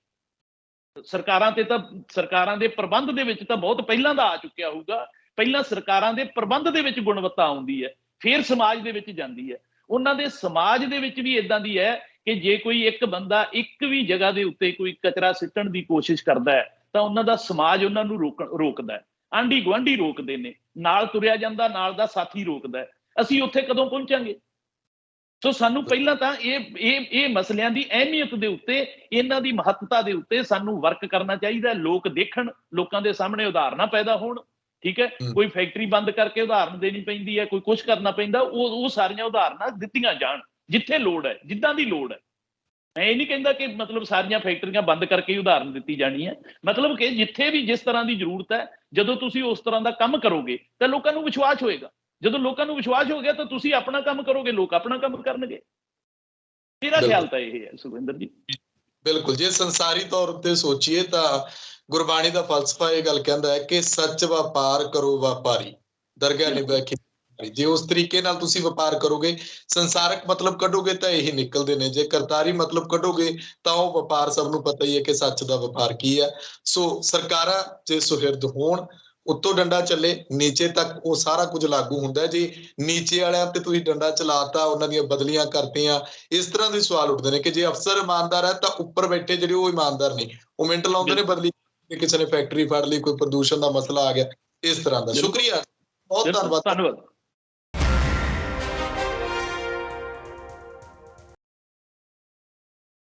ਸਰਕਾਰਾਂ ਦੇ ਪ੍ਰਬੰਧ ਦੇ ਵਿੱਚ ਤਾਂ ਬਹੁਤ ਪਹਿਲਾਂ ਦਾ ਆ ਚੁੱਕਿਆ ਹੋਊਗਾ। ਪਹਿਲਾਂ ਸਰਕਾਰਾਂ ਦੇ ਪ੍ਰਬੰਧ ਦੇ ਵਿੱਚ ਗੁਣਵੱਤਾ ਆਉਂਦੀ ਹੈ, ਫਿਰ ਸਮਾਜ ਦੇ ਵਿੱਚ ਜਾਂਦੀ ਹੈ। ਉਹਨਾਂ ਦੇ ਸਮਾਜ ਦੇ ਵਿੱਚ ਵੀ ਇਦਾਂ ਦੀ ਹੈ ਕਿ ਜੇ ਕੋਈ ਇੱਕ ਬੰਦਾ ਇੱਕ ਵੀ ਜਗ੍ਹਾ ਦੇ ਉੱਤੇ ਕੋਈ ਕਚਰਾ ਸਿੱਟਣ ਦੀ ਕੋਸ਼ਿਸ਼ ਕਰਦਾ ਹੈ ਤਾਂ ਉਹਨਾਂ ਦਾ ਸਮਾਜ ਉਹਨਾਂ ਨੂੰ ਰੋਕਦਾ ਹੈ, ਆਂਢੀ ਗੁਆਂਢੀ ਰੋਕਦੇ ਨੇ, ਨਾਲ ਤੁਰਿਆ ਜਾਂਦਾ ਨਾਲ ਦਾ ਸਾਥੀ ਰੋਕਦਾ ਹੈ। ਅਸੀਂ ਉੱਥੇ ਕਦੋਂ ਪਹੁੰਚਾਂਗੇ? ਸੋ ਸਾਨੂੰ ਪਹਿਲਾਂ ਤਾਂ ਇਹ ਮਸਲਿਆਂ ਦੀ ਅਹਿਮੀਅਤ ਦੇ ਉੱਤੇ, ਇਹਨਾਂ ਦੀ ਮਹੱਤਤਾ ਦੇ ਉੱਤੇ ਸਾਨੂੰ ਵਰਕ ਕਰਨਾ ਚਾਹੀਦਾ। ਲੋਕ ਦੇਖਣ, ਲੋਕਾਂ ਦੇ ਸਾਹਮਣੇ ਉਦਾਹਰਨਾਂ ਪੈਦਾ ਹੋਣ, ਠੀਕ ਹੈ। ਕੋਈ ਫੈਕਟਰੀ ਬੰਦ ਕਰਕੇ ਉਦਾਹਰਨ ਦੇਣੀ ਪੈਂਦੀ ਹੈ, ਕੋਈ ਕੁਛ ਕਰਨਾ ਪੈਂਦਾ, ਉਹ ਸਾਰੀਆਂ ਉਦਾਹਰਨਾਂ ਦਿੱਤੀਆਂ ਜਾਣ ਜਿੱਥੇ ਲੋੜ ਹੈ, ਜਿੱਦਾਂ ਦੀ ਲੋੜ ਹੈ। ਮੈਂ ਇਹ ਨਹੀਂ ਕਹਿੰਦਾ ਕਿ ਮਤਲਬ ਸਾਰੀਆਂ ਫੈਕਟਰੀਆਂ ਬੰਦ ਕਰਕੇ ਹੀ ਉਦਾਹਰਨ ਦਿੱਤੀ ਜਾਣੀ ਹੈ, ਮਤਲਬ ਕਿ ਜਿੱਥੇ ਵੀ ਜਿਸ ਤਰ੍ਹਾਂ ਦੀ ਜ਼ਰੂਰਤ ਹੈ, ਜਦੋਂ ਤੁਸੀਂ ਉਸ ਤਰ੍ਹਾਂ ਦਾ ਕੰਮ ਕਰੋਗੇ ਤਾਂ ਲੋਕਾਂ ਨੂੰ ਵਿਸ਼ਵਾਸ ਹੋਏਗਾ। ਜਦੋਂ ਲੋਕਾਂ ਨੂੰ ਵਿਸ਼ਵਾਸ ਹੋ ਗਿਆ ਤਾਂ ਤੁਸੀਂ ਆਪਣਾ ਕੰਮ ਕਰੋਗੇ, ਲੋਕ ਆਪਣਾ ਕੰਮ ਕਰਨਗੇ। ਮੇਰਾ ਖਿਆਲ ਤਾਂ ਇਹ ਹੈ ਸੁਖਵਿੰਦਰ ਜੀ। ਬਿਲਕੁਲ, ਜੇ ਸੰਸਾਰੀ ਤੌਰ ਉੱਤੇ ਸੋਚੀਏ ਤਾਂ ਗੁਰਬਾਣੀ ਦਾ ਫਲਸਫਾ ਇਹ ਗੱਲ ਕਹਿੰਦਾ ਹੈ ਕਿ ਸੱਚ ਵਪਾਰ ਕਰੋ ਵਪਾਰੀ, ਦਰਗਾਹ ਨਿਭੈ। ਜੇ ਉਸ ਤਰੀਕੇ ਨਾਲ ਤੁਸੀਂ ਵਪਾਰ ਕਰੋਗੇ, ਸੰਸਾਰਕ ਮਤਲਬ ਕੱਢੋਗੇ ਤਾਂ ਇਹੀ ਨਿਕਲਦੇ ਨੇ। ਜੇ ਕਰਤਾਰੀ ਮਤਲਬ ਕੱਢੋਗੇ ਤਾਂ ਉਹ ਵਪਾਰ ਸਭ ਨੂੰ ਪਤਾ ਹੀ ਹੈ ਕਿ ਸੱਚ ਦਾ ਵਪਾਰ ਕੀ ਹੈ। ਸੋ ਸਰਕਾਰਾਂ ਜੇ ਸੁਹਿਰਦ ਹੋਣ, ਉੱਤੋਂ ਡੰਡਾ ਚੱਲੇ, ਨੀਚੇ ਤੱਕ ਉਹ ਸਾਰਾ ਕੁਝ ਲਾਗੂ ਹੁੰਦਾ। ਜੇ ਨੀਚੇ ਵਾਲਿਆਂ ਤੇ ਤੁਸੀਂ ਡੰਡਾ ਚਲਾਤਾ, ਉਹਨਾਂ ਦੀਆਂ ਬਦਲੀਆਂ ਕਰਤੀਆਂ, ਇਸ ਤਰ੍ਹਾਂ ਦੇ ਸਵਾਲ ਉੱਠਦੇ ਨੇ ਕਿ ਜੇ ਅਫਸਰ ਇਮਾਨਦਾਰ ਹੈ ਤਾਂ ਉੱਪਰ ਬੈਠੇ ਜਿਹੜੇ ਉਹ ਇਮਾਨਦਾਰ ਨਹੀਂ, ਉਹ ਮਿੰਟ ਲਾਉਂਦੇ ਨੇ ਬਦਲੀ, ਕਿਸੇ ਨੇ ਫੈਕਟਰੀ ਫੜ ਲਈ, ਕੋਈ ਪ੍ਰਦੂਸ਼ਣ ਦਾ ਮਸਲਾ ਆ ਗਿਆ, ਇਸ ਤਰ੍ਹਾਂ ਦਾ। ਸ਼ੁਕਰੀਆ, ਬਹੁਤ ਧੰਨਵਾਦ।